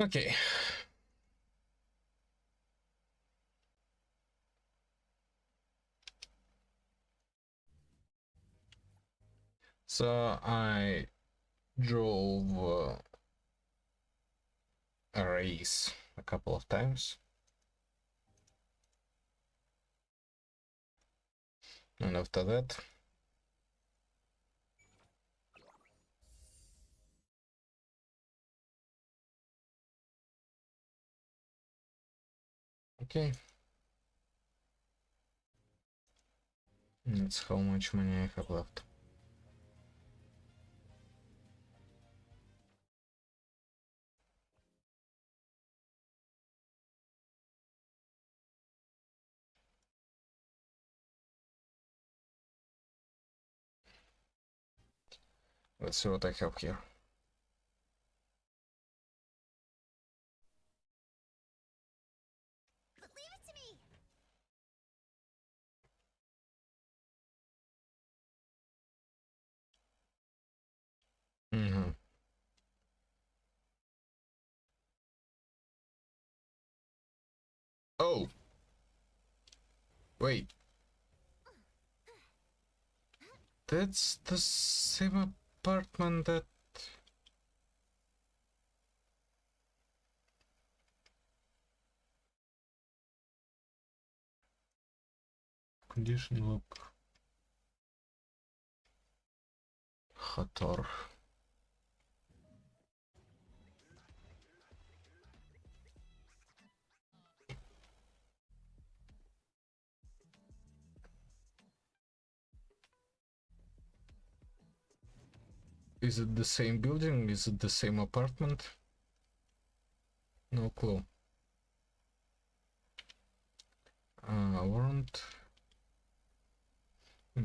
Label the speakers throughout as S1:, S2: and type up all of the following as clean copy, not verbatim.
S1: Okay. So I drove a race a couple of times, and after that, okay, that's how much money I have left. Let's see what I have here.
S2: Leave it to me.
S1: Mm-hmm. Oh, wait, that's the same apartment that... Condition look... Hator. Is it the same building? Is it the same apartment? No clue. Warrant.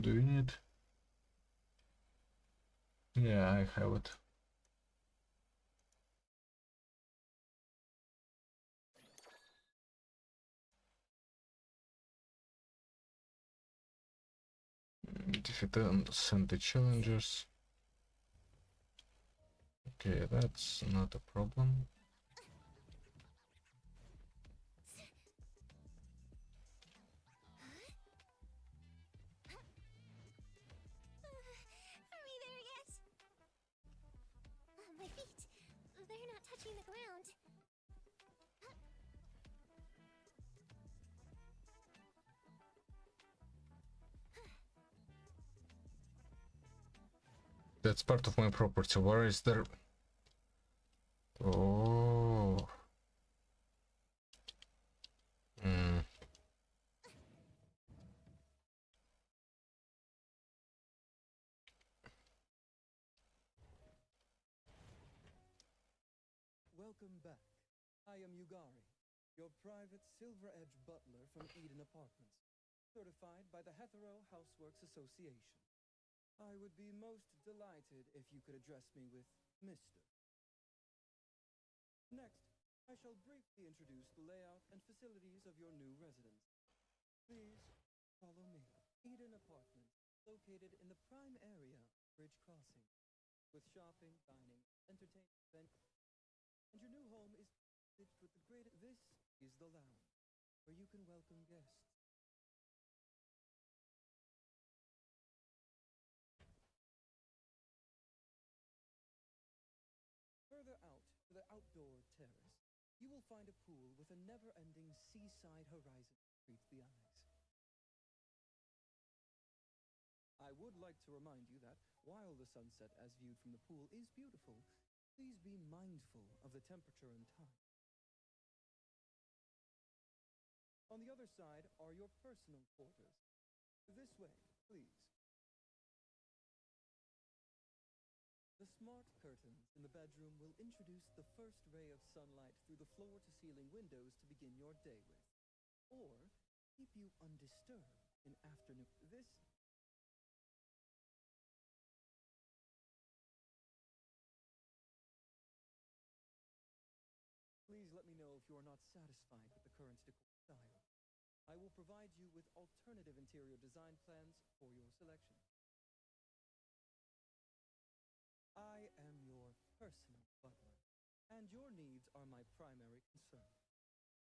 S1: Do you need? Yeah, I have it. Defeat and send the challengers. Okay, that's not a problem.
S2: Are we there yet? My feet. They're not touching the ground.
S1: That's part of my property. Where is there? Oh. Hmm.
S3: Welcome back. I am Yugari, your private Silver Edge butler from Eden Apartments, certified by the Hetero Houseworks Association. I would be most delighted if you could address me with Mr. Next, I shall briefly introduce the layout and facilities of your new residence. Please follow me. Eden Apartments, located in the prime area of Bridge Crossing, with shopping, dining, entertainment, and your new home is fitted with the greatest. This is the lounge, where you can welcome guests. Further out to the outdoor terrace, you will find a pool with a never-ending seaside horizon that greets the eyes. I would like to remind you that, while the sunset as viewed from the pool is beautiful, please be mindful of the temperature and time. On the other side are your personal quarters. This way, please. The smart curtains in the bedroom will introduce the first ray of sunlight through the floor-to-ceiling windows to begin your day with, or keep you undisturbed in afternoon. Please let me know if you are not satisfied with the current decor style. I will provide you with alternative interior design plans for your selection. I am your personal butler, and your needs are my primary concern.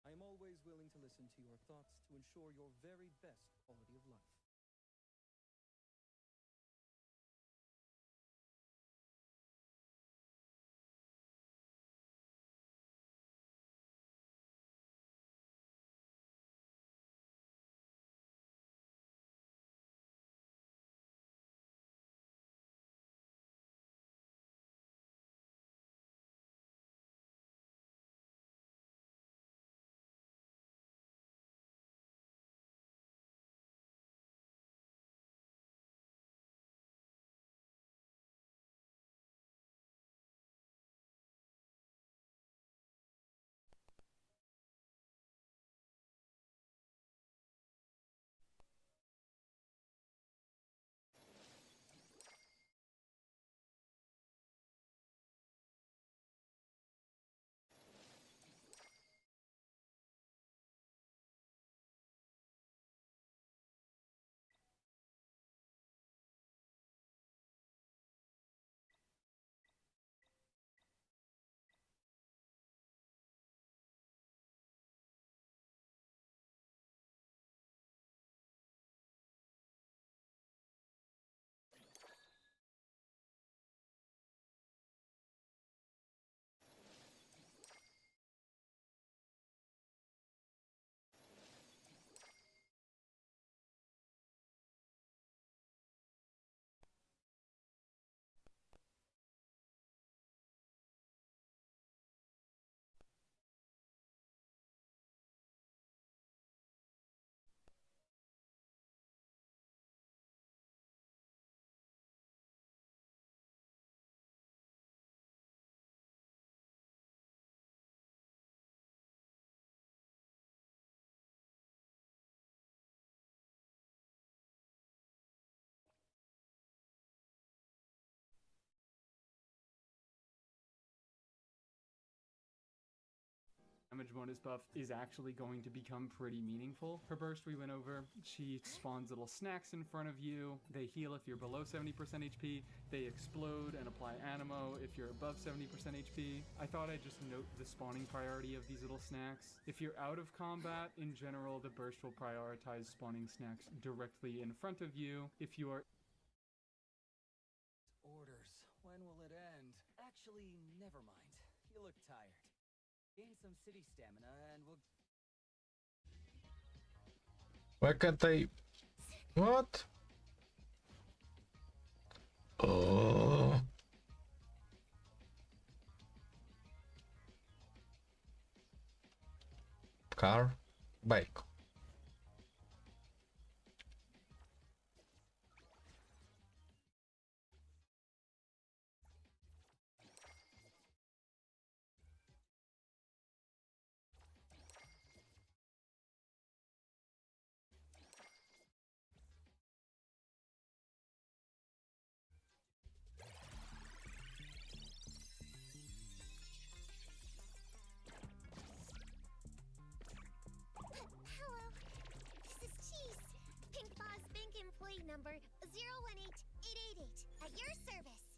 S3: I am always willing to listen to your thoughts to ensure your very best quality of life.
S4: Damage bonus buff is actually going to become pretty meaningful. Her burst we went over, she spawns little snacks in front of you. They heal if you're below 70% HP. They explode and apply animo if you're above 70% HP. I thought I'd just note the spawning priority of these little snacks. If you're out of combat, in general, the burst will prioritize spawning snacks directly in front of you. If you are
S5: Orders. When will it end? Actually, never mind. You look tired. Gain some city stamina and we'll...
S1: Why can't I? What? Oh. Car, bike.
S2: Hello. This is Cheese. Pink Boss Bank employee number 018888 at your service.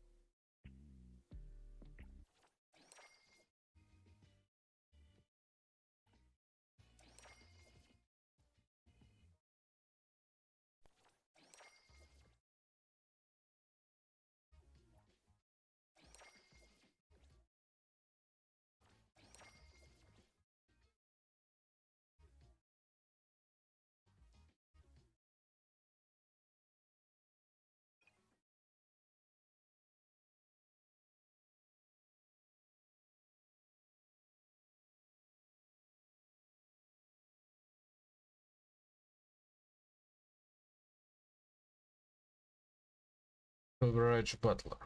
S1: Average butler.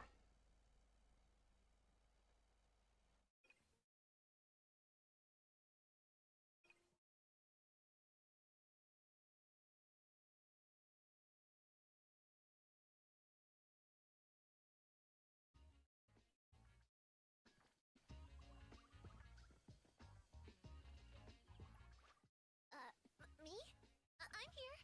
S2: Me? I'm here.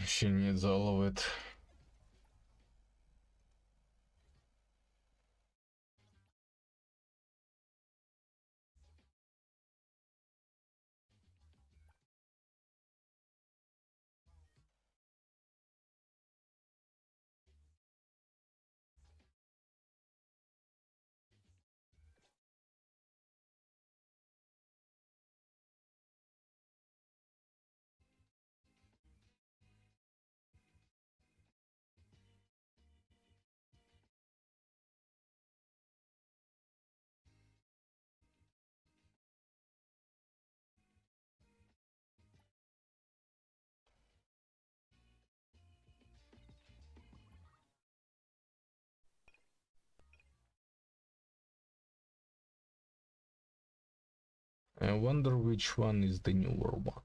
S1: She needs all of it. I wonder which one is the newer one.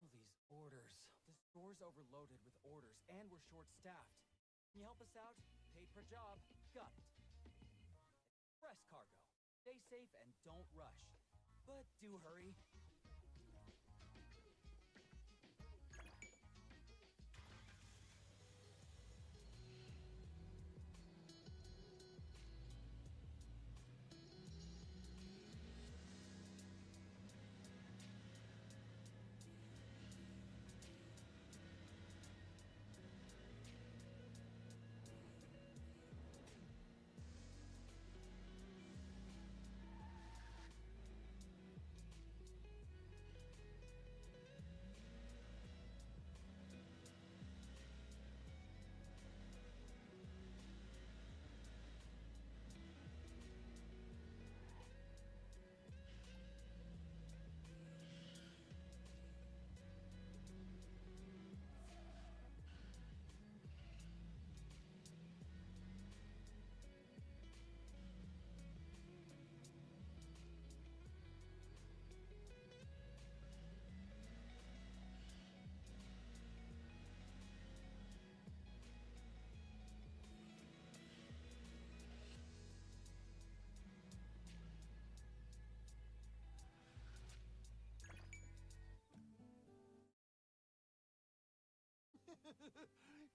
S5: All these orders. The store's overloaded with orders, and we're short-staffed. Can you help us out? Paid per job. Got it. Express cargo. Stay safe and don't rush. But do hurry.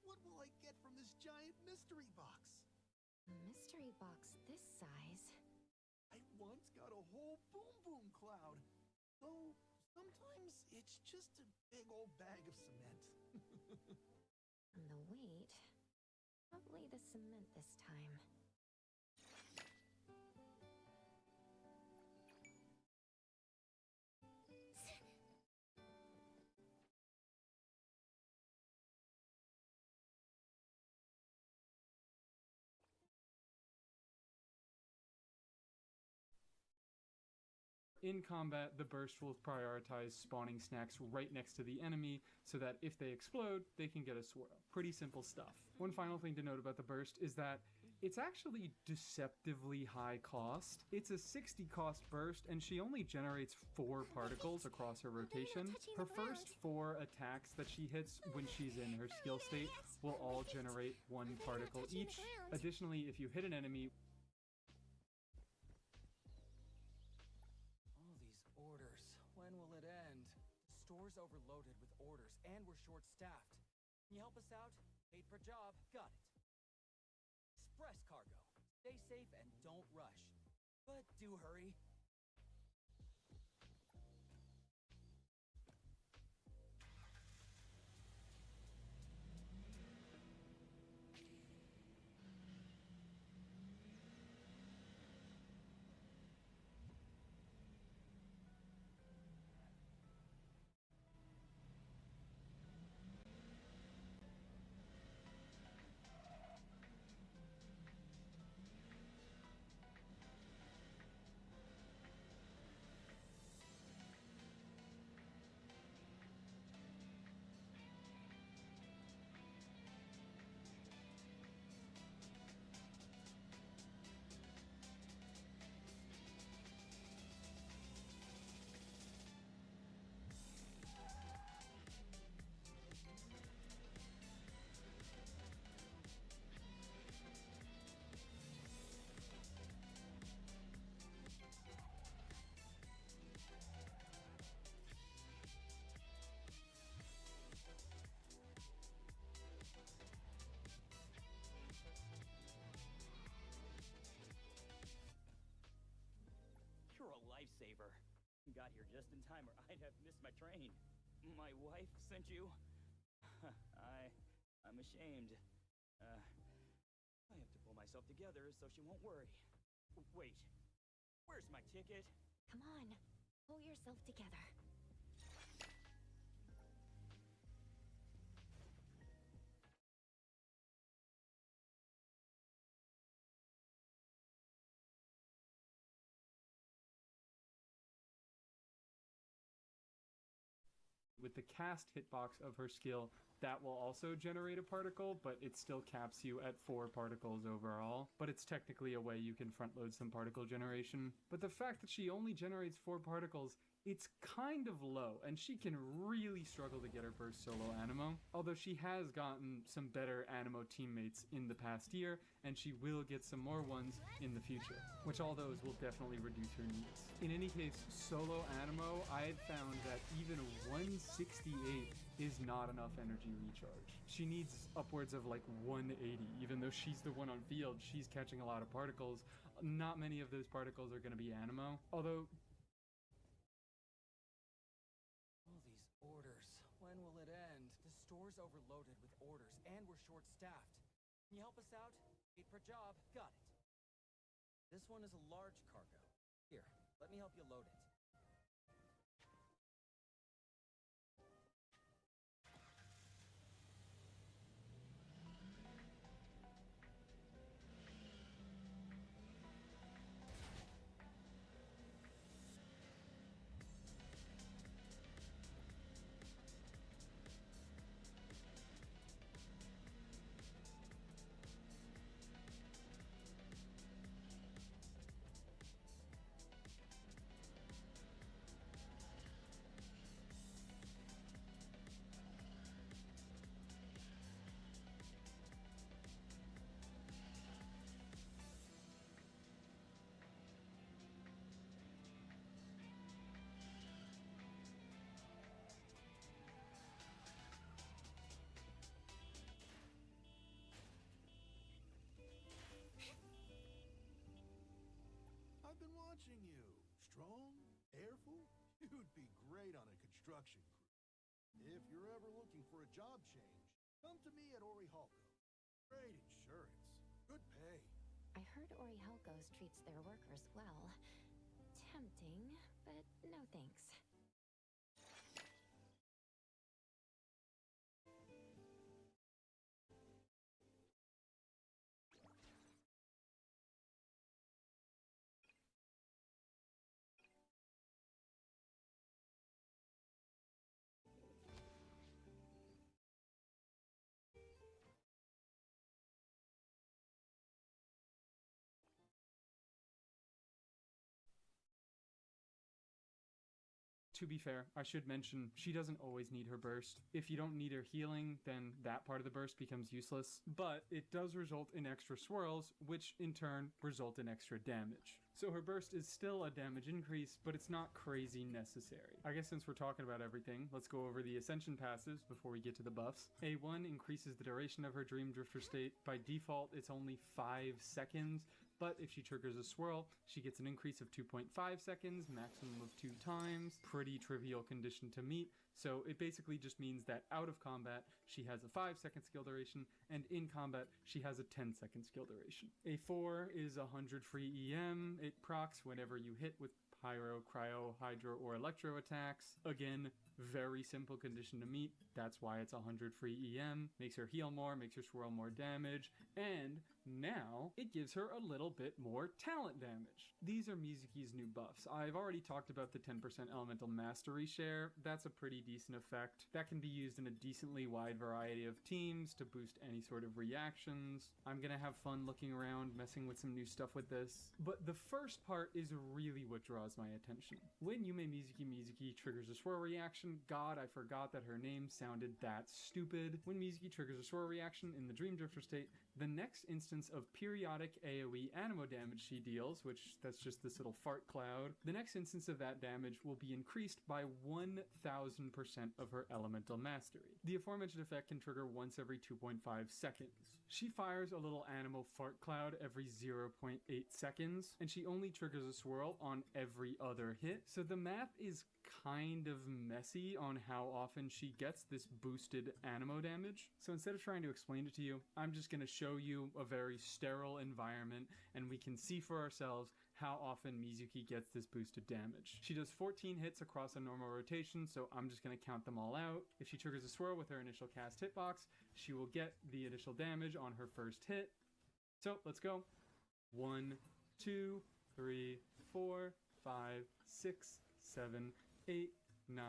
S6: What will I get from this giant mystery box?
S2: A mystery box this size.
S6: I once got a whole boom boom cloud. Though sometimes it's just a big old bag of cement.
S2: And the weight. Probably the cement this time.
S4: In combat, the burst will prioritize spawning snacks right next to the enemy so that if they explode, they can get a swirl. Pretty simple stuff. One final thing to note about the burst is that it's actually deceptively high cost. It's a 60 cost burst, and she only generates 4 particles across her rotation. Her first 4 attacks that she hits when she's in her skill state will all generate 1 particle each. Additionally, if you hit an enemy
S5: All these orders. When will it end? The store's overloaded with orders, and we're short-staffed. Can you help us out? Paid per job. Got it. Express cargo. Stay safe and don't rush. But do hurry.
S7: You're a lifesaver. Got here just in time or I'd have missed my train. My wife sent you? I'm ashamed. I have to pull myself together so she won't worry. Wait, where's my ticket?
S2: Come on, pull yourself together.
S4: with the cast hitbox of her skill, that will also generate a particle, but it still caps you at 4 particles overall. But it's technically a way you can front load some particle generation. But the fact that she only generates 4 particles, it's kind of low, and she can really struggle to get her first solo Animo. Although she has gotten some better Animo teammates in the past year, and she will get some more ones in the future, which all those will definitely reduce her needs. In any case, solo Animo, I had found that even 168 is not enough energy recharge. She needs upwards of like 180, even though she's the one on field, she's catching a lot of particles. Not many of those particles are going to be Animo, although
S5: Orders. When will it end? The store's overloaded with orders, and we're short-staffed. Can you help us out? Paid per job. Got it. This one is a large cargo. Here, let me help you load it.
S6: I've been watching you. Strong, careful. You'd be great on a construction crew. If you're ever looking for a job change, come to me at Orihalco. Great insurance. Good pay.
S2: I heard Orihalco's treats their workers well. Tempting, but no thanks.
S4: to be fair, I should mention she doesn't always need her burst. If you don't need her healing, then that part of the burst becomes useless, but it does result in extra swirls, which in turn result in extra damage. So her burst is still a damage increase, but it's not crazy necessary. I guess since we're talking about everything, let's go over the Ascension passives before we get to the buffs. A1 increases the duration of her Dream Drifter state. By default, it's only 5 seconds, but if she triggers a swirl, she gets an increase of 2.5 seconds, maximum of 2 times. Pretty trivial condition to meet, so it basically just means that out of combat, she has a 5-second skill duration, and in combat, she has a 10-second skill duration. A4 is 100 free EM. It procs whenever you hit with Pyro, Cryo, Hydro, or Electro attacks. Again, very simple condition to meet. That's why it's 100 free EM. Makes her heal more, makes her swirl more damage, and now it gives her a little bit more talent damage. These are Mizuki's new buffs. I've already talked about the 10% elemental mastery share. That's a pretty decent effect. That can be used in a decently wide variety of teams to boost any sort of reactions. I'm gonna have fun looking around, messing with some new stuff with this. But the first part is really what draws my attention. When Yume Mizuki triggers a swirl reaction, God, I forgot that her name sounded that stupid. When Mizuki triggers a swirl reaction in the Dream Drifter state, the next instance of periodic AoE animo damage she deals, which that's just this little fart cloud, the next instance of that damage will be increased by 1000% of her elemental mastery. The aforementioned effect can trigger once every 2.5 seconds. She fires a little animo fart cloud every 0.8 seconds, and she only triggers a swirl on every other hit, so the math is kind of messy on how often she gets this boosted animo damage. So instead of trying to explain it to you, I'm just going to show you a very sterile environment, and we can see for ourselves how often Mizuki gets this boosted damage. She does 14 hits across a normal rotation, so I'm just going to count them all out. If she triggers a swirl with her initial cast hitbox, she will get the initial damage on her first hit. So let's go. 1, 2, 3, 4, 5, 6, 7, 8, 9,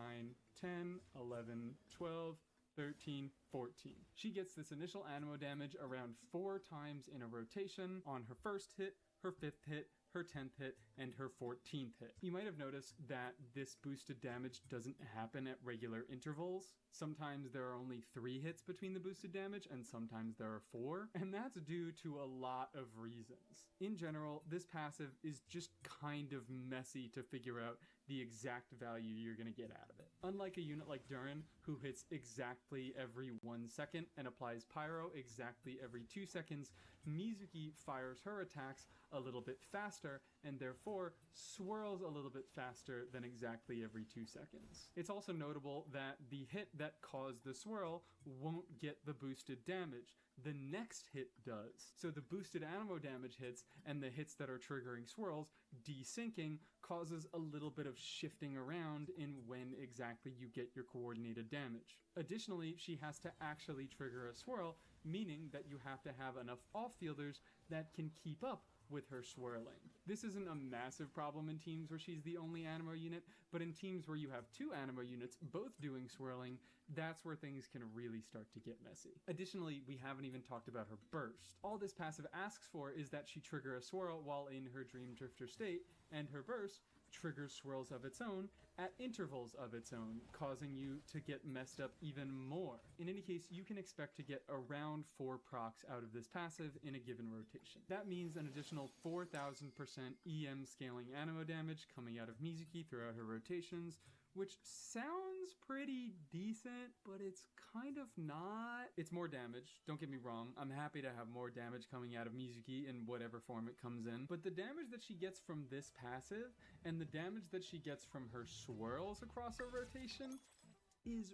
S4: 10, 11, 12, 13, 14. She gets this initial animo damage around 4 times in a rotation on her first hit, her 5th hit, her 10th hit, and her 14th hit. You might have noticed that this boosted damage doesn't happen at regular intervals. Sometimes there are only 3 hits between the boosted damage, and sometimes there are 4, and that's due to a lot of reasons. In general, this passive is just kind of messy to figure out the exact value you're going to get out of it. Unlike a unit like Durin, who hits exactly every 1 second and applies Pyro exactly every 2 seconds, Mizuki fires her attacks a little bit faster and therefore swirls a little bit faster than exactly every 2 seconds. It's also notable that the hit that caused the swirl won't get the boosted damage. The next hit does. So the boosted animo damage hits and the hits that are triggering swirls desyncing causes a little bit of shifting around in when exactly you get your coordinated damage. Additionally, she has to actually trigger a swirl, meaning that you have to have enough off-fielders that can keep up with her swirling. This isn't a massive problem in teams where she's the only animo unit, but in teams where you have 2 animo units both doing swirling, that's where things can really start to get messy. Additionally, we haven't even talked about her burst. All this passive asks for is that she trigger a swirl while in her Dream Drifter state, and her burst triggers swirls of its own at intervals of its own, causing you to get messed up even more. In any case, you can expect to get around 4 procs out of this passive in a given rotation. That means an additional 4000% EM scaling animo damage coming out of Mizuki throughout her rotations, which sounds pretty decent, but it's kind of not. It's more damage, don't get me wrong. I'm happy to have more damage coming out of Mizuki in whatever form it comes in, but the damage that she gets from this passive and the damage that she gets from her swirls across her rotation is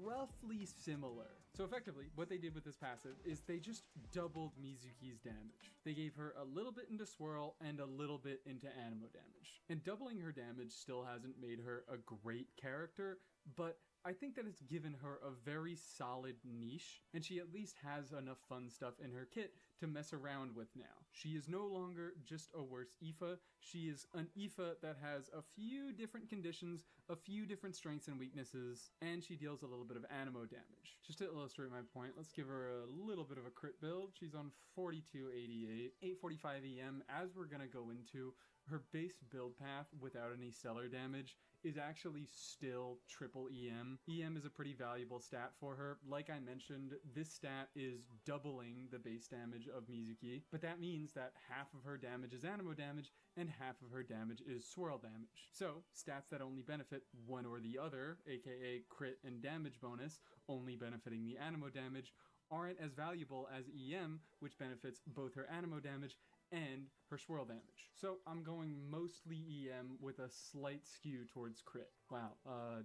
S4: roughly similar. So effectively, what they did with this passive is they just doubled Mizuki's damage. They gave her a little bit into swirl and a little bit into animo damage. And doubling her damage still hasn't made her a great character, but I think that it's given her a very solid niche, and she at least has enough fun stuff in her kit to mess around with now. She is no longer just a worse Aoife, she is an Aoife that has a few different conditions, a few different strengths and weaknesses, and she deals a little bit of animo damage. Just to illustrate my point, let's give her a little bit of a crit build. She's on 4288, 845 EM, as we're gonna go into. Her base build path without any stellar damage is actually still triple EM. EM is a pretty valuable stat for her. Like I mentioned, this stat is doubling the base damage of Mizuki, but that means that half of her damage is animo damage and half of her damage is swirl damage. So stats that only benefit one or the other, aka crit and damage bonus, only benefiting the animo damage, aren't as valuable as EM, which benefits both her animo damage and her swirl damage. So I'm going mostly EM with a slight skew towards crit. Wow,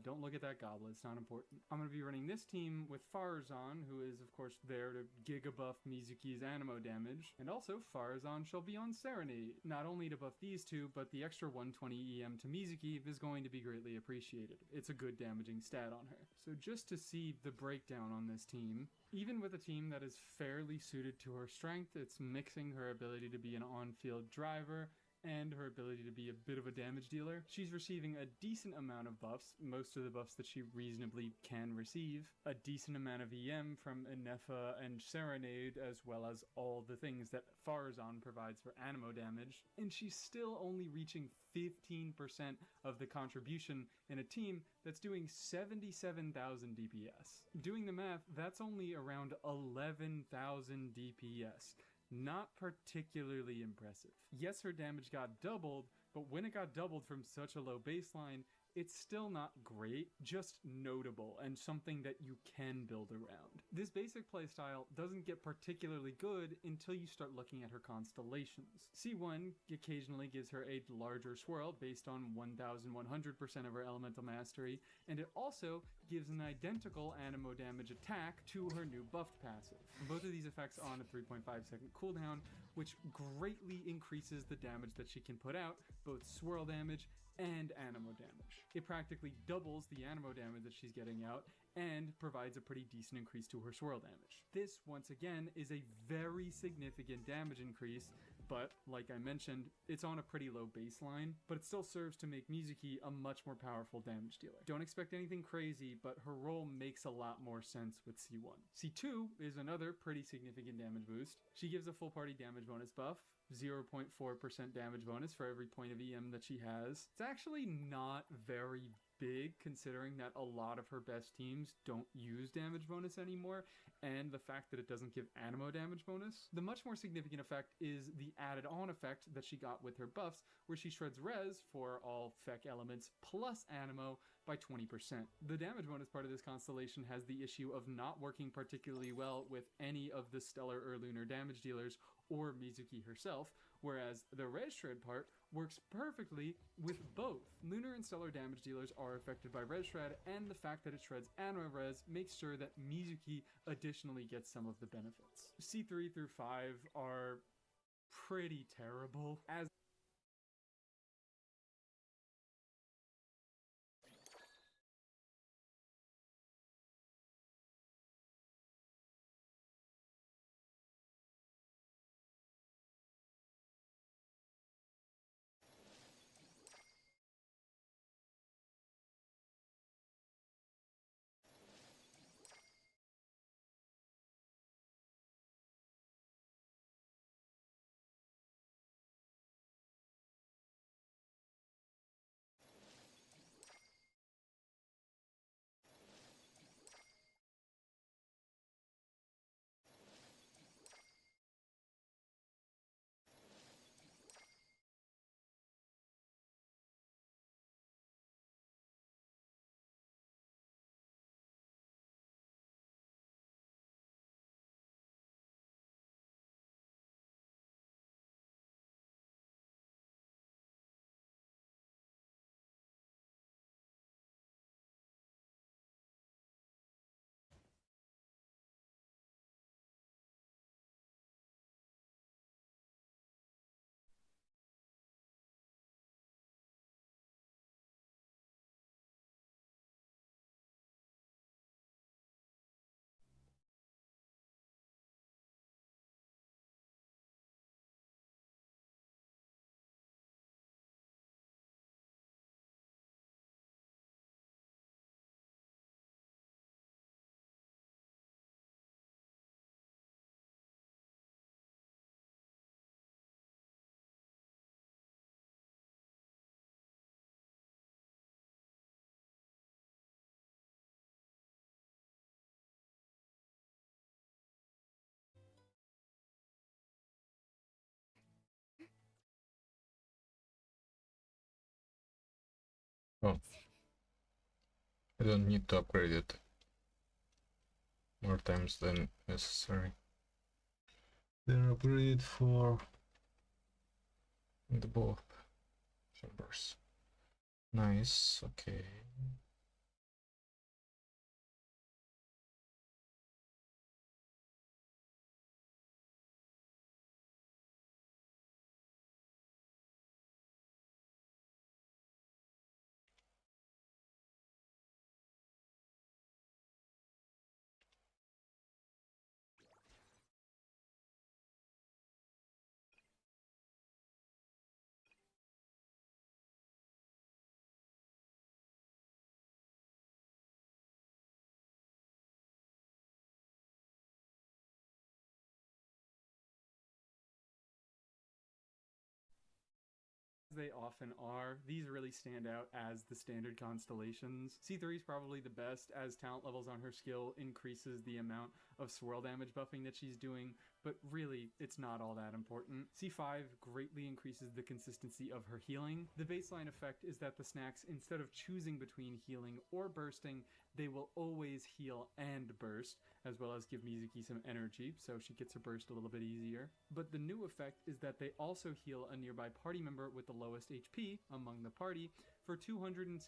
S4: don't look at that goblet, it's not important. I'm going to be running this team with Farazan, who is of course there to giga buff Mizuki's animo damage, and also Farazan shall be on Serenade, not only to buff these two, but the extra 120 EM to Mizuki is going to be greatly appreciated. It's a good damaging stat on her. So just to see the breakdown on this team, even with a team that is fairly suited to her strength, it's mixing her ability to be an on-field driver and her ability to be a bit of a damage dealer. She's receiving a decent amount of buffs, most of the buffs that she reasonably can receive, a decent amount of EM from Inefa and Serenade, as well as all the things that Farazan provides for animo damage, and she's still only reaching 15% of the contribution in a team that's doing 77,000 DPS. Doing the math, that's only around 11,000 DPS. Not particularly impressive. Yes, her damage got doubled, but when it got doubled from such a low baseline, it's still not great, just notable and something that you can build around. This basic playstyle doesn't get particularly good until you start looking at her constellations. C1 occasionally gives her a larger swirl based on 1100% of her elemental mastery, and it also gives an identical animo damage attack to her new buffed passive. Both of these effects on a 3.5 second cooldown, which greatly increases the damage that she can put out, both swirl damage and animo damage. It practically doubles the animo damage that she's getting out and provides a pretty decent increase to her swirl damage. This, once again, is a very significant damage increase, but like I mentioned, it's on a pretty low baseline, but it still serves to make Mizuki a much more powerful damage dealer. Don't expect anything crazy, but her role makes a lot more sense with C1. C2 is another pretty significant damage boost. She gives a full party damage bonus buff, 0.4% damage bonus for every point of EM that she has. It's actually not very big considering that a lot of her best teams don't use damage bonus anymore, and the fact that it doesn't give animo damage bonus. The much more significant effect is the added on effect that she got with her buffs, where she shreds res for all Fek elements plus animo by 20%. The damage bonus part of this constellation has the issue of not working particularly well with any of the stellar or lunar damage dealers or Mizuki herself, whereas the res shred part works perfectly with both. Lunar and stellar damage dealers are affected by res shred, and the fact that it shreds animo res makes sure that Mizuki additionally gets some of the benefits. C3 through 5 are pretty terrible, as
S1: Oh, I don't need to upgrade it more times than necessary. Then upgrade for the both chambers. Nice, okay.
S4: They often are. These really stand out as the standard constellations. C3 is probably the best, as talent levels on her skill increases the amount of swirl damage buffing that she's doing, but really, it's not all that important. C5 greatly increases the consistency of her healing. The baseline effect is that the snacks, instead of choosing between healing or bursting, they will always heal and burst, as well as give Mizuki some energy, so she gets her burst a little bit easier. But the new effect is that they also heal a nearby party member with the lowest HP among the party for 266%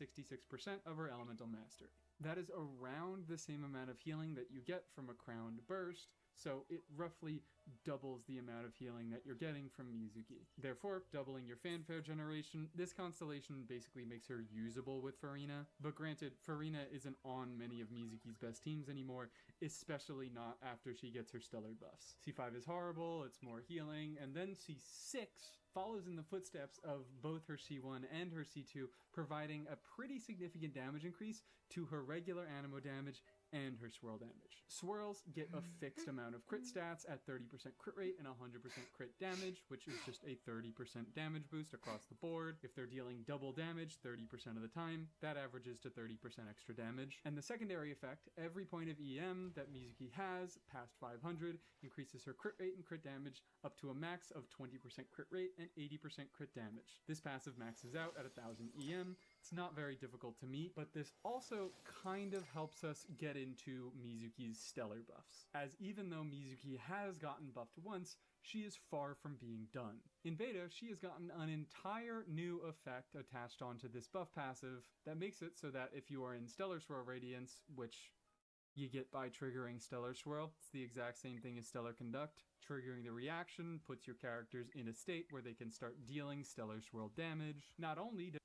S4: of her elemental mastery. That is around the same amount of healing that you get from a crowned burst, so it roughly doubles the amount of healing that you're getting from Mizuki. Therefore, doubling your fanfare generation, this constellation basically makes her usable with Farina. But granted, Farina isn't on many of Mizuki's best teams anymore, especially not after she gets her stellar buffs. C5 is horrible, it's more healing, and then C6 follows in the footsteps of both her C1 and her C2, providing a pretty significant damage increase to her regular animo damage and her swirl damage. Swirls get a fixed amount of crit stats at 30% crit rate and 100% crit damage, which is just a 30% damage boost across the board. If they're dealing double damage 30% of the time, that averages to 30% extra damage. And the secondary effect, every point of EM that Mizuki has past 500 increases her crit rate and crit damage up to a max of 20% crit rate and 80% crit damage. This passive maxes out at 1000 EM. It's not very difficult to meet, but this also kind of helps us get into Mizuki's stellar buffs, as even though Mizuki has gotten buffed once, she is far from being done. In beta, she has gotten an entire new effect attached onto this buff passive that makes it so that if you are in Stellar Swirl Radiance, which you get by triggering Stellar Swirl, it's the exact same thing as Stellar Conduct. Triggering the reaction puts your characters in a state where they can start dealing Stellar Swirl damage. Not only does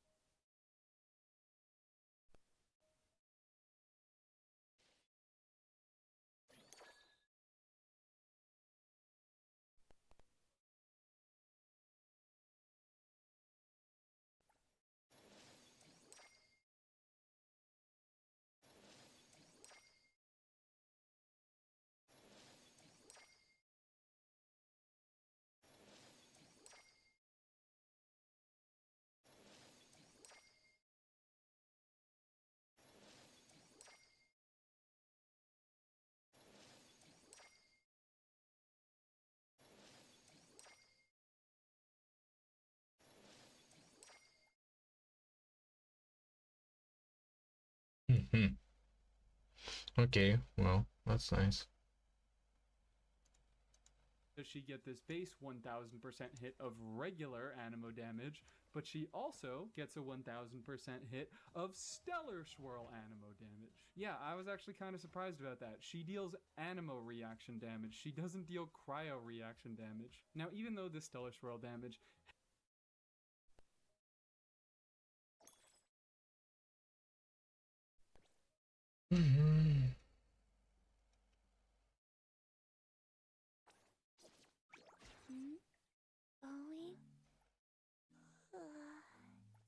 S1: Mhm. Okay, well, that's nice.
S4: she get this base 1000% hit of regular animo damage, but she also gets a 1000% hit of Stellar Swirl animo damage. Yeah, I was actually kind of surprised about that. She deals animo reaction damage. She doesn't deal cryo reaction damage. Now, even though this Stellar Swirl damage
S1: Mhm.
S2: Going?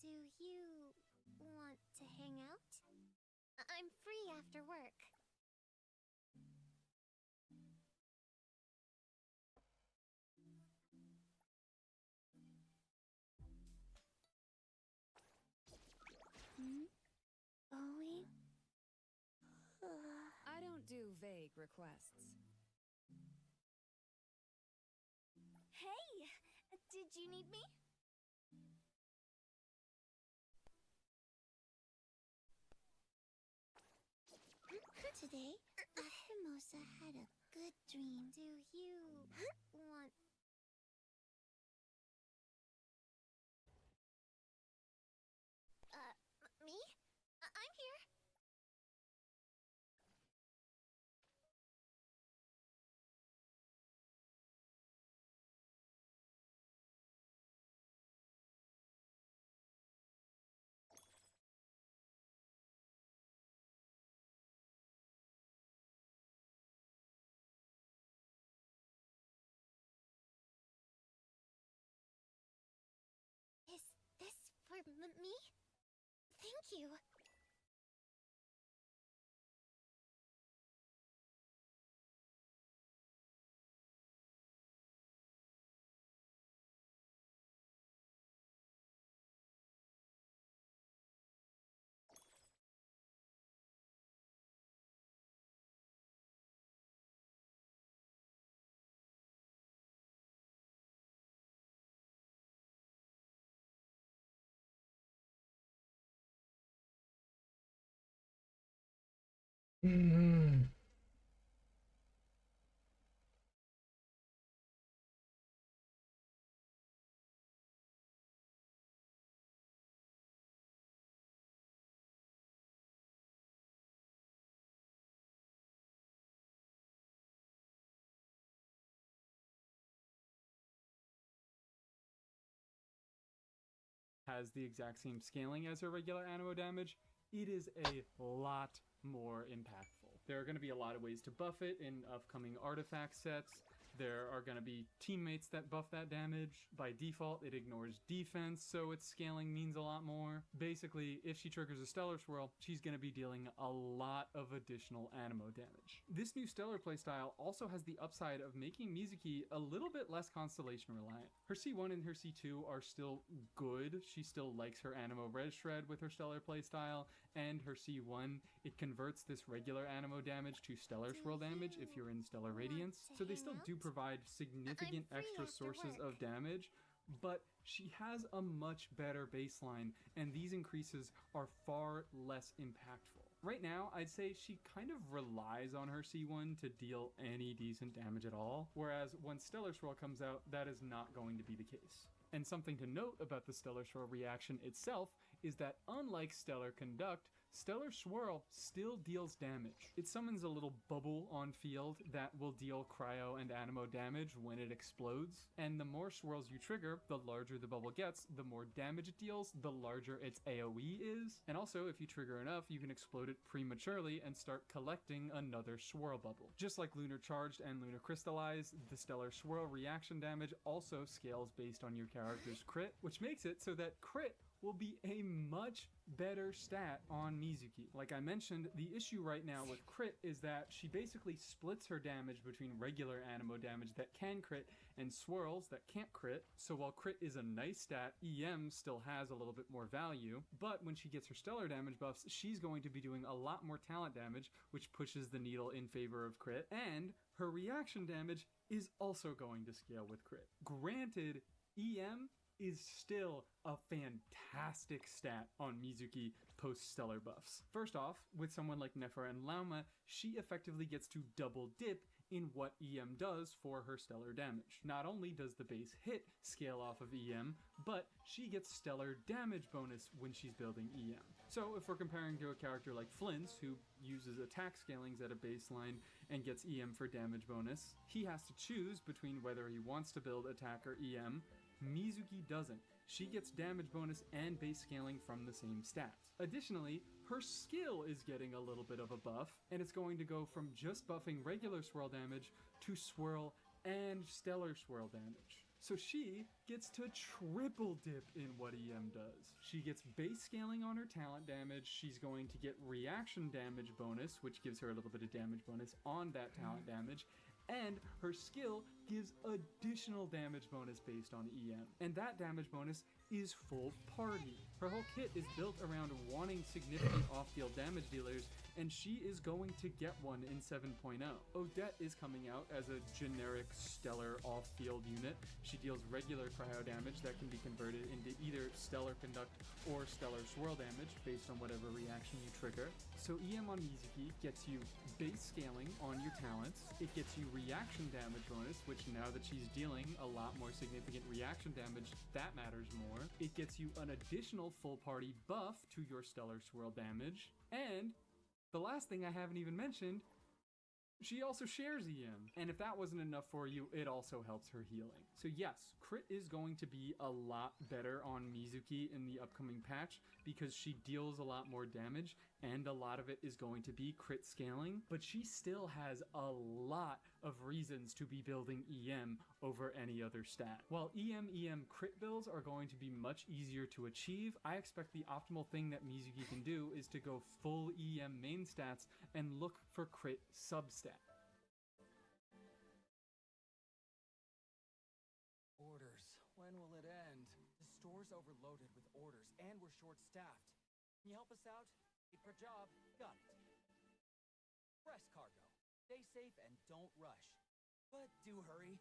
S2: Do you want to hang out? I'm free after work. Going?
S8: I don't do vague requests.
S2: Hey! Did you need me? Today, Lacrimosa had a good dream. Do you want... me? I'm here. Is this for me? Thank you.
S1: Mm.
S4: Has the exact same scaling as her regular animo damage, it is a lot more impactful. There are going to be a lot of ways to buff it in upcoming artifact sets. There are going to be teammates that buff that damage. By default, it ignores defense, so its scaling means a lot more. Basically, if she triggers a Stellar Swirl, she's going to be dealing a lot of additional animo damage. This new Stellar playstyle also has the upside of making Mizuki a little bit less Constellation reliant. Her C1 and her C2 are still good. She still likes her animo res shred with her Stellar playstyle, and her C1, it converts this regular animo damage to Stellar Swirl damage if you're in Stellar Radiance. So they still do provide significant
S2: I'm free
S4: extra
S2: after
S4: sources
S2: work.
S4: of damage, but she has a much better baseline, and these increases are far less impactful. Right now, I'd say she kind of relies on her C1 to deal any decent damage at all, whereas once Stellar Swirl comes out, that is not going to be the case. And something to note about the Stellar Swirl reaction itself is that unlike Stellar Conduct, Stellar Swirl still deals damage. It summons a little bubble on field that will deal cryo and animo damage when it explodes, and the more swirls you trigger, the larger the bubble gets, the more damage it deals, the larger its AoE is, and also if you trigger enough, you can explode it prematurely and start collecting another swirl bubble. Just like Lunar Charged and Lunar Crystallize, the Stellar Swirl reaction damage also scales based on your character's crit, which makes it so that crit will be a much better stat on Mizuki. Like I mentioned, the issue right now with crit is that she basically splits her damage between regular animo damage that can crit and swirls that can't crit. So while crit is a nice stat, EM still has a little bit more value, but when she gets her stellar damage buffs, she's going to be doing a lot more talent damage, which pushes the needle in favor of crit, and her reaction damage is also going to scale with crit. Granted, EM is still a fantastic stat on Mizuki post-stellar buffs. First off, with someone like Nefer and Lauma, she effectively gets to double dip in what EM does for her stellar damage. Not only does the base hit scale off of EM, but she gets stellar damage bonus when she's building EM. So if we're comparing to a character like Flints, who uses attack scalings at a baseline and gets EM for damage bonus, he has to choose between whether he wants to build attack or EM. Mizuki doesn't. She gets damage bonus and base scaling from the same stats. Additionally, her skill is getting a little bit of a buff, and it's going to go from just buffing regular swirl damage to swirl and stellar swirl damage. So she gets to triple dip in what EM does. She gets base scaling on her talent damage, she's going to get reaction damage bonus, which gives her a little bit of damage bonus on that talent damage, and her skill gives additional damage bonus based on EM. And that damage bonus is full party. Her whole kit is built around wanting significant off-field damage dealers and she is going to get one in 7.0. Odette is coming out as a generic stellar off-field unit. She deals regular cryo damage that can be converted into either stellar conduct or stellar swirl damage based on whatever reaction you trigger. So EM on Mizuki gets you base scaling on your talents. It gets you reaction damage bonus, which now that she's dealing a lot more significant reaction damage, that matters more. It gets you an additional full party buff to your stellar swirl damage. And the last thing I haven't even mentioned, she also shares EM. And if that wasn't enough for you, it also helps her healing. So yes, crit is going to be a lot better on Mizuki in the upcoming patch because she deals a lot more damage and a lot of it is going to be crit scaling, but she still has a lot of reasons to be building EM over any other stat. While EM crit builds are going to be much easier to achieve, I expect the optimal thing that Mizuki can do is to go full EM main stats and look for crit substat.
S5: Orders. When will it end? The store's overloaded with orders, and we're short-staffed. Can you help us out? 8 per job. Got it. Press cargo. Stay safe and don't rush. But do hurry.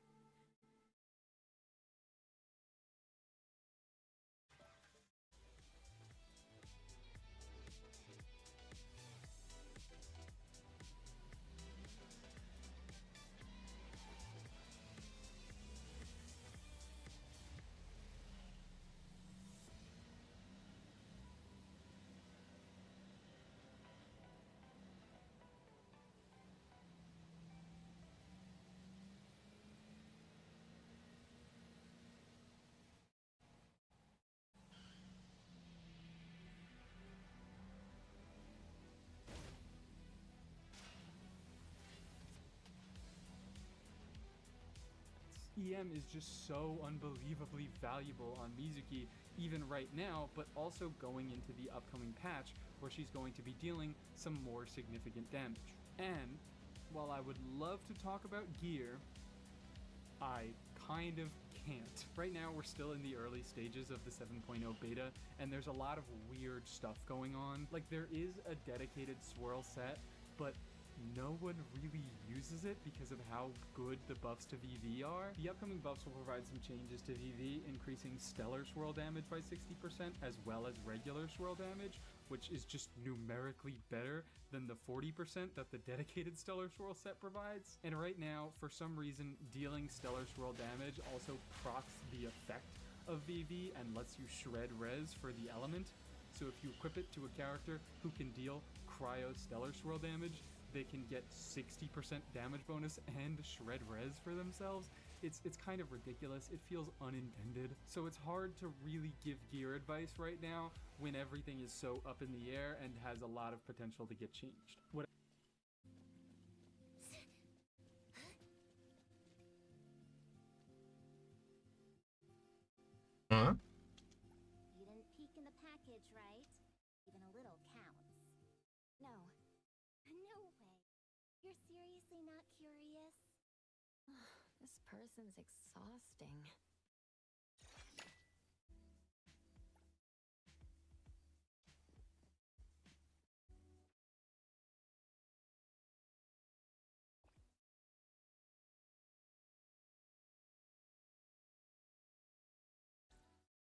S4: EM is just so unbelievably valuable on Mizuki, even right now, but also going into the upcoming patch where she's going to be dealing some more significant damage. And while I would love to talk about gear, I kind of can't. Right now we're still in the early stages of the 7.0 beta, and there's a lot of weird stuff going on. Like, there is a dedicated swirl set, but no one really uses it because of how good the buffs to VV are. The upcoming buffs will provide some changes to VV, increasing stellar swirl damage by 60% as well as regular swirl damage, which is just numerically better than the 40% that the dedicated stellar swirl set provides. And right now, for some reason, dealing stellar swirl damage also procs the effect of VV and lets you shred res for the element. So if you equip it to a character who can deal cryo stellar swirl damage, they can get 60% damage bonus and shred res for themselves. It's kind of ridiculous. It feels unintended. So it's hard to really give gear advice right now when everything is so up in the air and has a lot of potential to get changed.
S1: Huh?
S2: You didn't peek in the package, right? Even a little counts. No. No way. You're seriously not curious?
S8: This person's exhausting.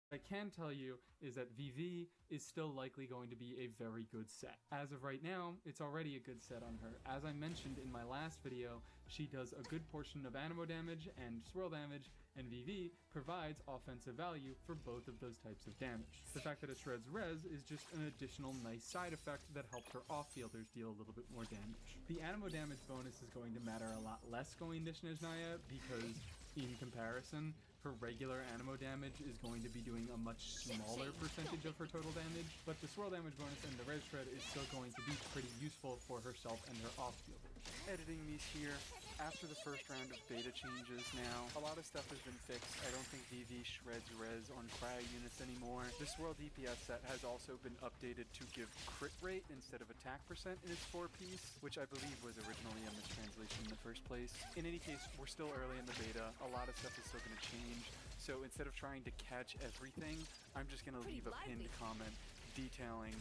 S4: What I can tell you is that VV is still likely going to be a very good set. As of right now, it's already a good set on her. As I mentioned in my last video, she does a good portion of animo damage and swirl damage, and VV provides offensive value for both of those types of damage. The fact that it shreds res is just an additional nice side effect that helps her off-fielders deal a little bit more damage. The animo damage bonus is going to matter a lot less going to Snezhnaya because, in comparison, her regular animo damage is going to be doing a much smaller percentage of her total damage, but the swirl damage bonus and the res shred is still going to be pretty useful for herself and her off-fielders.
S9: Editing these here after the first round of beta changes now. A lot of stuff has been fixed. I don't think VV shreds res on cryo units anymore. The swirl DPS set has also been updated to give crit rate instead of attack percent in its 4-piece, which I believe was originally a mistranslation in the first place. In any case, we're still early in the beta. A lot of stuff is still going to change. So instead of trying to catch everything, I'm just going to leave a pinned comment detailing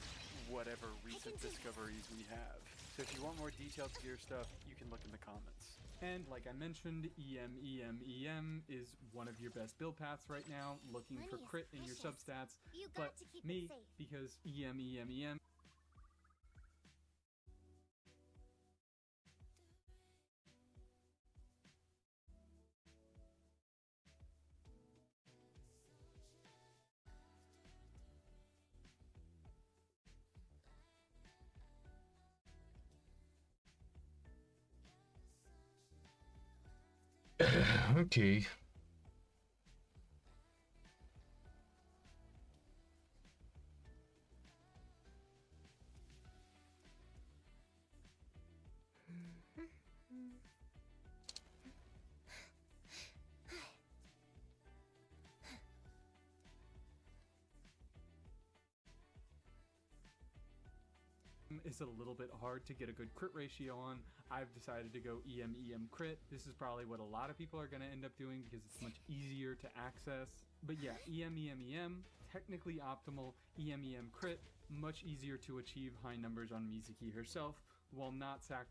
S9: whatever recent discoveries we have. So if you want more detailed gear stuff, you can look in the comments.
S4: And like I mentioned, EM is one of your best build paths right now, looking for
S2: Money is
S4: crit in your
S2: precious.
S4: substats.
S2: You
S4: But
S2: got to keep
S4: me,
S2: it safe.
S4: because EM.
S1: Okay.
S4: Is a little bit hard to get a good crit ratio on. I've decided to go EM crit. This is probably what a lot of people are going to end up doing because it's much easier to access. But yeah, EM, technically optimal. EM crit, much easier to achieve high numbers on Mizuki herself, while not sac.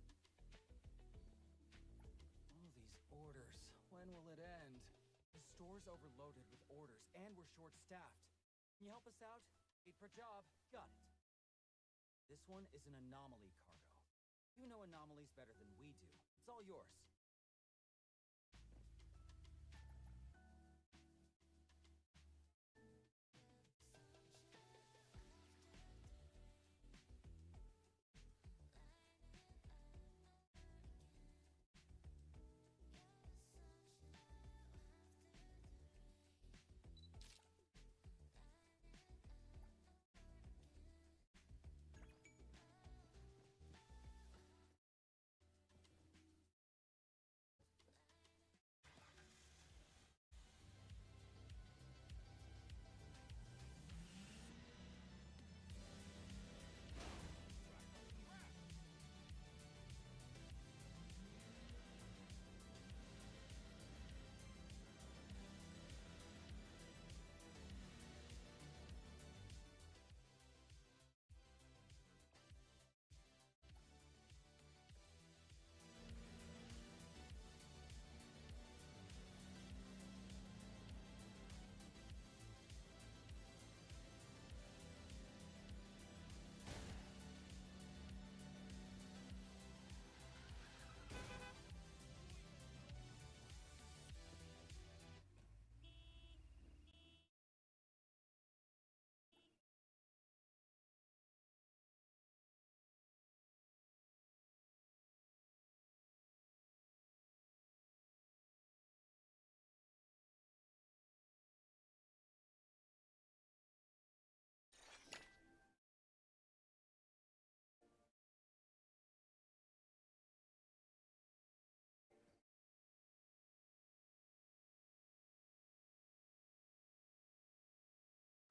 S5: All these orders. When will it end? The store's overloaded with orders, and we're short-staffed. Can you help us out? Paid per job. Got it. This one is an anomaly cargo. You know anomalies better than we do. It's all yours.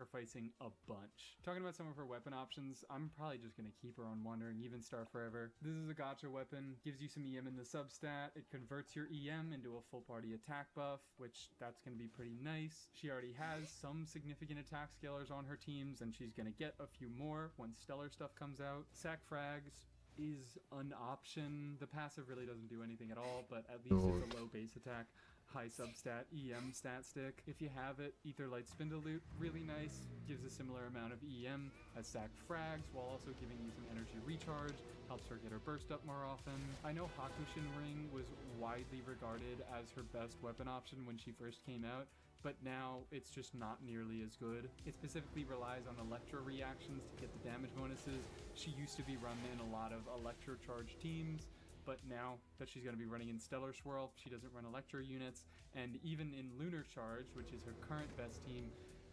S4: Sacrificing a bunch. Talking about some of her weapon options, I'm probably just going to keep her on Wandering Even Star forever. This is a gotcha weapon, gives you some EM in the substat, it converts your EM into a full party attack buff, which that's going to be pretty nice. She already has some significant attack scalers on her teams, and she's going to get a few more when stellar stuff comes out. Sac frags is an option. The passive really doesn't do anything at all, but at least it's a low base attack, high substat EM stat stick. If you have it, Aetherlight Spindle Loot, really nice, gives a similar amount of EM as Sac frags while also giving you some energy recharge, helps her get her burst up more often. I know Hakushin Ring was widely regarded as her best weapon option when she first came out, but now it's just not nearly as good. It specifically relies on Electro reactions to get the damage bonuses. She used to be run in a lot of Electro charged teams, but now that she's going to be running in Stellar Swirl, she doesn't run Electro units, and even in Lunar Charge, which is her current best team,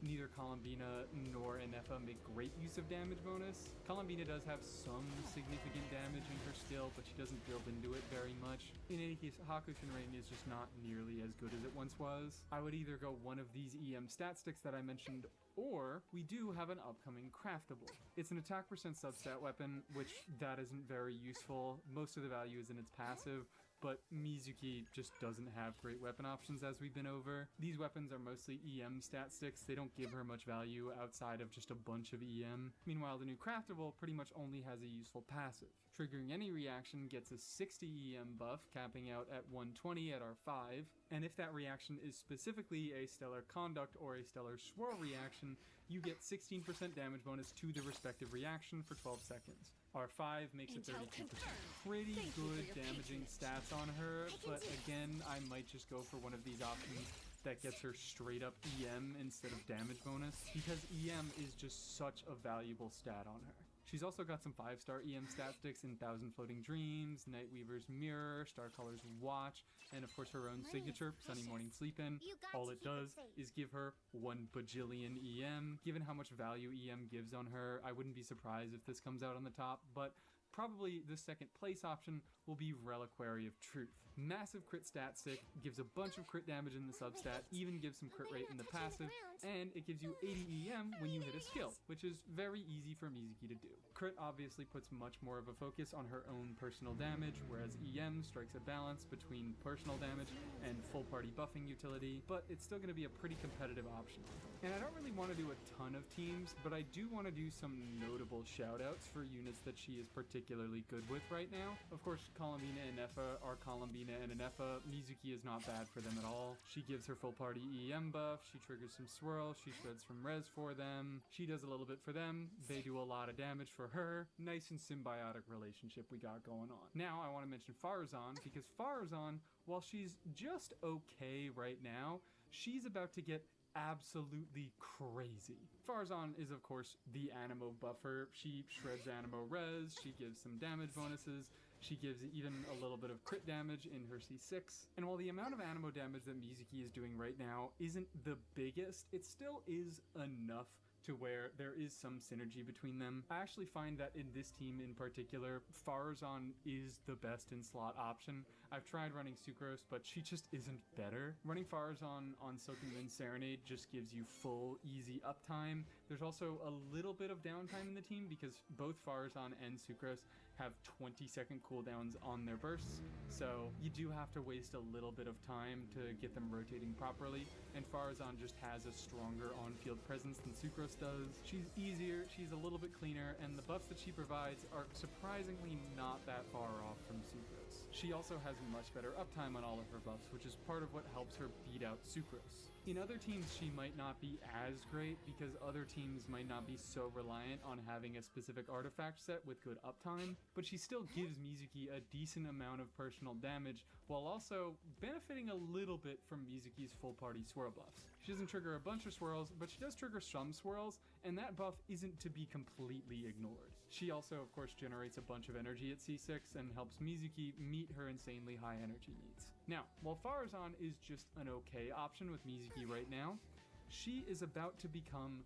S4: neither Columbina nor Inefa make great use of damage bonus. Columbina does have some significant damage in her skill, but she doesn't build into it very much. In any case, Hakushin Rain is just not nearly as good as it once was. I would either go one of these EM stat sticks that I mentioned, or we do have an upcoming craftable. It's an attack percent substat weapon, which that isn't very useful. Most of the value is in its passive. but Mizuki just doesn't have great weapon options as we've been over. These weapons are mostly EM stat sticks. They don't give her much value outside of just a bunch of EM. Meanwhile, the new craftable pretty much only has a useful passive. Triggering any reaction gets a 60 EM buff, capping out at 120 at R5, and if that reaction is specifically a stellar conduct or a stellar swirl reaction, you get 16% damage bonus to the respective reaction for 12 seconds. R5 makes it 32%. Pretty good damaging stats on her, but again, I might just go for one of these options that gets her straight up EM instead of damage bonus, because EM is just such a valuable stat on her. She's also got some 5-star EM stat sticks in Thousand Floating Dreams, Nightweaver's Mirror, Starcolor's Watch, and of course her own signature, Sunny Morning Sleepin'. All it does is give her 1 bajillion EM. Given how much value EM gives on her, I wouldn't be surprised if this comes out on the top, but probably the second place option will be Reliquary of Truth. Massive crit stat stick, gives a bunch of crit damage in the substat, even gives some crit rate in the passive, and it gives you 80 EM when you hit a skill, which is very easy for Mizuki to do. Crit obviously puts much more of a focus on her own personal damage, whereas EM strikes a balance between personal damage and full party buffing utility, but it's still going to be a pretty competitive option. And I don't really want to do a ton of teams, but I do want to do some notable shoutouts for units that she is particularly good with right now. Of course, Columbina and Neffa are Columbina and Neffa. Mizuki is not bad for them at all. She gives her full party EM buff, she triggers some swirl, she shreds from res for them, she does a little bit for them, they do a lot of damage for her. Nice and symbiotic relationship we got going on. Now I want to mention Farazan, because Farazan, while she's just okay right now, she's about to get absolutely crazy. Farazan is of course the Animo buffer. She shreds Animo res, she gives some damage bonuses, she gives even a little bit of crit damage in her C6, and while the amount of Animo damage that Mizuki is doing right now isn't the biggest, it still is enough to where there is some synergy between them. I actually find that in this team in particular, Farazan is the best in slot option. I've tried running Sucrose, but she just isn't better. Running Farazan on Silken Wind Serenade just gives you full, easy uptime. There's also a little bit of downtime in the team because both Farazan and Sucrose have 20-second cooldowns on their bursts, so you do have to waste a little bit of time to get them rotating properly, and Farazan just has a stronger on-field presence than Sucrose does. She's easier, she's a little bit cleaner, and the buffs that she provides are surprisingly not that far off from Sucrose. She also has much better uptime on all of her buffs, which is part of what helps her beat out Sucrose. In other teams, she might not be as great because other teams might not be so reliant on having a specific artifact set with good uptime, but she still gives Mizuki a decent amount of personal damage while also benefiting a little bit from Mizuki's full party swirl buffs. She doesn't trigger a bunch of swirls, but she does trigger some swirls, and that buff isn't to be completely ignored. She also, of course, generates a bunch of energy at C6 and helps Mizuki meet her insanely high energy needs. Now, while Farazan is just an okay option with Mizuki right now, she is about to become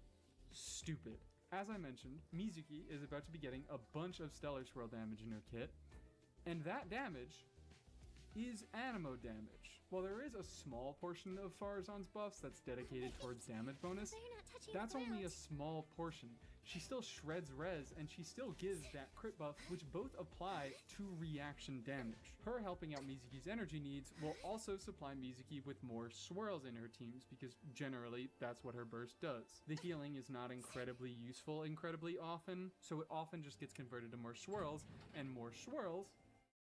S4: stupid. As I mentioned, Mizuki is about to be getting a bunch of Stellar Swirl damage in her kit, and that damage is Animo damage. While there is a small portion of Farazan's buffs that's dedicated towards damage bonus, that's only a small portion. She still shreds res, and she still gives that crit buff, which both apply to reaction damage. Her helping out Mizuki's energy needs will also supply Mizuki with more swirls in her teams, because generally that's what her burst does. The healing is not incredibly useful incredibly often, so it often just gets converted to more swirls, and more swirls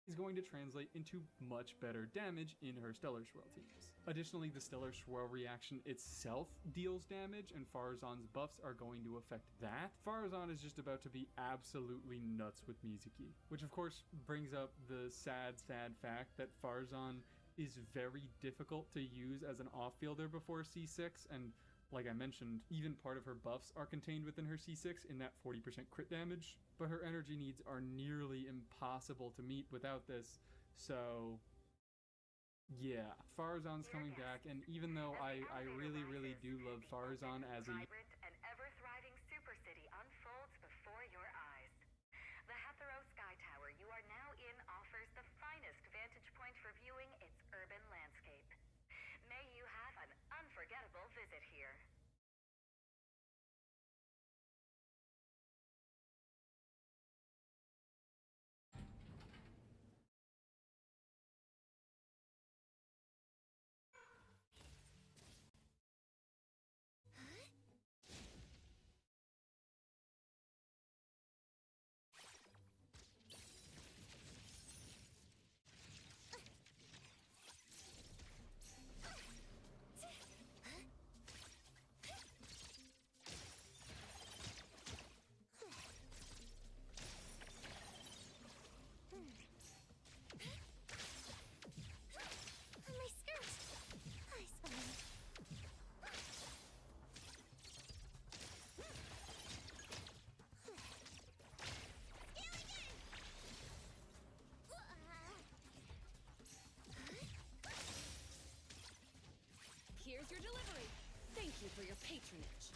S4: is going to translate into much better damage in her Stellar Swirl teams. Additionally, the Stellar Swirl reaction itself deals damage, and Farazan's buffs are going to affect that. Farazan is just about to be absolutely nuts with Mizuki, which of course brings up the sad fact that Farazan is very difficult to use as an off-fielder before C6, and like I mentioned, even part of her buffs are contained within her C6 in that 40% crit damage, but her energy needs are nearly impossible to meet without this, so yeah, Farazan's coming back, and even though I really do love Farazan as a
S10: and ever-thriving super city unfolds before your eyes. The Hathero Sky Tower you are now in offers the finest vantage point for viewing its urban landscape. May you have an unforgettable visit here.
S8: patronage.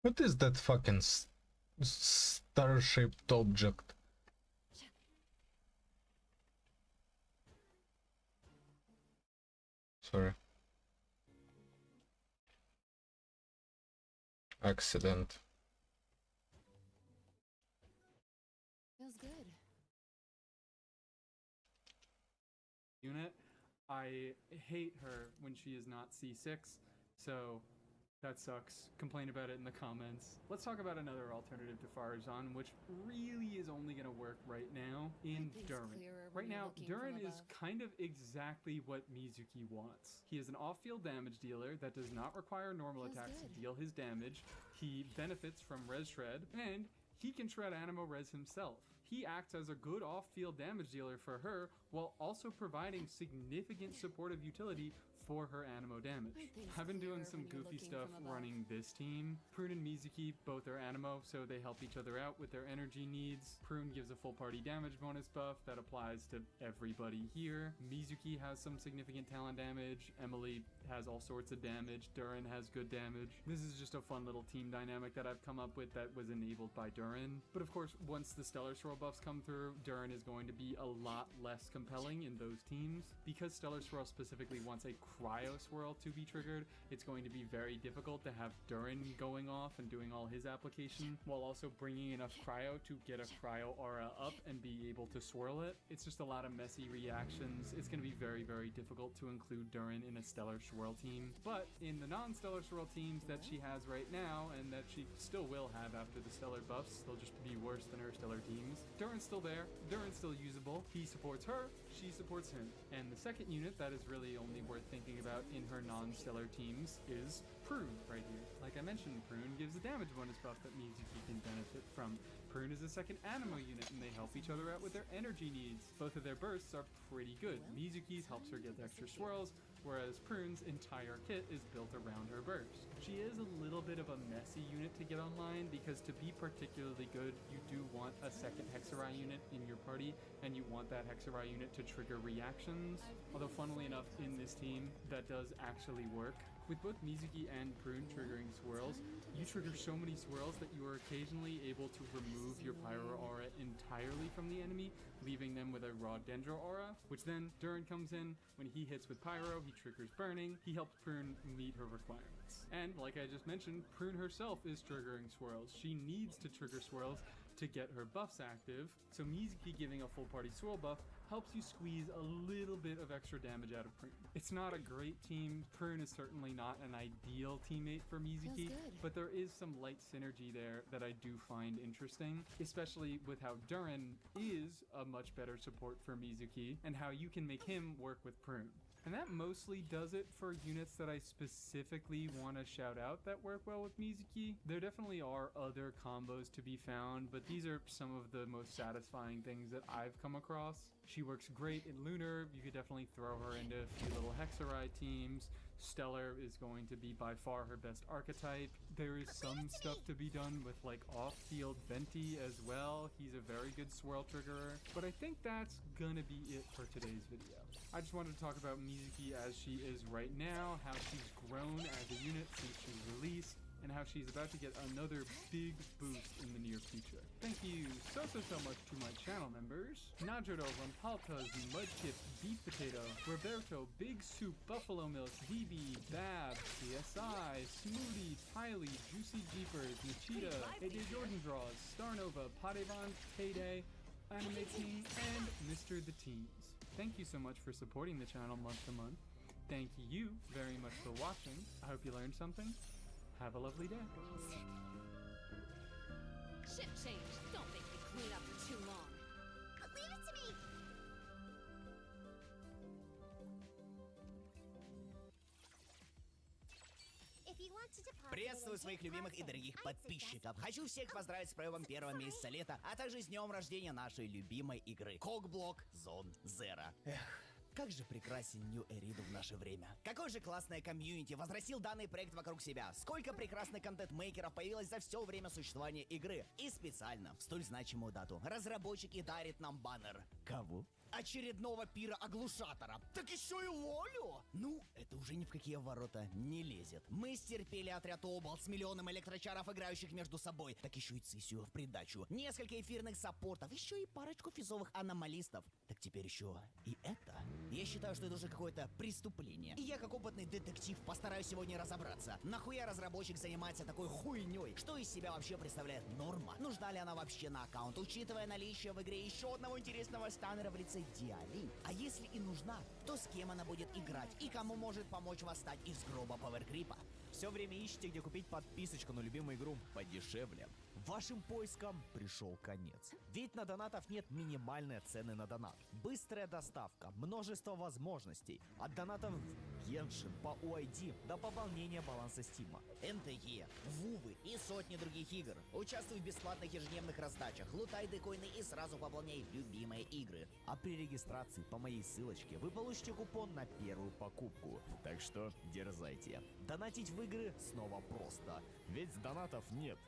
S1: What is that fucking star-shaped object? Sorry. Accident.
S8: Feels good.
S4: Unit. I hate her when she is not C6, so that sucks. Complain about it in the comments. Let's talk about another alternative to Farazan, which really is only going to work right now in
S8: Everything's
S4: Durin.
S8: clearer when
S4: Right
S8: you're
S4: now,
S8: looking
S4: Durin
S8: from
S4: is
S8: above.
S4: kind of exactly what Mizuki wants. He is an off-field damage dealer that does not require normal
S8: Feels
S4: attacks
S8: good.
S4: to deal his damage. He benefits from Res Shred, and he can shred Animo Res himself. He acts as a good off-field damage dealer for her, while also providing significant supportive utility for her Animo damage.
S8: Everything's
S4: I've been doing
S8: clearer
S4: some
S8: when you're
S4: goofy
S8: looking
S4: stuff
S8: from above.
S4: running this team. Prune and Mizuki both are Animo, so they help each other out with their energy needs. Prune gives a full party damage bonus buff that applies to everybody here. Mizuki has some significant talent damage. Emily has all sorts of damage. Durin has good damage. This is just a fun little team dynamic that I've come up with that was enabled by Durin. But of course, once the Stellar Swirl buffs come through, Durin is going to be a lot less compelling in those teams. Because Stellar Swirl specifically wants a Cryo Swirl to be triggered, it's going to be very difficult to have Durin going off and doing all his application while also bringing enough Cryo to get a Cryo aura up and be able to swirl it. It's just a lot of messy reactions. It's going to be very, very difficult to include Durin in a Stellar Swirl team. But in the non-Stellar Swirl teams that she has right now, and that she still will have after the Stellar buffs, they'll just be worse than her Stellar teams. Durin's still there. Durin's still usable. He supports her. She supports him. And the second unit that is really only worth thinking about in her non-Stellar teams is Prune right here. Like I mentioned, Prune gives a damage bonus buff that Mizuki can benefit from. Prune is a second Animo unit, and they help each other out with their energy needs. Both of their bursts are pretty good. Mizuki's helps her get extra swirls, whereas Prune's entire kit is built around her burst. She is a little bit of a messy unit to get online, because to be particularly good, you do want a second Hexarai unit in your party, and you want that Hexarai unit to trigger reactions. Although funnily enough, in this team, that does actually work. With both Mizuki and Prune triggering swirls, you trigger so many swirls that you are occasionally able to remove your Pyro Aura entirely from the enemy, leaving them with a raw Dendro Aura, which then Durin comes in. When he hits with Pyro, he triggers Burning. He helps Prune meet her requirements. And like I just mentioned, Prune herself is triggering swirls. She needs to trigger swirls to get her buffs active, so Mizuki giving a full party swirl buff helps you squeeze a little bit of extra damage out of Prune. It's not a great team. Prune is certainly not an ideal teammate for Mizuki, but there is some light synergy there that I do find interesting, especially with how Durin is a much better support for Mizuki, and how you can make him work with Prune. And that mostly does it for units that I specifically want to shout out that work well with Mizuki. There definitely are other combos to be found, but these are some of the most satisfying things that I've come across. She works great in Lunar. You could definitely throw her into a few little Hexarai teams. Stellar is going to be by far her best archetype. There is some stuff to be done with like off-field Venti as well. He's a very good swirl triggerer. But I think that's gonna be it for today's video. I just wanted to talk about Mizuki as she is right now, how she's grown as a unit since she's released, and how she's about to get another big boost in the near future. Thank you so much to my channel members: Najero, Rampaltas, Mudchip, Beef Potato, Roberto, Big Soup, Buffalo Milk, DB, Bab, CSI, Smoothie, Tylee, Juicy Jeepers, Nichita, AJ Jordan Draws, Starnova, Padevon, Payday, Anime King, and Mr. The Teens. Thank you so much for supporting the channel month to month. Thank you very much for watching. I hope you learned something. Have a lovely day.
S8: Ship change. Don't make me clean up for too long.
S2: Leave it to me! If you want to deposit
S11: Приветствую своих любимых и дорогих подписчиков. Хочу всех поздравить с проводом первого месяца лета, а также с днем рождения нашей любимой игры Cockblock Zone Zero. Эх, как же прекрасен New Eridu в наше время. Какое же классное комьюнити возрастил данный проект вокруг себя. Сколько прекрасных контент-мейкеров появилось за все время существования игры. И специально в столь значимую дату разработчики дарят нам баннер. Кого? Очередного пира-оглушатора. Так еще и Лолю! Ну, это уже ни в какие ворота не лезет. Мы стерпели отряд Обал с миллионом электрочаров, играющих между собой. Так еще и Цисию в придачу. Несколько эфирных саппортов, еще и парочку физовых аномалистов. Так теперь еще и это. Я считаю, что это уже какое-то преступление. И я, как опытный детектив, постараюсь сегодня разобраться. Нахуя разработчик занимается такой хуйней? Что из себя вообще представляет норма? Нужна ли она вообще на аккаунт, учитывая наличие в игре еще одного интересного станера в лице Диали? А если и нужна, то с кем она будет играть? И кому может помочь восстать из гроба Паверкрипа? Все время ищете, где купить подписочку на любимую игру подешевле. Вашим поискам пришел конец. Ведь на донатов нет минимальной цены на донат. Быстрая доставка, множество возможностей. От донатов в Genshin по UID до пополнения баланса Стима. NTE, Вувы и сотни других игр. Участвуй в бесплатных ежедневных раздачах, лутай декоины и сразу пополняй любимые игры. А при регистрации по моей ссылочке вы получите купон на первую покупку. Так что дерзайте. Донатить в игры снова просто. Ведь донатов нет.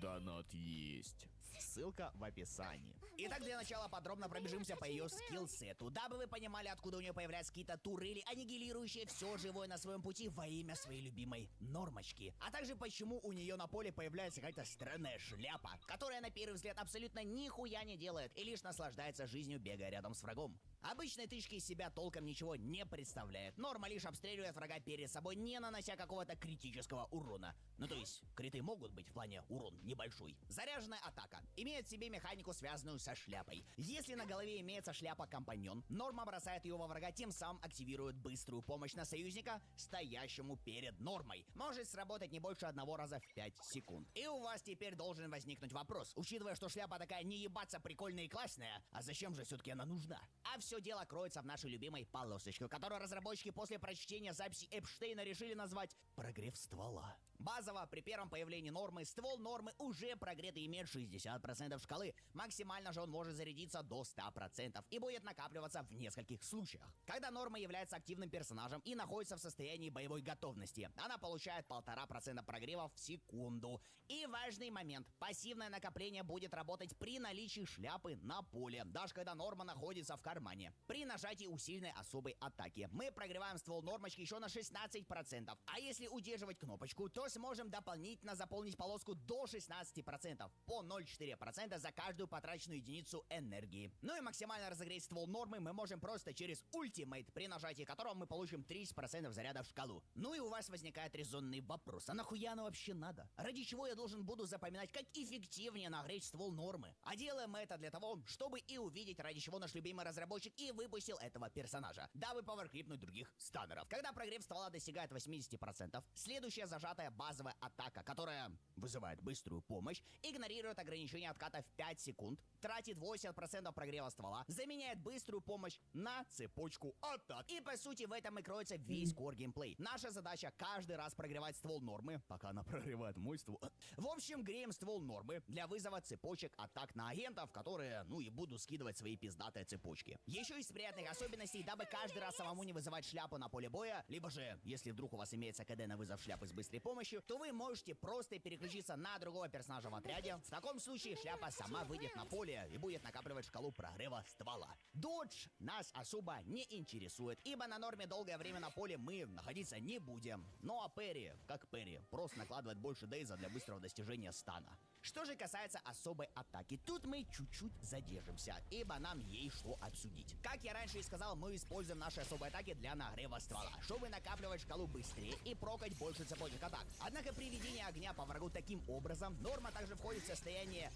S11: Донат есть. Ссылка в описании. Итак, для начала подробно пробежимся по ее скиллсету, дабы вы понимали, откуда у нее появляются какие-то турели, аннигилирующие все живое на своем пути во имя своей любимой нормочки. А также почему у нее на поле появляется какая-то странная шляпа, которая на первый взгляд абсолютно нихуя не делает и лишь наслаждается жизнью, бегая рядом с врагом. Обычные тычки из себя толком ничего не представляет. Норма лишь обстреливает врага перед собой, не нанося какого-то критического урона. Ну то есть, криты могут быть в плане урон небольшой. Заряженная атака. Имеет в себе механику, связанную со шляпой. Если на голове имеется шляпа-компаньон, Норма бросает ее во врага, тем самым активирует быструю помощь на союзника, стоящему перед Нормой. Может сработать не больше одного раза в 5 секунд. И у вас теперь должен возникнуть вопрос. Учитывая, что шляпа такая не ебаться прикольная и классная, а зачем же все-таки она нужна? А все дело кроется в нашей любимой полосочке, которую разработчики после прочтения записи Эпштейна решили назвать «прогрев ствола». Базово, при первом появлении Нормы, ствол Нормы уже прогрет и имеет 60% шкалы. Максимально же он может зарядиться до 100% и будет накапливаться в нескольких случаях. Когда Норма является активным персонажем и находится в состоянии боевой готовности, она получает 1,5% прогрева в секунду. И важный момент. Пассивное накопление будет работать при наличии шляпы на поле, даже когда Норма находится в кармане. При нажатии усиленной особой атаки мы прогреваем ствол Нормочки еще на 16%. А если удерживать кнопочку, то сможем дополнительно заполнить полоску до 16%, по 0,4% за каждую потраченную единицу энергии. Ну и максимально разогреть ствол Нормы мы можем просто через ультимейт, при нажатии которого мы получим 30% заряда в шкалу. Ну и у вас возникает резонный вопрос: а нахуя оно вообще надо? Ради чего я должен буду запоминать, как эффективнее нагреть ствол Нормы? А делаем мы это для того, чтобы и увидеть, ради чего наш любимый разработчик и выпустил этого персонажа, дабы поверкрипнуть других станеров. Когда прогрев ствола достигает 80%, следующая зажатая базовая атака, которая вызывает быструю помощь, игнорирует ограничение отката в 5 секунд, тратит 80% прогрева ствола, заменяет быструю помощь на цепочку атак. И по сути в этом и кроется весь core геймплей. Наша задача каждый раз прогревать ствол Нормы, пока она прогревает мой ствол. В общем, греем ствол Нормы для вызова цепочек атак на агентов, которые, ну и будут скидывать свои пиздатые цепочки. Еще из приятных особенностей, дабы каждый раз самому не вызывать шляпу на поле боя, либо же, если вдруг у вас имеется КД на вызов шляпы с быстрой помощью, помощью, то вы можете просто переключиться на другого персонажа в отряде. В таком случае шляпа сама выйдет на поле и будет накапливать шкалу прогрева ствола. Додж нас особо не интересует, ибо на норме долгое время на поле мы находиться не будем. Ну а Перри, как Перри, просто накладывает больше дейза для быстрого достижения стана. Что же касается особой атаки, тут мы чуть-чуть задержимся, ибо нам есть что обсудить. Как я раньше и сказал, мы используем наши особые атаки для нагрева ствола, чтобы накапливать шкалу быстрее и прокать больше цепочек атак. Однако при ведении огня по врагу таким образом, норма также входит в состояние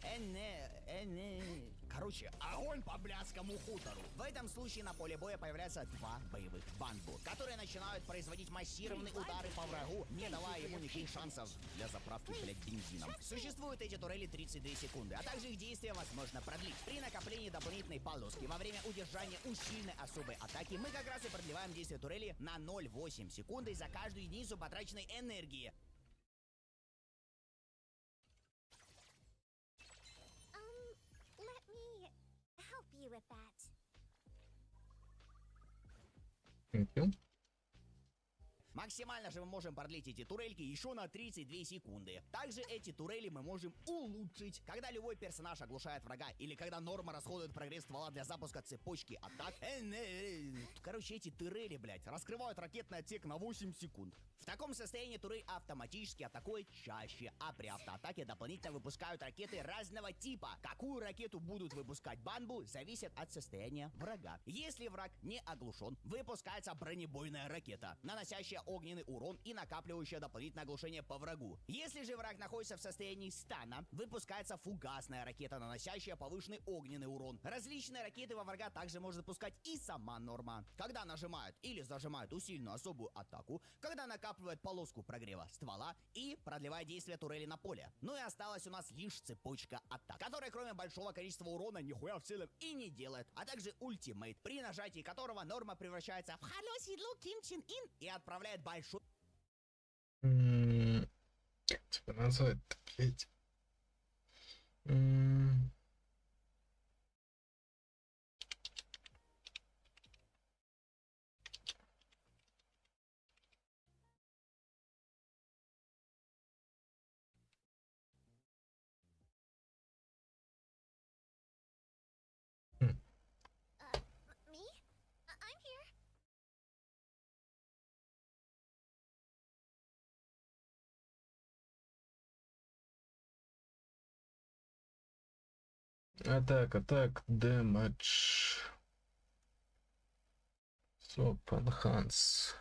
S11: короче, огонь по блядскому хутору. В этом случае на поле боя появляются два боевых банбу, которые начинают производить массированные удары по врагу, не давая ему никаких шансов для заправки, блядь, бензином. Существуют эти турели 32 секунды, а также их действие возможно продлить. При накоплении дополнительной полоски во время удержания усиленной особой атаки мы как раз и продлеваем действие турели на 0,8 секунды за каждую единицу потраченной энергии.
S2: Let me help you with that.
S1: Thank you.
S11: Максимально же мы можем продлить эти турельки еще на 32 секунды. Также эти турели мы можем улучшить, когда любой персонаж оглушает врага, или когда норма расходует прогресс ствола для запуска цепочки атак. Короче, эти турели, блять, раскрывают ракетный отсек на 8 секунд. В таком состоянии турель автоматически атакует чаще, а при автоатаке дополнительно выпускают ракеты разного типа. Какую ракету будут выпускать банбу, зависит от состояния врага. Если враг не оглушен, выпускается бронебойная ракета, наносящая огненный урон и накапливающая дополнительное оглушение по врагу. Если же враг находится в состоянии стана, выпускается фугасная ракета, наносящая повышенный огненный урон. Различные ракеты во врага также может запускать и сама норма. Когда нажимают или зажимают усиленную особую атаку, когда накапливает полоску прогрева ствола и продлевает действие турели на поле. Ну и осталась у нас лишь цепочка атак, которая кроме большого количества урона нихуя в целом и не делает, а также ультимейт, при нажатии которого норма превращается в «Халё, седло, Ким Чен Ин» и отправляет большой...
S1: Как тебя назвать-то, блядь?
S2: Me? I'm here.
S1: Attack, damage. Swap, enhance.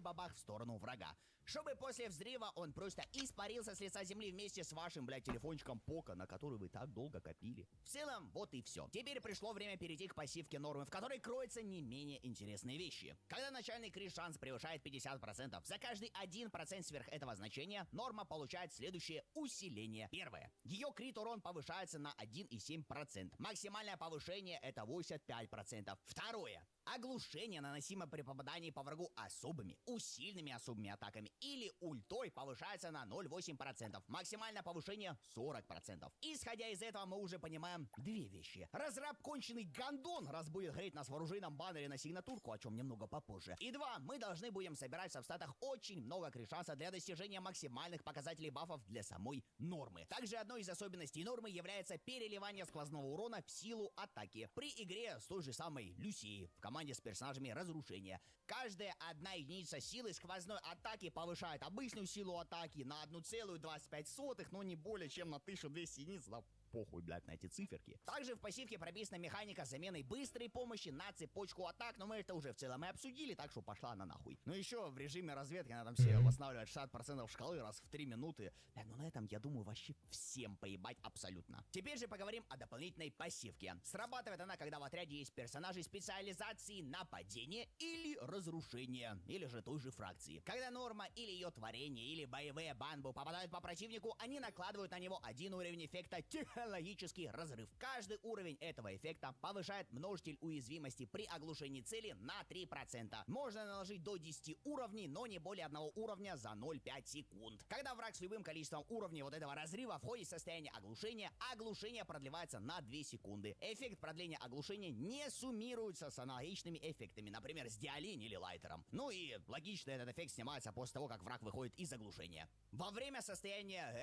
S11: бабах в сторону врага, чтобы после взрыва он просто испарился с лица земли вместе с вашим, блядь, телефончиком Пока, на который вы так долго копили. В целом, вот и все. Теперь пришло время перейти к пассивке нормы, в которой кроются не менее интересные вещи. Когда начальный крит шанс превышает 50%, за каждый 1% сверх этого значения норма получает следующее усиление. Первое. Ее крит урон повышается на 1,7%. Максимальное повышение это 85%. Второе. Оглушение, наносимое при попадании по врагу особыми, усиленными особыми атаками или ультой, повышается на 0,8%. Максимальное повышение 40%. Исходя из этого, мы уже понимаем две вещи. Разраб конченый гандон, раз будет греть нас в оружейном баннере на сигнатурку, о чем немного попозже. И два, мы должны будем собирать в сабстатах очень много крит-шанса для достижения максимальных показателей бафов для самой нормы. Также одной из особенностей нормы является переливание сквозного урона в силу атаки. При игре с той же самой Люсией в команде с персонажами разрушения. Каждая одна единица силы сквозной атаки повышает обычную силу атаки на 1,25, но не более чем на 1200 единиц. Да похуй, блядь, на эти циферки. Также в пассивке прописана механика с заменой быстрой помощи на цепочку атак, но мы это уже в целом и обсудили, так что пошла она нахуй. Ну еще в режиме разведки она там все восстанавливает 60% шкалы раз в 3 минуты. Блядь, ну на этом, я думаю, вообще всем поебать абсолютно. Теперь же поговорим о дополнительной пассивке. Срабатывает она, когда в отряде есть персонажи специализации нападения или разрушения, или же той же фракции. Когда норма или ее творение, или боевые банбу попадают по противнику, они накладывают на него один уровень эффекта психологический разрыв. Каждый уровень этого эффекта повышает множитель уязвимости при оглушении цели на 3%. Можно наложить до 10 уровней, но не более одного уровня за 0,5 секунд. Когда враг с любым количеством уровней вот этого разрыва входит в состояние оглушения, оглушение продлевается на 2 секунды. Эффект продления оглушения не суммируется с аналогичными эффектами, например, с диалин или лайтером. Ну и логично, этот эффект снимается после того, как враг выходит из оглушения. Во время состояния...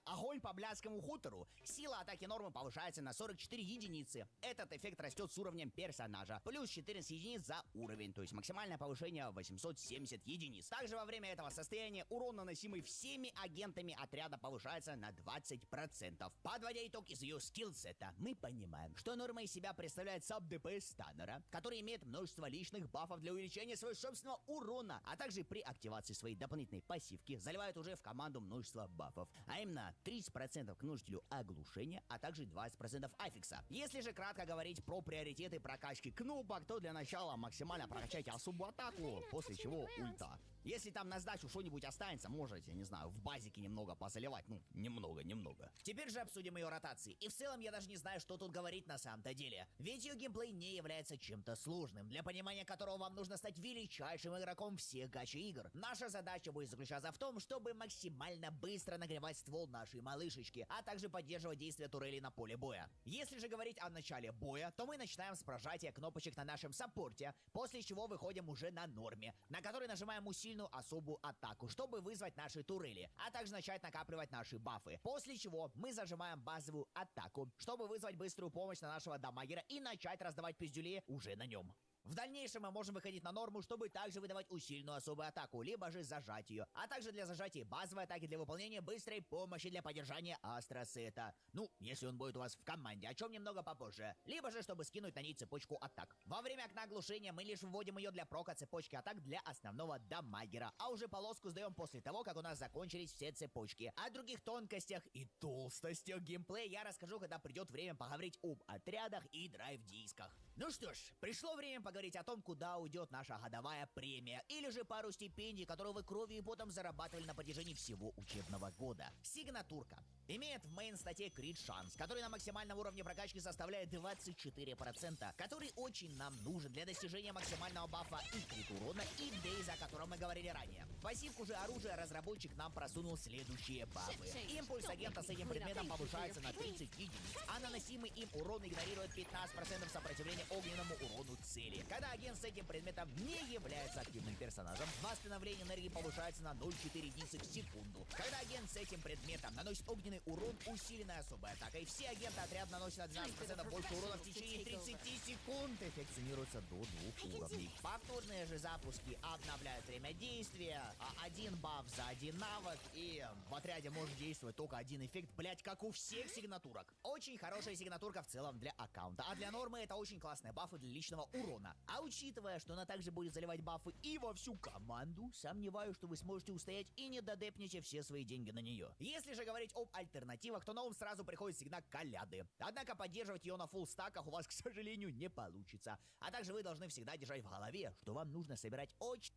S11: огонь по блядскому хутору, сила атаки нормы повышается на 44 единицы. Этот эффект растет с уровнем персонажа. Плюс 14 единиц за уровень, то есть максимальное повышение 870 единиц. Также во время этого состояния урон, наносимый всеми агентами отряда, повышается на 20%. Подводя итог из ее скиллсета, мы понимаем, что норма из себя представляет саб-ДПС станера, который имеет множество личных бафов для увеличения своего собственного урона, а также при активации своей дополнительной пассивки заливает уже в команду множество бафов, а именно 30% к множителю оглушения, а также 20% аффикса. Если же кратко говорить про приоритеты прокачки кнопок, то для начала максимально прокачайте особую атаку, после чего ульта. Если там на сдачу что-нибудь останется, можете, не знаю, в базике немного позаливать. Ну, немного. Теперь же обсудим ее ротации. И в целом я даже не знаю, что тут говорить на самом-то деле. Ведь ее геймплей не является чем-то сложным, для понимания которого вам нужно стать величайшим игроком всех гача-игр. Наша задача будет заключаться в том, чтобы максимально быстро нагревать ствол нашей малышечки, а также поддерживать действие турелей на поле боя. Если же говорить о начале боя, то мы начинаем с прожатия кнопочек на нашем саппорте, после чего выходим уже на норме, на которой нажимаем усилительную особую атаку, чтобы вызвать наши турели, а также начать накапливать наши бафы. После чего мы зажимаем базовую атаку, чтобы вызвать быструю помощь на нашего дамагера и начать раздавать пиздюлей уже на нем. В дальнейшем мы можем выходить на норму, чтобы также выдавать усиленную особую атаку, либо же зажать ее, а также для зажатия базовой атаки для выполнения быстрой помощи для поддержания астросета. Ну, если он будет у вас в команде, о чем немного попозже. Либо же, чтобы скинуть на ней цепочку атак. Во время окна оглушения мы лишь вводим ее для прока цепочки атак для основного дамагера, а уже полоску сдаем после того, как у нас закончились все цепочки. О других тонкостях и толстостях геймплея я расскажу, когда придет время поговорить об отрядах и драйв-дисках. Ну что ж, пришло время поговорить о том, куда уйдет наша годовая премия, или же пару стипендий, которые вы кровью и потом зарабатывали на протяжении всего учебного года. Сигнатурка имеет в мейн-стате крит шанс, который на максимальном уровне прокачки составляет 24%, который очень нам нужен для достижения максимального бафа и крит урона, и дейз, о котором мы говорили ранее. В пассивку же оружия разработчик нам просунул следующие бафы. Импульс агента с этим предметом повышается на 30 единиц, а наносимый им урон игнорирует 15% сопротивления огненному урону цели. Когда агент с этим предметом не является активным персонажем, восстановление энергии повышается на 0,4 единицы в секунду. Когда агент с этим предметом наносит огненный урон, усиленной особой атакой, все агенты отряда наносят на 12% больше урона в течение 30 секунд. Эффект суммируется до 2 уровней. Повторные же запуски обновляют время действия, один баф за один навык, и в отряде может действовать только один эффект, блять, как у всех сигнатурок. Очень хорошая сигнатурка в целом для аккаунта, а для нормы это очень классные бафы для личного урона. А учитывая, что она также будет заливать бафы и во всю команду, сомневаюсь, что вы сможете устоять и не додепнете все свои деньги на нее. Если же говорить об альтернативах, то на ум сразу приходит сигнал коляды. Однако поддерживать ее на фулл стаках у вас, к сожалению, не получится. А также вы должны всегда держать в голове, что вам нужно собирать очень...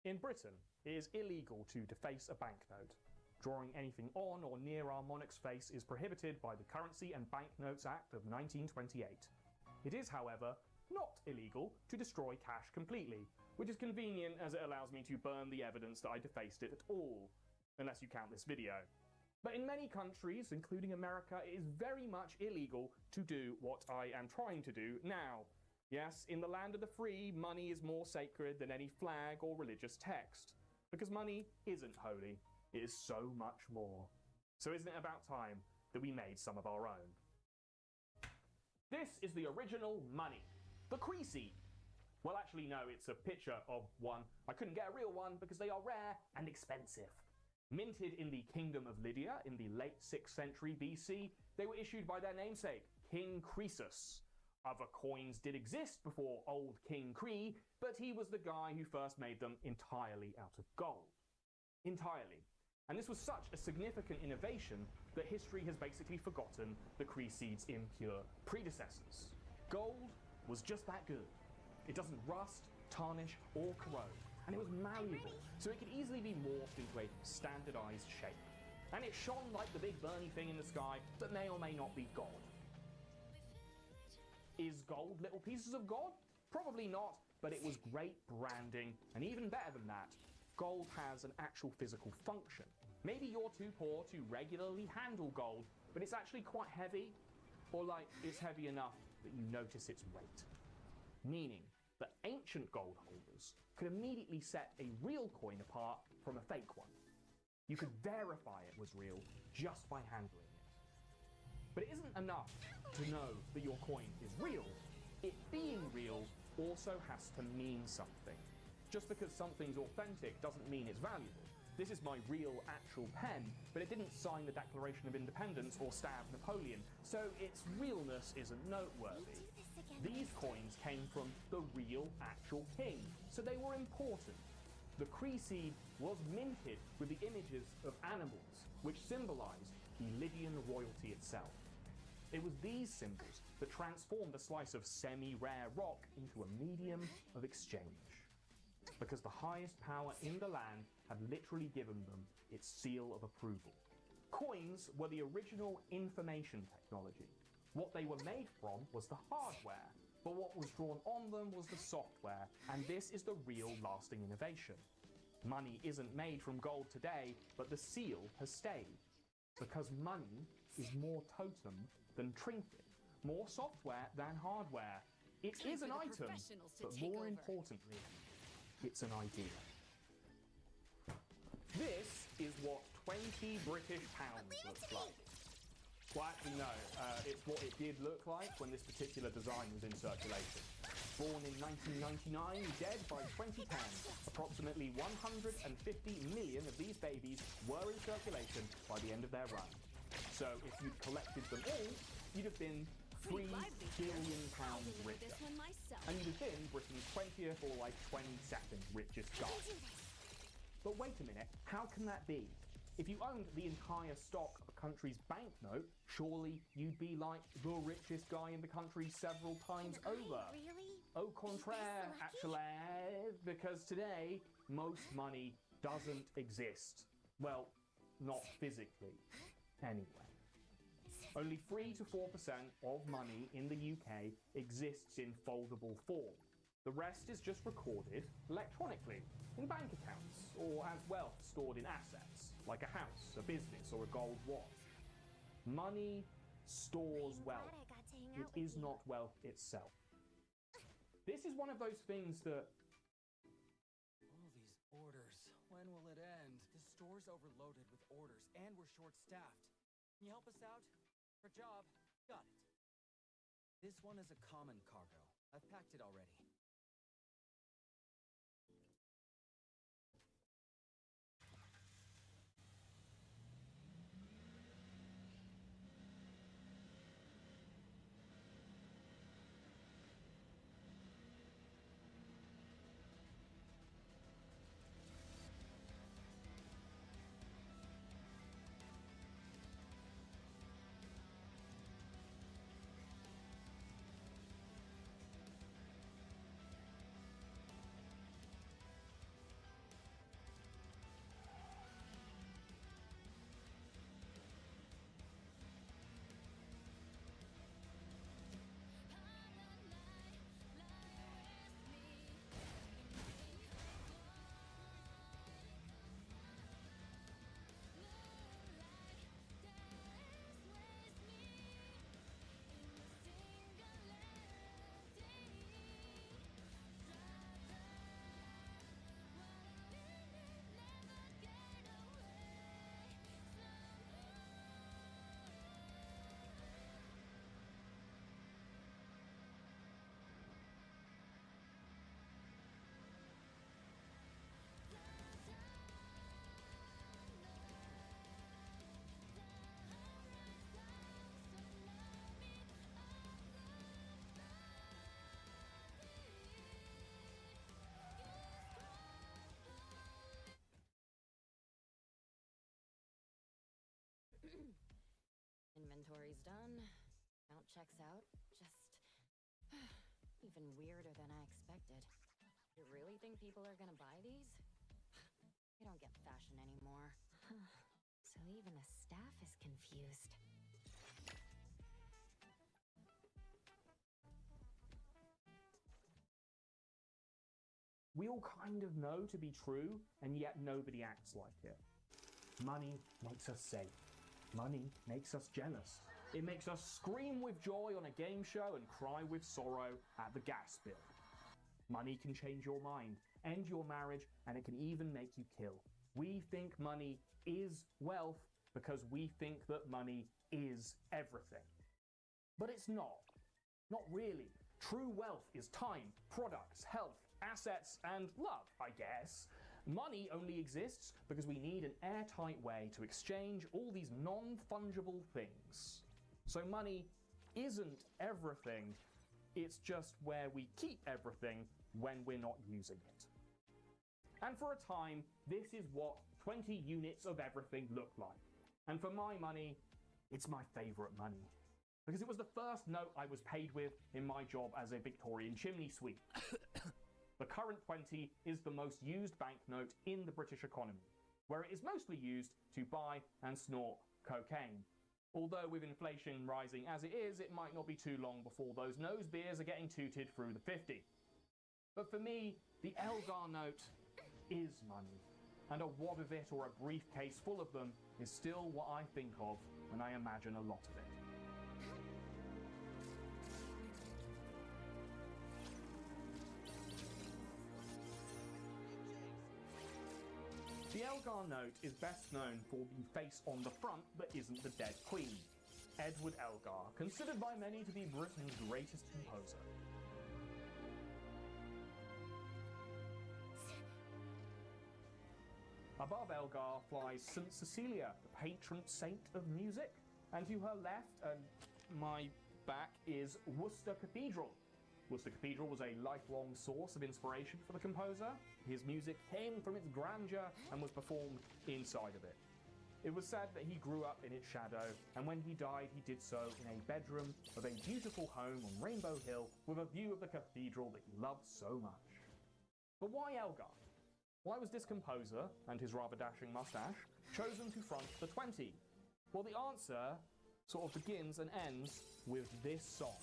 S12: In Britain, it is illegal to deface a banknote. Drawing anything on or near our monarch's face is prohibited by the Currency and Banknotes Act of 1928. It is, however, not illegal to destroy cash completely, which is convenient as it allows me to burn the evidence that I defaced it at all, unless you count this video. But in many countries, including America, it is very much illegal to do what I am trying to do now. Yes, in the land of the free, money is more sacred than any flag or religious text, because money isn't holy. It is so much more. So isn't it about time that we made some of our own? This is the original money, the Creasy. Well, actually, no, it's a picture of one. I couldn't get a real one because they are rare and expensive. Minted in the Kingdom of Lydia in the late 6th century BC, they were issued by their namesake, King Croesus. Other coins did exist before old King Cree, but he was the guy who first made them entirely out of gold. Entirely. And this was such a significant innovation that history has basically forgotten the Creeseed's impure predecessors. Gold was just that good. It doesn't rust, tarnish, or corrode. and it was malleable, so it could easily be morphed into a standardized shape. And it shone like the big burny thing in the sky that may or may not be gold. Is gold little pieces of gold? Probably not, but it was great branding, and even better than that, gold has an actual physical function. Maybe you're too poor to regularly handle gold, but it's actually quite heavy, or like it's heavy enough that you notice its weight. Meaning that ancient gold holders could immediately set a real coin apart from a fake one. You could verify it was real just by handling it. But it isn't enough to know that your coin is real. It being real also has to mean something. Just because something's authentic doesn't mean it's valuable. This is my real, actual pen, but it didn't sign the Declaration of Independence or stab Napoleon, so its realness isn't noteworthy. These coins came from the real, actual king, so they were important. The Creseed was minted with the images of animals, which symbolized the Lydian royalty itself. It was these symbols that transformed a slice of semi-rare rock into a medium of exchange. Because the highest power in the land had literally given them its seal of approval. Coins were the original information technology. What they were made from was the hardware, but what was drawn on them was the software, and this is the real lasting innovation. Money isn't made from gold today, but the seal has stayed. Because money is more totem than trinket, more software than hardware. It is an item, but more importantly, it's an idea. This is what 20 British pounds looks like. Well, actually, no. It's what it did look like when this particular design was in circulation. Born in 1999, dead by 2010. Approximately 150 million of these babies were in circulation by the end of their run. So if you'd collected them all, you'd have been £3 billion richer. And you'd have been Britain's 20th or like 22nd richest guy. But wait a minute, how can that be? If you owned the entire stock of a country's banknote, surely you'd be like the richest guy in the country several times over.
S2: Really?
S12: Au contraire, actually, because today, most money doesn't exist. Well, not physically, anyway. Only 3 to 4% of money in the UK exists in foldable form. The rest is just recorded electronically in bank accounts or as wealth stored in assets, like a house, a business, or a gold watch. Money stores wealth. It is not wealth itself. This is one of those things that...
S5: All these orders. When will it end? The store's overloaded with orders, and we're short-staffed. Can you help us out? For a job? Got it. This one is a common cargo. I've packed it already.
S2: Inventory's done. Count checks out. Just even weirder than I expected.
S8: You really think people are gonna buy these? They don't get fashion anymore.
S2: So even the staff is confused.
S12: We all kind of know to be true, and yet nobody acts like it. Money makes us safe. Money makes us jealous. It makes us scream with joy on a game show and cry with sorrow at the gas bill. Money can change your mind, end your marriage, and it can even make you kill. We think money is wealth because we think that money is everything. But it's not. Not really. True wealth is time, products, health, assets, and love, I guess. Money only exists because we need an airtight way to exchange all these non-fungible things. So money isn't everything, it's just where we keep everything when we're not using it. And for a time, this is what 20 units of everything looked like. And for my money, it's my favourite money. Because it was the first note I was paid with in my job as a Victorian chimney sweep. The current 20 is the most used banknote in the British economy, where it is mostly used to buy and snort cocaine. Although with inflation rising as it is, it might not be too long before those nose beers are getting tooted through the 50. But for me, the Elgar note is money, and a wad of it or a briefcase full of them is still what I think of when I imagine a lot of it. The Elgar note is best known for the face on the front that isn't the dead queen. Edward Elgar, considered by many to be Britain's greatest composer. Above Elgar flies St. Cecilia, the patron saint of music. And to her left, and my back, is Worcester Cathedral. Worcester Cathedral was a lifelong source of inspiration for the composer. His music came from its grandeur and was performed inside of it. It was said that he grew up in its shadow, and when he died, he did so in a bedroom of a beautiful home on Rainbow Hill with a view of the cathedral that he loved so much. But why Elgar? Why was this composer, and his rather dashing mustache, chosen to front the 20? Well, the answer sort of begins and ends with this song.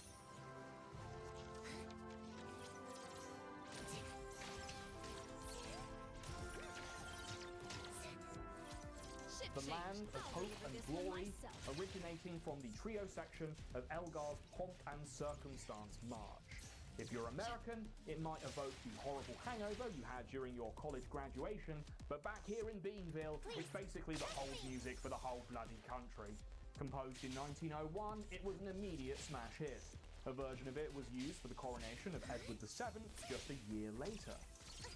S12: The land of hope and glory, originating from the trio section of Elgar's Pomp and Circumstance March. If you're American, it might evoke the horrible hangover you had during your college graduation, but back here in Beanville, it's basically the hold music for the whole bloody country. Composed in 1901, it was an immediate smash hit. A version of it was used for the coronation of Edward VII just a year later.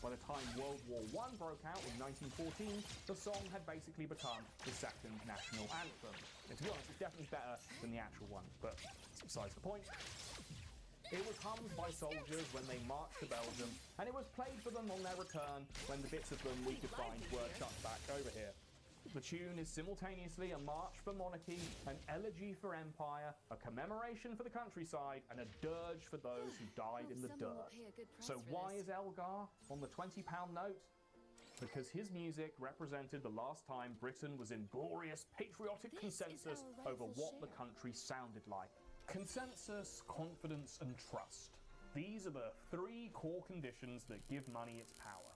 S12: By the time World War I broke out in 1914, the song had basically become the second national anthem. And to be honest, it's definitely better than the actual one, but that's besides the point. It was hummed by soldiers when they marched to Belgium, and it was played for them on their return when the bits of them we could find were chucked back over here. The tune is simultaneously a march for monarchy, an elegy for empire, a commemoration for the countryside, and a dirge for those who died in the dirt. So why is Elgar on the £20 note? Because his music represented the last time Britain was in glorious patriotic consensus over what the country sounded like. Consensus, confidence, and trust. These are the three core conditions that give money its power.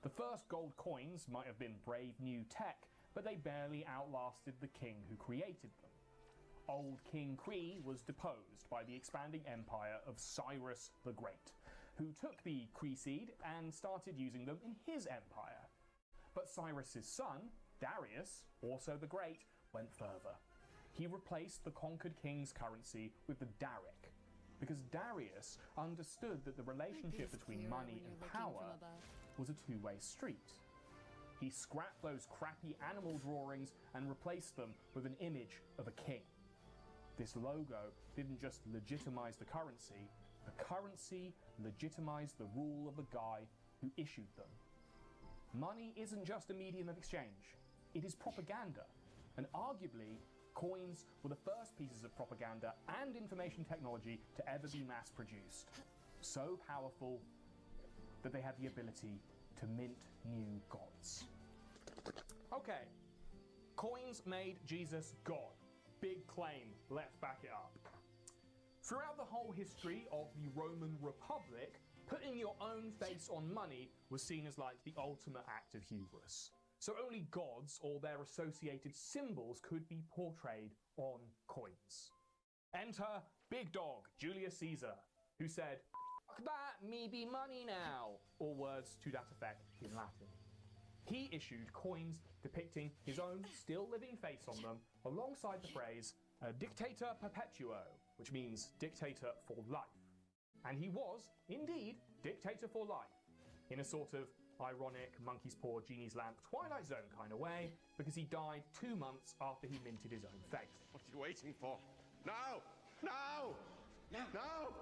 S12: The first gold coins might have been brave new tech, but they barely outlasted the king who created them. Old King Kree was deposed by the expanding empire of Cyrus the Great, who took the Kree seed and started using them in his empire. But Cyrus's son, Darius, also the Great, went further. He replaced the conquered king's currency with the Daric, because Darius understood that the relationship between money and power was a two-way street. He scrapped those crappy animal drawings and replaced them with an image of a king. This logo didn't just legitimize the currency legitimized the rule of the guy who issued them. Money isn't just a medium of exchange, it is propaganda, and arguably, coins were the first pieces of propaganda and information technology to ever be mass-produced. So powerful, that they had the ability to mint new gods. Okay, coins made Jesus God. Big claim, let's back it up. Throughout the whole history of the Roman Republic, putting your own face on money was seen as like the ultimate act of hubris. So only gods or their associated symbols could be portrayed on coins. Enter Big Dog Julius Caesar, who said, "Fuck that, me be money now," or words to that effect in Latin. He issued coins depicting his own still living face on them, alongside the phrase Dictator Perpetuo, which means dictator for life. And he was, indeed, dictator for life, in a sort of ironic monkey's paw, genie's lamp, Twilight Zone kind of way, because he died 2 months after he minted his own face.
S13: What are you waiting for? No! No! No!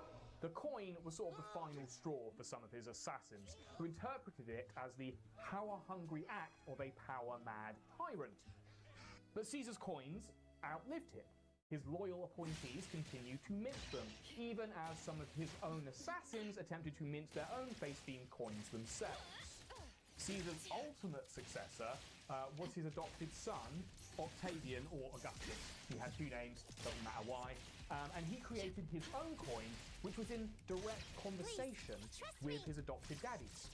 S12: The coin was sort of the final straw for some of his assassins, who interpreted it as the power-hungry act of a power-mad tyrant. But Caesar's coins outlived him. His loyal appointees continued to mint them, even as some of his own assassins attempted to mint their own face-themed coins themselves. Caesar's ultimate successor was his adopted son, Octavian or Augustus. He had 2 names, doesn't matter why. And he created his own coin, which was in direct conversation with his adopted daddies.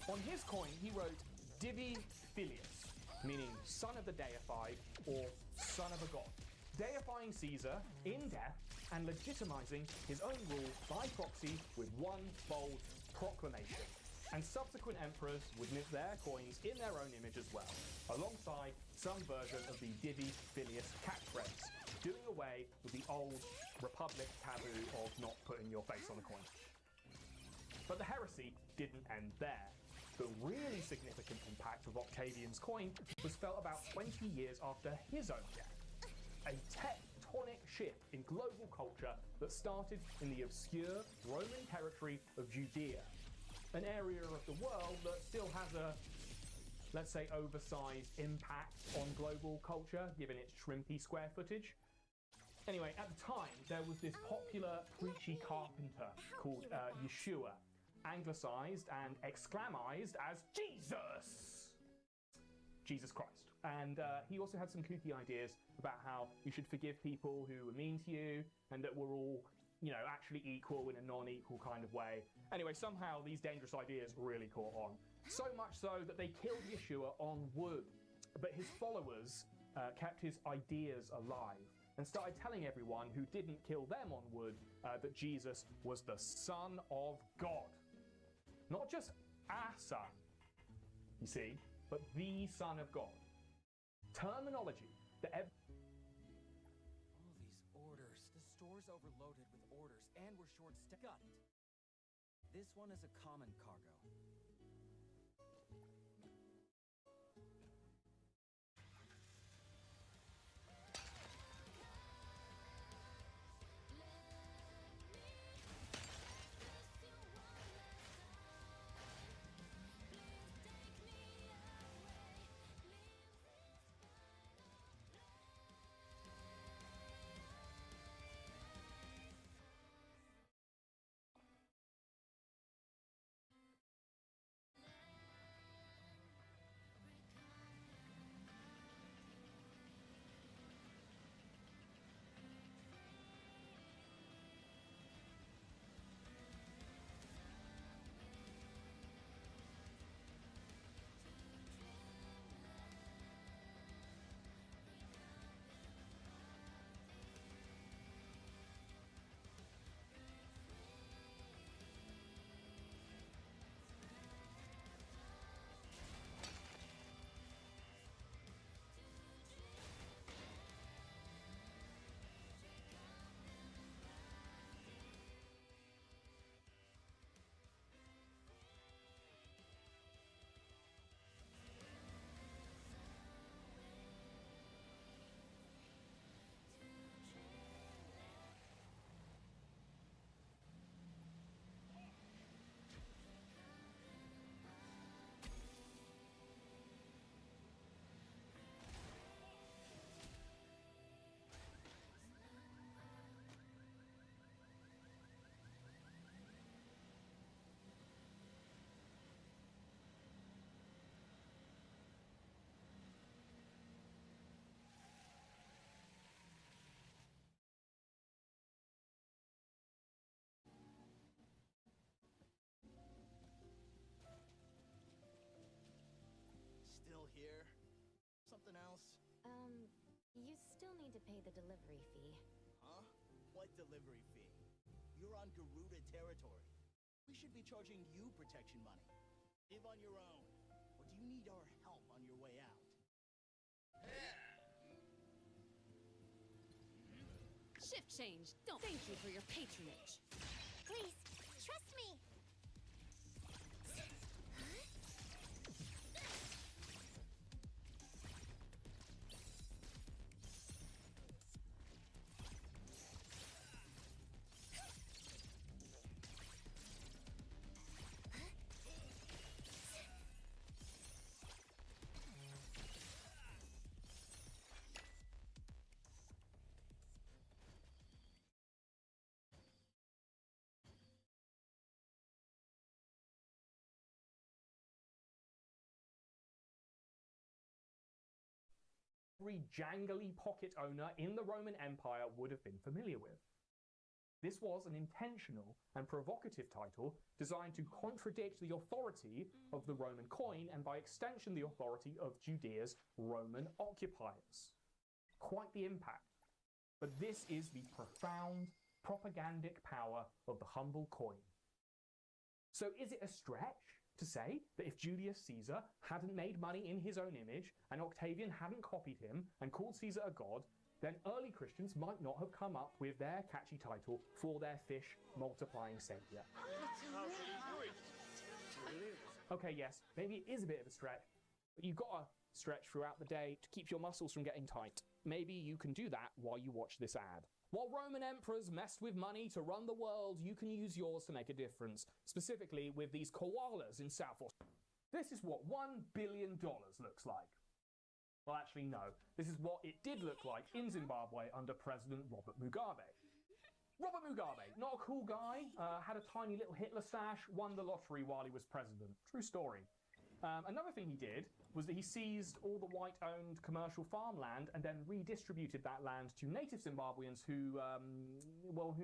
S12: On his coin, he wrote Divi Filius, meaning son of the deified or son of a god, deifying Caesar in death and legitimizing his own rule by proxy with one bold proclamation. And subsequent emperors would mint their coins in their own image as well, alongside some version of the Divi Filius catchphrase, doing away with the old Republic taboo of not putting your face on a coin. But the heresy didn't end there. The really significant impact of Octavian's coin was felt about 20 years after his own death. A tectonic shift in global culture that started in the obscure Roman territory of Judea, an area of the world that still has a, let's say, oversized impact on global culture, given its shrimpy square footage. Anyway, at the time, there was this popular preachy carpenter called Yeshua, anglicized and exclamized as Jesus Christ. And he also had some kooky ideas about how you should forgive people who were mean to you, and that we're all, you know, actually equal in a non-equal kind of way. Anyway, somehow these dangerous ideas really caught on. So much so that they killed Yeshua on wood. But his followers kept his ideas alive and started telling everyone who didn't kill them on wood that Jesus was the Son of God. Not just a son, you see, but the Son of God. Terminology that
S5: All these orders. The store's overloaded with orders, and we're short-staffed. Got it. This one is a common cargo.
S11: here? Something else?
S8: You still need to pay the delivery fee.
S11: Huh? What delivery fee? You're on Garuda territory. We should be charging you protection money. Live on your own. Or do you need our help on your way out?
S14: Shift change. Don't thank you for your patronage.
S2: Please, trust me.
S12: Every jangly pocket owner in the Roman Empire would have been familiar with. This was an intentional and provocative title designed to contradict the authority of the Roman coin and by extension the authority of Judea's Roman occupiers. Quite the impact. But this is the profound propagandic power of the humble coin. So is it a stretch to say that if Julius Caesar hadn't made money in his own image and Octavian hadn't copied him and called Caesar a god, then early Christians might not have come up with their catchy title for their fish multiplying saviour? Okay, yes, maybe it is a bit of a stretch, but you've got to stretch throughout the day to keep your muscles from getting tight. Maybe you can do that while you watch this ad. While Roman emperors messed with money to run the world, you can use yours to make a difference, specifically with these koalas in South Australia. This is what $1 billion looks like. Well, actually, no. This is what it did look like in Zimbabwe under President Robert Mugabe. Robert Mugabe, not a cool guy, had a tiny little Hitler stash, won the lottery while he was president. True story. Another thing he did was that he seized all the white-owned commercial farmland and then redistributed that land to native Zimbabweans who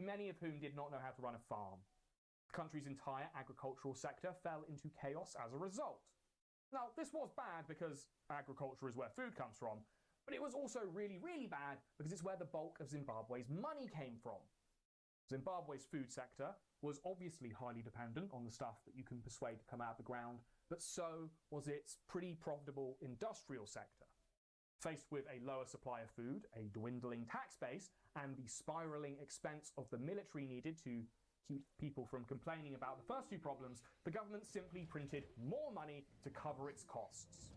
S12: many of whom did not know how to run a farm. The country's entire agricultural sector fell into chaos as a result. Now, this was bad because agriculture is where food comes from, but it was also really, really bad because it's where the bulk of Zimbabwe's money came from. Zimbabwe's food sector was obviously highly dependent on the stuff that you can persuade to come out of the ground, but so was its pretty profitable industrial sector. Faced with a lower supply of food, a dwindling tax base, and the spiraling expense of the military needed to keep people from complaining about the first two problems, the government simply printed more money to cover its costs.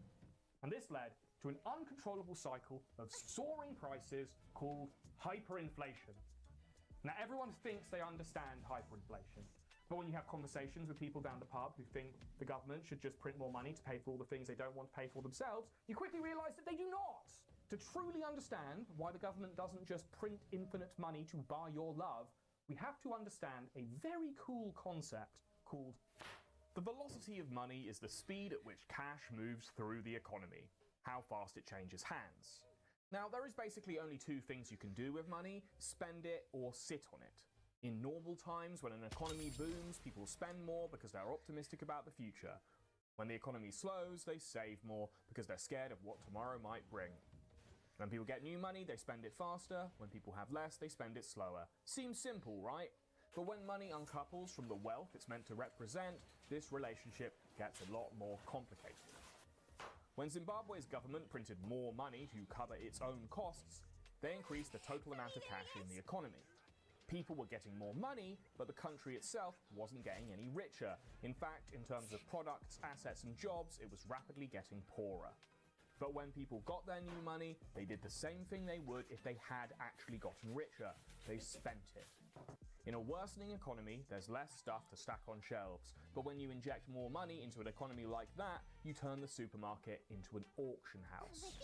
S12: And this led to an uncontrollable cycle of soaring prices called hyperinflation. Now, everyone thinks they understand hyperinflation, but when you have conversations with people down the pub who think the government should just print more money to pay for all the things they don't want to pay for themselves, you quickly realise that they do not. To truly understand why the government doesn't just print infinite money to buy your love, we have to understand a very cool concept called the velocity of money is the speed at which cash moves through the economy, how fast it changes hands. Now, there is basically only two things you can do with money: spend it or sit on it. In normal times, when an economy booms, people spend more because they're optimistic about the future. When the economy slows, they save more because they're scared of what tomorrow might bring. When people get new money, they spend it faster. When people have less, they spend it slower. Seems simple, right? But when money uncouples from the wealth it's meant to represent, this relationship gets a lot more complicated. When Zimbabwe's government printed more money to cover its own costs, they increased the total amount of cash in the economy. People were getting more money, but the country itself wasn't getting any richer. In fact, in terms of products, assets and jobs, it was rapidly getting poorer. But when people got their new money, they did the same thing they would if they had actually gotten richer. They spent it. In a worsening economy, there's less stuff to stack on shelves. But when you inject more money into an economy like that, you turn the supermarket into an auction house.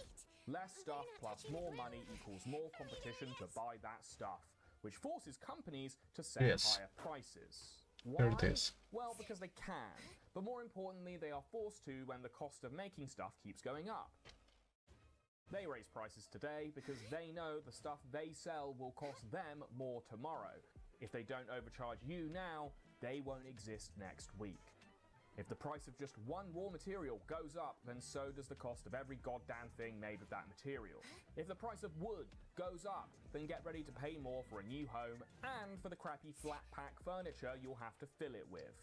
S12: Less stuff plus more money equals more competition to buy that stuff, which forces companies to set higher prices. Why?
S1: There it is.
S12: Well, because they can. But more importantly, they are forced to when the cost of making stuff keeps going up. They raise prices today because they know the stuff they sell will cost them more tomorrow. If they don't overcharge you now, they won't exist next week.
S15: If the price of just one raw material goes up, then so does the cost of every goddamn thing made with that material. If the price of wood goes up, then get ready to pay more for a new home and for the crappy flat pack furniture you'll have to fill it with.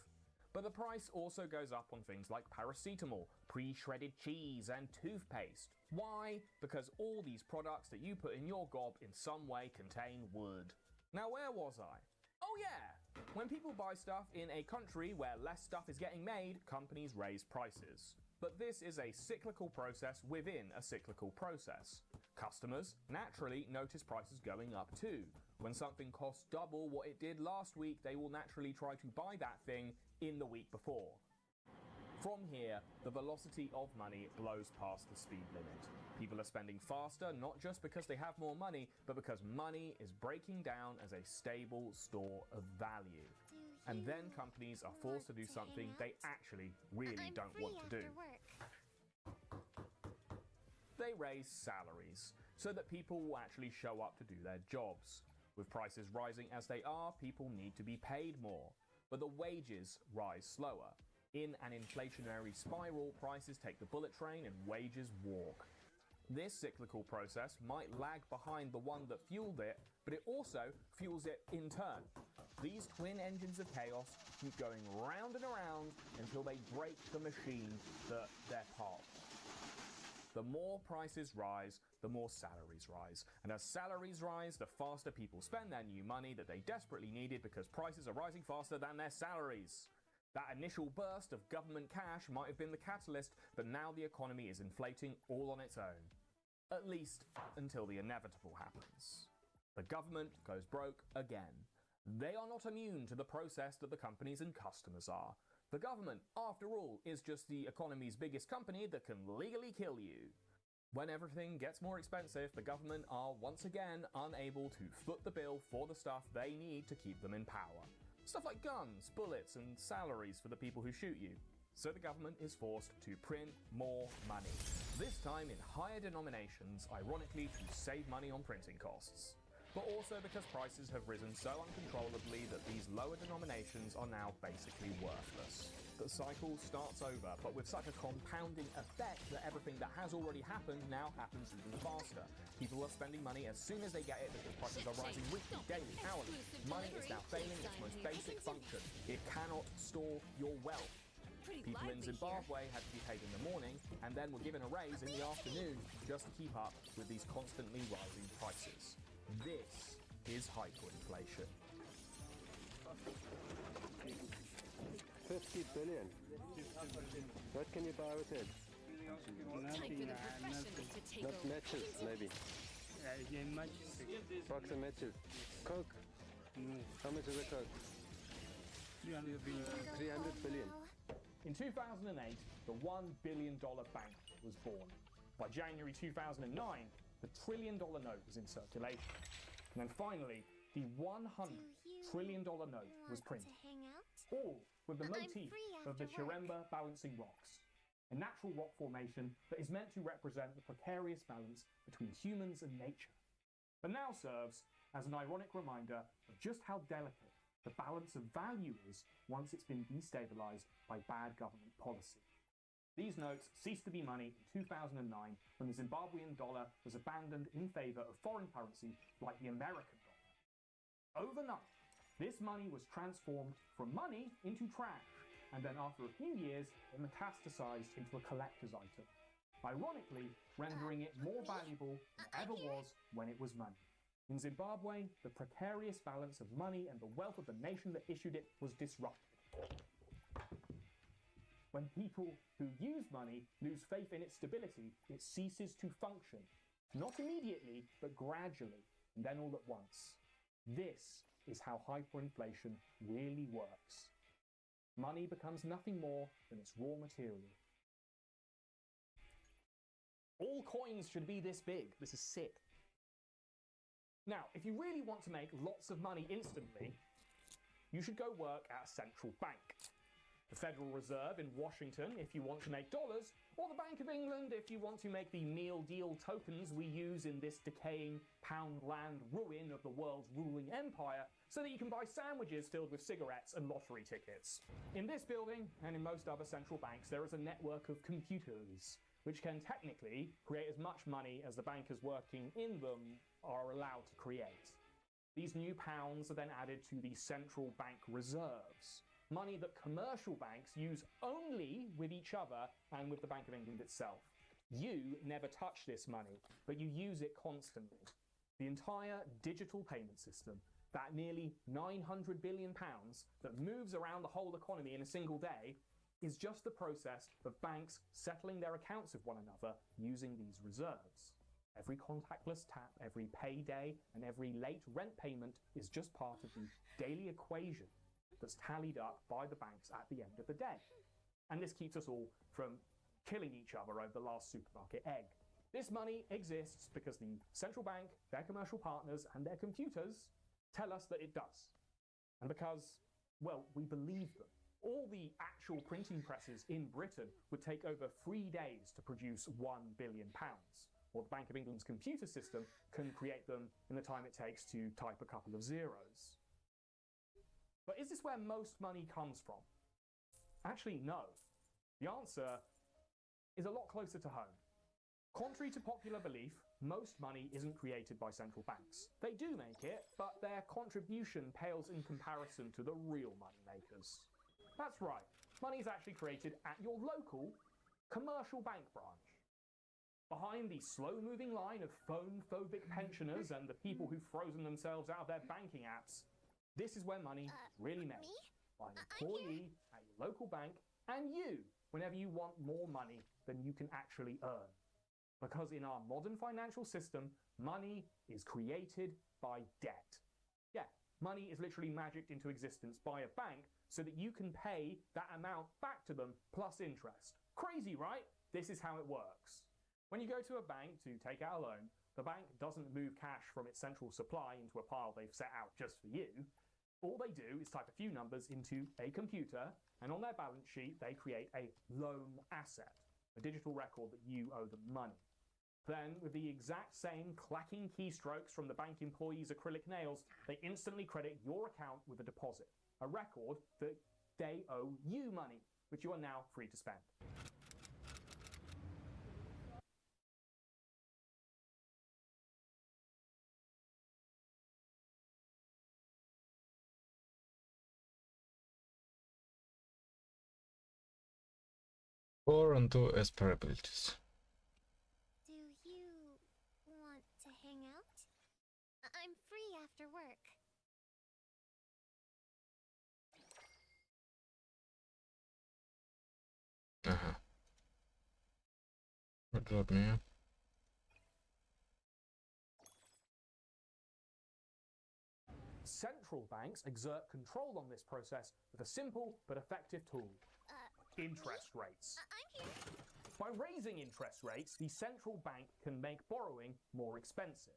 S15: But the price also goes up on things like paracetamol, pre-shredded cheese and toothpaste. Why? Because all these products that you put in your gob in some way contain wood. Now where was I? Oh yeah! When people buy stuff in a country where less stuff is getting made, companies raise prices. But this is a cyclical process within a cyclical process. Customers naturally notice prices going up too. When something costs double what it did last week, they will naturally try to buy that thing in the week before. From here, the velocity of money blows past the speed limit. People are spending faster not just because they have more money, but because money is breaking down as a stable store of value. And then companies are forced to do something they actually really don't want to do. They raise salaries so that people will actually show up to do their jobs. With prices rising as they are, people need to be paid more. But the wages rise slower. In an inflationary spiral, prices take the bullet train and wages walk. This cyclical process might lag behind the one that fueled it, but it also fuels it in turn. These twin engines of chaos keep going round and around until they break the machine that they're part of. The more prices rise, the more salaries rise. And as salaries rise, the faster people spend their new money that they desperately needed because prices are rising faster than their salaries. That initial burst of government cash might have been the catalyst, but now the economy is inflating all on its own. At least until the inevitable happens. The government goes broke again. They are not immune to the process that the companies and customers are. The government, after all, is just the economy's biggest company that can legally kill you. When everything gets more expensive, the government are once again unable to foot the bill for the stuff they need to keep them in power. Stuff like guns, bullets, and salaries for the people who shoot you. So the government is forced to print more money. This time in higher denominations, ironically to save money on printing costs. But also because prices have risen so uncontrollably that these lower denominations are now basically worthless. The cycle starts over, but with such a compounding effect that everything that has already happened now happens even faster. People are spending money as soon as they get it because prices are rising weekly, daily, hourly. Money is now failing its most basic function. It cannot store your wealth. People in Zimbabwe had to be paid in the morning and then were given a raise in the afternoon just to keep up with these constantly rising prices. This is hyperinflation.
S16: 50 billion. What can you buy with it? Not matches, maybe. Box of matches. Coke. How much is a Coke? 300 billion.
S12: In 2008, the $1 billion bank was born. By January 2009, the $1 trillion note was in circulation. And then finally, the $100 trillion note was printed. All with the motif of the Chiremba balancing rocks, a natural rock formation that is meant to represent the precarious balance between humans and nature, but now serves as an ironic reminder of just how delicate the balance of value is once it's been destabilized by bad government policy. These notes ceased to be money in 2009 when the Zimbabwean dollar was abandoned in favor of foreign currency like the American dollar. Overnight, this money was transformed from money into trash, and then after a few years, it metastasized into a collector's item, ironically rendering it more valuable than it ever was when it was money. In Zimbabwe, the precarious balance of money and the wealth of the nation that issued it was disrupted. When people who use money lose faith in its stability, it ceases to function. Not immediately, but gradually, and then all at once. This is how hyperinflation really works. Money becomes nothing more than its raw material. All coins should be this big. This is sick. Now, if you really want to make lots of money instantly, you should go work at a central bank. The Federal Reserve in Washington if you want to make dollars, or the Bank of England if you want to make the meal deal tokens we use in this decaying pound-land ruin of the world's ruling empire, so that you can buy sandwiches filled with cigarettes and lottery tickets. In this building, and in most other central banks, there is a network of computers, which can technically create as much money as the bankers working in them are allowed to create. These new pounds are then added to the central bank reserves, money that commercial banks use only with each other and with the Bank of England itself. You never touch this money, but you use it constantly. The entire digital payment system, that nearly £900 billion that moves around the whole economy in a single day, is just the process of banks settling their accounts with one another using these reserves. Every contactless tap, every payday, and every late rent payment is just part of the daily equation that's tallied up by the banks at the end of the day. And this keeps us all from killing each other over the last supermarket egg. This money exists because the central bank, their commercial partners, and their computers tell us that it does. And because, well, we believe them. All the actual printing presses in Britain would take over 3 days to produce £1 billion, while the Bank of England's computer system can create them in the time it takes to type a couple of zeros. But is this where most money comes from? Actually, no. The answer is a lot closer to home. Contrary to popular belief, most money isn't created by central banks. They do make it, but their contribution pales in comparison to the real money makers. That's right, money is actually created at your local commercial bank branch. Behind the slow-moving line of phone-phobic pensioners and the people who've frozen themselves out of their banking apps, this is where money is really made. By an employee at your local bank, and you, whenever you want more money than you can actually earn. Because in our modern financial system, money is created by debt. Yeah, money is literally magicked into existence by a bank so that you can pay that amount back to them plus interest. Crazy, right? This is how it works. When you go to a bank to take out a loan, the bank doesn't move cash from its central supply into a pile they've set out just for you. All they do is type a few numbers into a computer, and on their balance sheet they create a loan asset, a digital record that you owe them money. Then, with the exact same clacking keystrokes from the bank employees' acrylic nails, they instantly credit your account with a deposit, a record that they owe you money, which you are now free to spend.
S1: Or onto Esper abilities.
S2: Do you want to hang out? I'm free after work.
S1: What dropped me?
S12: Central banks exert control on this process with a simple but effective tool. Interest rates.
S2: I'm here.
S12: By raising interest rates, the central bank can make borrowing more expensive.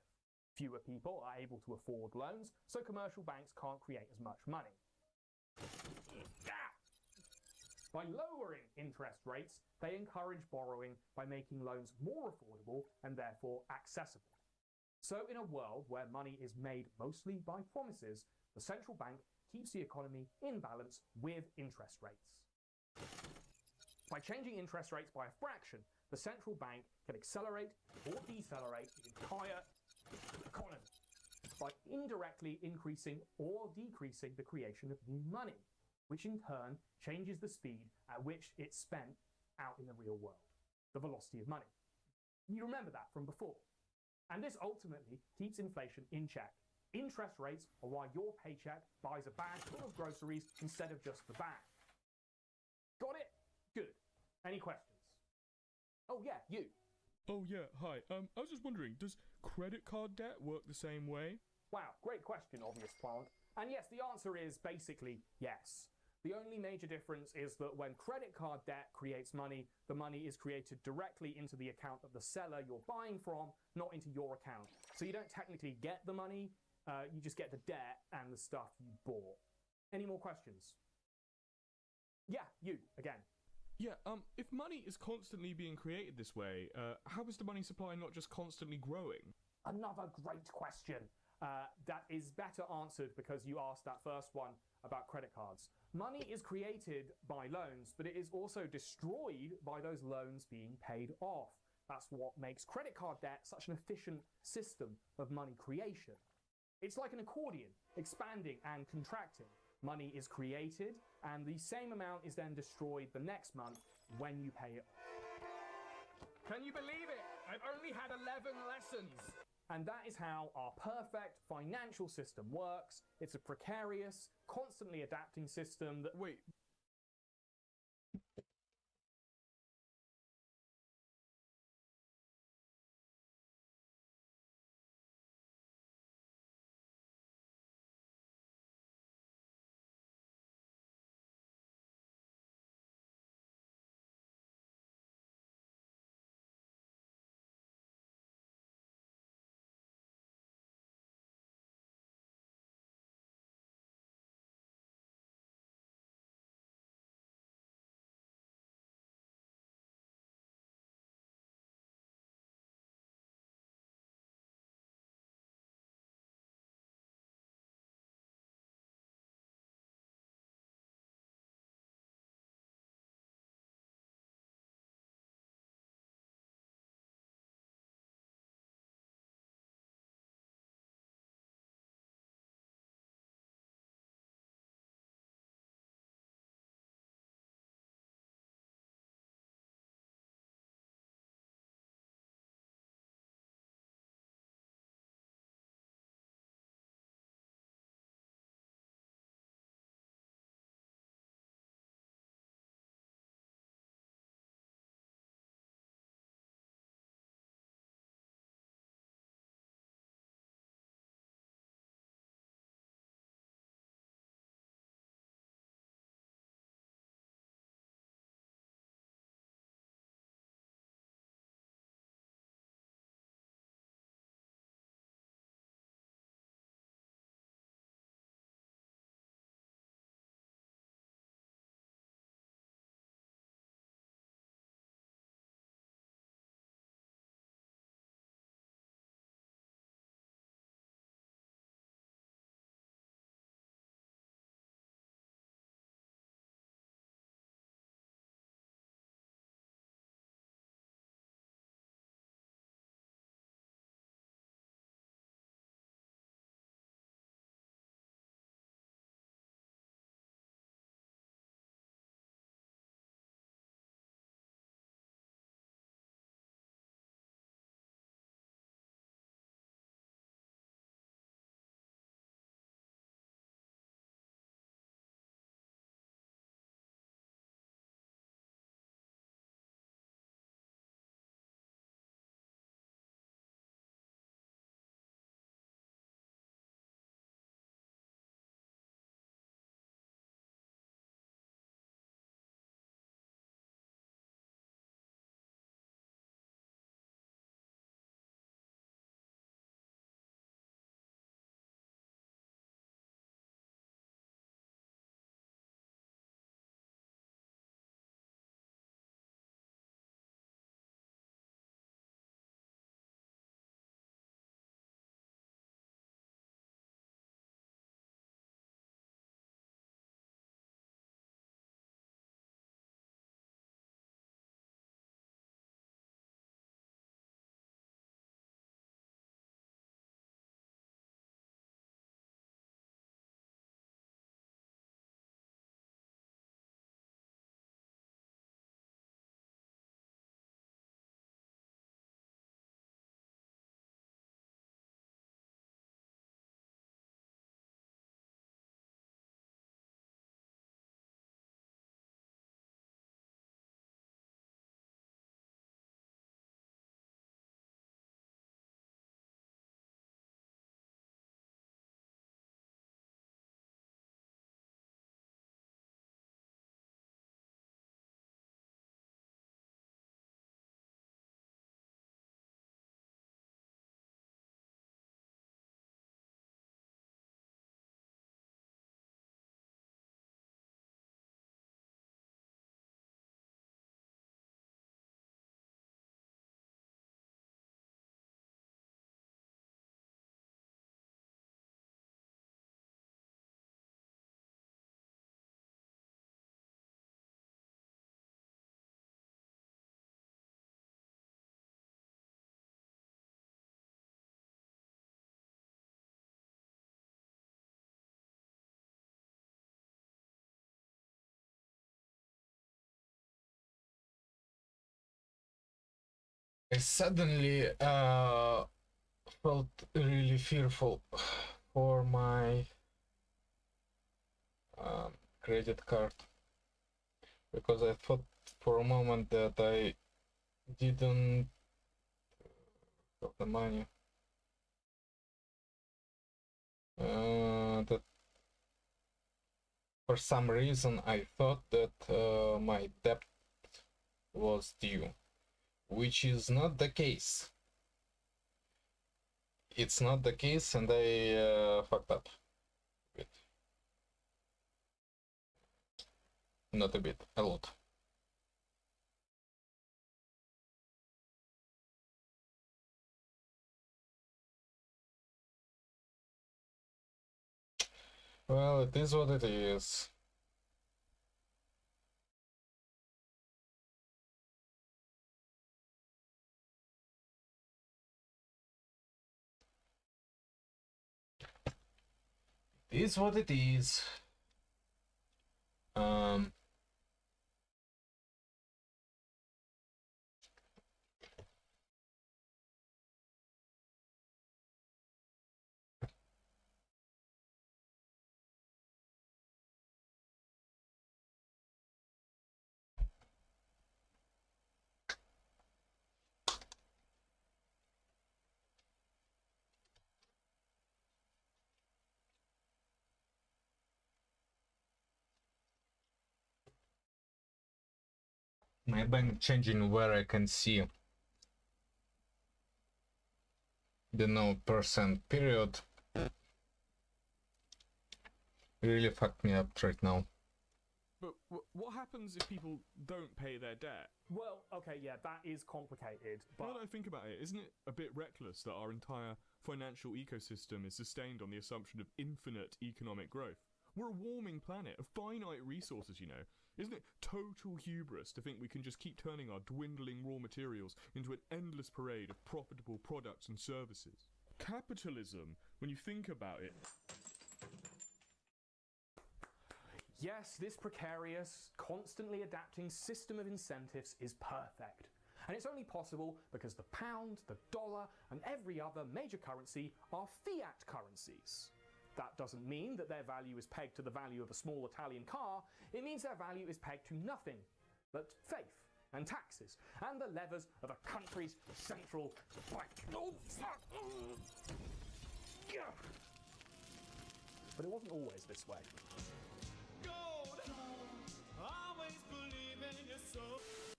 S12: Fewer people are able to afford loans, so commercial banks can't create as much money. By lowering interest rates, they encourage borrowing by making loans more affordable and therefore accessible. So in a world where money is made mostly by promises, the central bank keeps the economy in balance with interest rates. By changing interest rates by a fraction, the central bank can accelerate or decelerate the entire economy by indirectly increasing or decreasing the creation of new money, which in turn changes the speed at which it's spent out in the real world, the velocity of money. You remember that from before. And this ultimately keeps inflation in check. Interest rates are why your paycheck buys a bag full of groceries instead of just the bag. Got it? Good. Any questions? Oh yeah, you.
S17: Oh yeah, hi. I was just wondering, does credit card debt work the same way?
S12: Wow, great question, obvious plant. And yes, the answer is basically yes. The only major difference is that when credit card debt creates money, the money is created directly into the account of the seller you're buying from, not into your account. So you don't technically get the money, you just get the debt and the stuff you bought. Any more questions? Yeah, you, again.
S17: Yeah, if money is constantly being created this way, how is the money supply not just constantly growing?
S12: Another great question. That is better answered because you asked that first one about credit cards. Money is created by loans, but it is also destroyed by those loans being paid off. That's what makes credit card debt such an efficient system of money creation. It's like an accordion, expanding and contracting. Money is created, and the same amount is then destroyed the next month when you pay it off.
S15: Can you believe it? I've only had 11 lessons.
S12: And that is how our perfect financial system works. It's a precarious, constantly adapting system that...
S17: Wait,
S1: I suddenly felt really fearful for my credit card, because I thought for a moment that I didn't have the money. That for some reason I thought that my debt was due, which is not the case. It's not the case, and I fucked up a bit. Not a bit, a lot. Well, it is what it is. It is what it is. My bank changing where I can see the no percent period really fucked me up right now.
S17: But what happens if people don't pay their debt?
S12: Well, okay, yeah, that is complicated, but...
S17: Now that I think about it, isn't it a bit reckless that our entire financial ecosystem is sustained on the assumption of infinite economic growth? We're a warming planet of finite resources, you know. Isn't it total hubris to think we can just keep turning our dwindling raw materials into an endless parade of profitable products and services? Capitalism, when you think about it...
S12: Yes, this precarious, constantly adapting system of incentives is perfect. And it's only possible because the pound, the dollar, and every other major currency are fiat currencies. That doesn't mean that their value is pegged to the value of a small Italian car. It means their value is pegged to nothing but faith and taxes and the levers of a country's central bank. Oh, fuck! But it wasn't always this way.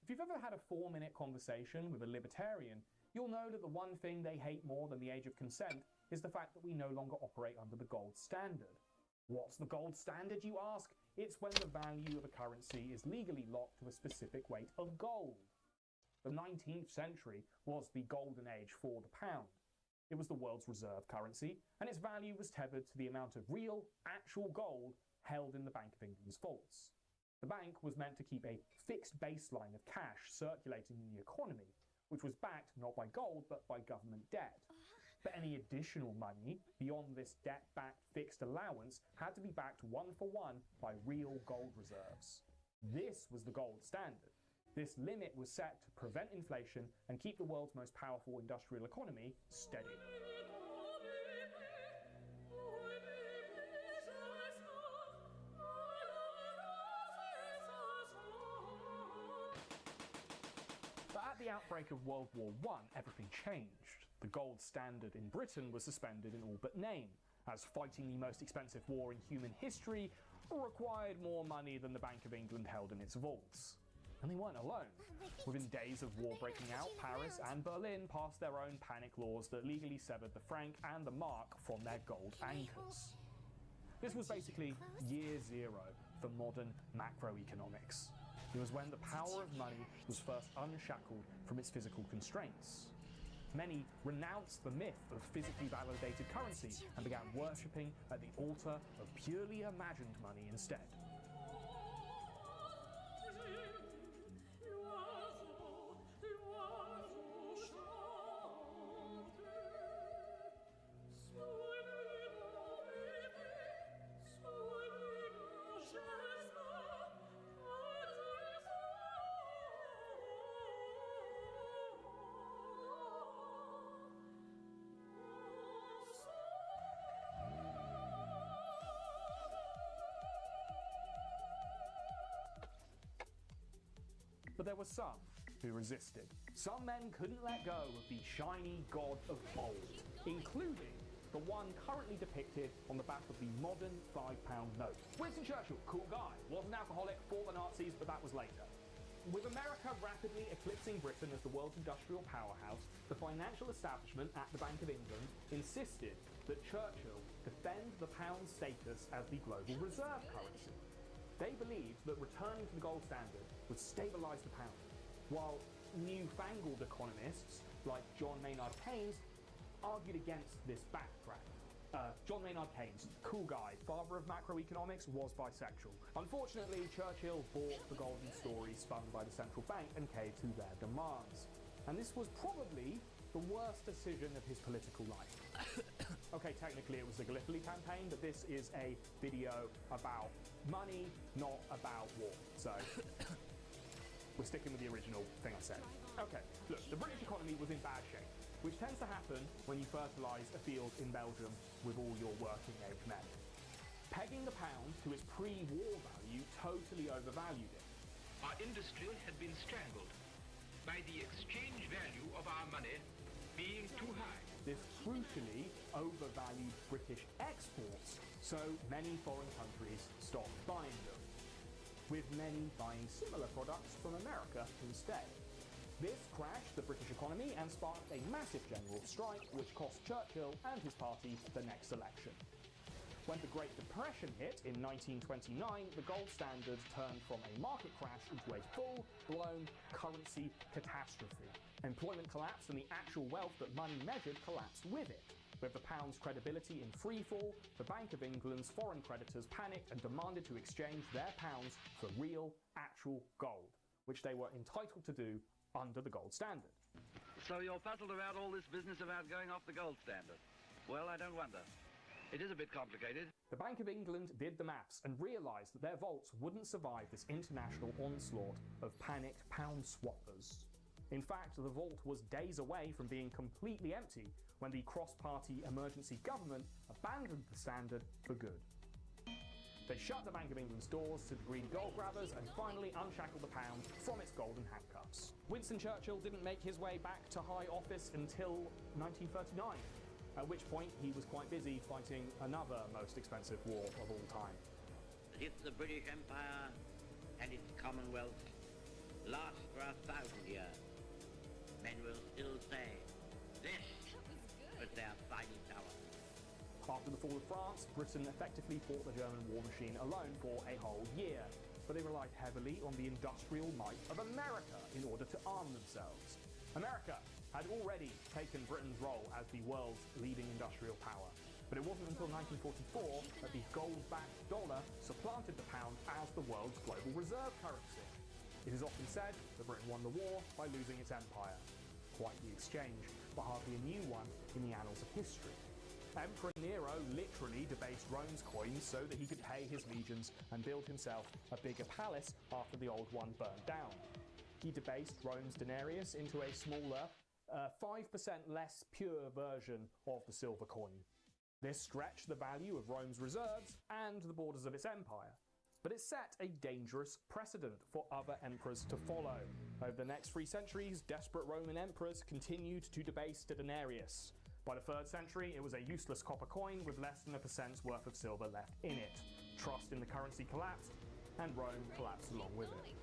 S12: If you've ever had a 4-minute conversation with a libertarian, you'll know that the one thing they hate more than the age of consent is the fact that we no longer operate under the gold standard. What's the gold standard, you ask? It's when the value of a currency is legally locked to a specific weight of gold. The 19th century was the golden age for the pound. It was the world's reserve currency, and its value was tethered to the amount of real, actual gold held in the Bank of England's vaults. The bank was meant to keep a fixed baseline of cash circulating in the economy, which was backed not by gold but by government debt. But any additional money beyond this debt-backed fixed allowance had to be backed one-for-one by real gold reserves. This was the gold standard. This limit was set to prevent inflation and keep the world's most powerful industrial economy steady. At the outbreak of World War I, everything changed. The gold standard in Britain was suspended in all but name, as fighting the most expensive war in human history required more money than the Bank of England held in its vaults. And they weren't alone. Within days of war breaking out, Paris and Berlin passed their own panic laws that legally severed the franc and the mark from their gold anchors. This was basically year zero for modern macroeconomics. It was when the power of money was first unshackled from its physical constraints. Many renounced the myth of physically validated currency and began worshipping at the altar of purely imagined money instead. But there were some who resisted. Some men couldn't let go of the shiny god of old, including the one currently depicted on the back of the modern £5 note. Winston Churchill, cool guy, was an alcoholic, fought the Nazis, but that was later. With America rapidly eclipsing Britain as the world's industrial powerhouse, the financial establishment at the Bank of England insisted that Churchill defend the pound's status as the global reserve currency. They believed that returning to the gold standard would stabilise the pound, while newfangled economists like John Maynard Keynes argued against this backtrack. John Maynard Keynes, cool guy, father of macroeconomics, was bisexual. Unfortunately, Churchill bought the golden story spun by the central bank and caved to their demands. And this was probably the worst decision of his political life. Okay, technically it was the Gallipoli campaign, but this is a video about money, not about war. So we're sticking with the original thing I said. Okay, look, the British economy was in bad shape, which tends to happen when you fertilise a field in Belgium with all your working age men. Pegging the pound to its pre-war value totally overvalued it.
S18: Our industry had been strangled by the exchange value of our money being too high.
S12: This crucially overvalued British exports, so many foreign countries stopped buying them, with many buying similar products from America instead. This crashed the British economy and sparked a massive general strike which cost Churchill and his party the next election. When the Great Depression hit in 1929, the gold standard turned from a market crash into a full-blown currency catastrophe. Employment collapsed and the actual wealth that money measured collapsed with it. With the pound's credibility in freefall, the Bank of England's foreign creditors panicked and demanded to exchange their pounds for real, actual gold, which they were entitled to do under the gold standard.
S19: So you're puzzled about all this business about going off the gold standard? Well, I don't wonder. It is a bit complicated.
S12: The Bank of England did the maths and realised that their vaults wouldn't survive this international onslaught of panicked pound swappers. In fact, the vault was days away from being completely empty when the cross-party emergency government abandoned the standard for good. They shut the Bank of England's doors to the greedy gold grabbers and finally unshackled the pound from its golden handcuffs. Winston Churchill didn't make his way back to high office until 1939, at which point he was quite busy fighting another most expensive war of all time.
S20: If the British Empire and its Commonwealth last for 1,000 years, men will still say, this was their fighting power.
S12: After the fall of France, Britain effectively fought the German war machine alone for a whole year, but they relied heavily on the industrial might of America in order to arm themselves. America had already taken Britain's role as the world's leading industrial power, but it wasn't until 1944 that the gold-backed dollar supplanted the pound as the world's global reserve currency. It is often said that Britain won the war by losing its empire. Quite the exchange, but hardly a new one in the annals of history. Emperor Nero literally debased Rome's coins so that he could pay his legions and build himself a bigger palace after the old one burned down. He debased Rome's denarius into a smaller, 5% less pure version of the silver coin. This stretched the value of Rome's reserves and the borders of its empire. But it set a dangerous precedent for other emperors to follow. Over the next 3 centuries, desperate Roman emperors continued to debase the denarius. By the 3rd century, it was a useless copper coin with less than a percent's worth of silver left in it. Trust in the currency collapsed, and Rome collapsed along with it.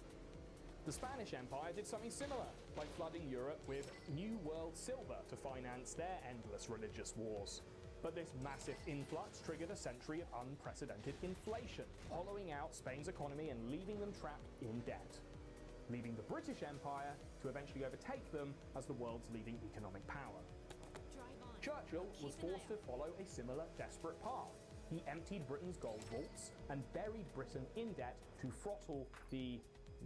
S12: The Spanish Empire did something similar, by flooding Europe with New World silver to finance their endless religious wars. But this massive influx triggered a century of unprecedented inflation, hollowing out Spain's economy and leaving them trapped in debt, leaving the British Empire to eventually overtake them as the world's leading economic power. Churchill was forced to follow a similar desperate path. He emptied Britain's gold vaults and buried Britain in debt to throttle the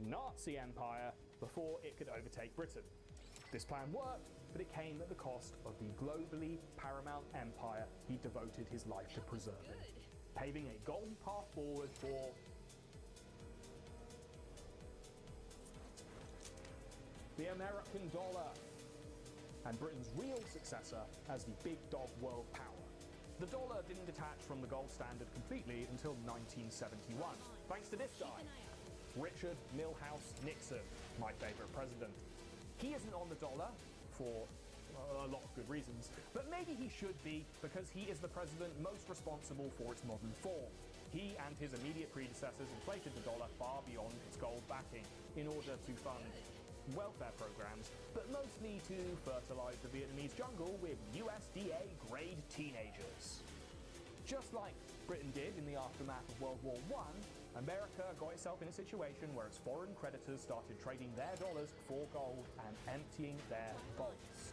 S12: Nazi Empire before it could overtake Britain. This plan worked, but it came at the cost of the globally paramount empire he devoted his life to preserving, paving a golden path forward for the American dollar, and Britain's real successor as the big dog world power. The dollar didn't detach from the gold standard completely until 1971, thanks to this guy. Richard Milhouse Nixon, my favorite president. He isn't on the dollar for a lot of good reasons, but maybe he should be because he is the president most responsible for its modern form. He and his immediate predecessors inflated the dollar far beyond its gold backing in order to fund welfare programs, but mostly to fertilize the Vietnamese jungle with USDA-grade teenagers. Just like Britain did in the aftermath of World War I, America got itself in a situation where its foreign creditors started trading their dollars for gold and emptying their vaults.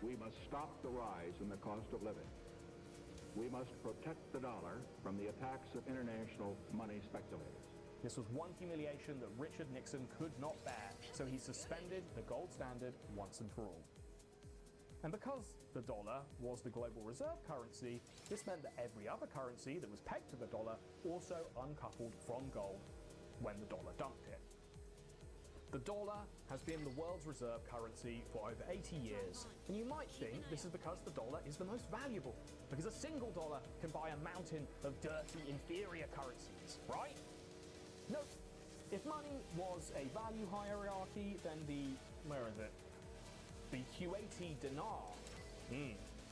S13: We must stop the rise in the cost of living. We must protect the dollar from the attacks of international money speculators.
S12: This was one humiliation that Richard Nixon could not bear, so he suspended the gold standard once and for all. And because the dollar was the global reserve currency, this meant that every other currency that was pegged to the dollar also uncoupled from gold when the dollar dumped it. The dollar has been the world's reserve currency for over 80 years, and you might think this is because the dollar is the most valuable, because a single dollar can buy a mountain of dirty, inferior currencies, right? No. If money was a value hierarchy, then the Kuwaiti dinar,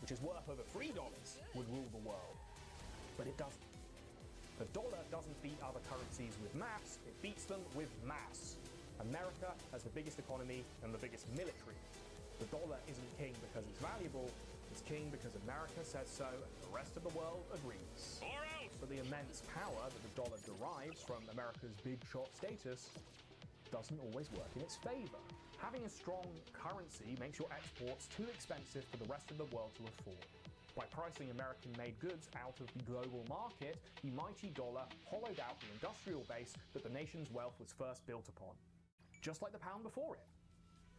S12: which is worth over $3, would rule the world. But it doesn't. The dollar doesn't beat other currencies with maths, it beats them with mass. America has the biggest economy and the biggest military. The dollar isn't king because it's valuable, it's king because America says so and the rest of the world agrees. So the immense power that the dollar derives from America's big shot status doesn't always work in its favor. Having a strong currency makes your exports too expensive for the rest of the world to afford. By pricing American-made goods out of the global market, the mighty dollar hollowed out the industrial base that the nation's wealth was first built upon. Just like the pound before it.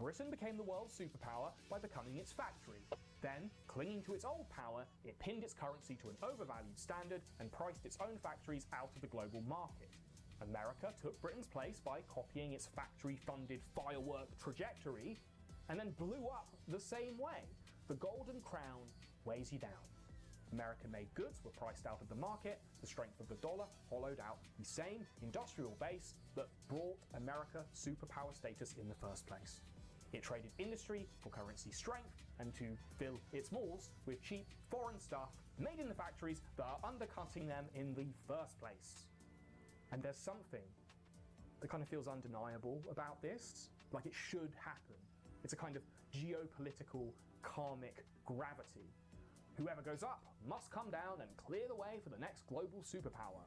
S12: Britain became the world's superpower by becoming its factory. Then, clinging to its old power, it pinned its currency to an overvalued standard and priced its own factories out of the global market. America took Britain's place by copying its factory-funded firework trajectory, and then blew up the same way. The golden crown weighs you down. American-made goods were priced out of the market, the strength of the dollar hollowed out the same industrial base that brought America superpower status in the first place. It traded industry for currency strength and to fill its malls with cheap foreign stuff made in the factories that are undercutting them in the first place. And there's something that kind of feels undeniable about this, like it should happen. It's a kind of geopolitical karmic gravity. Whoever goes up must come down and clear the way for the next global superpower.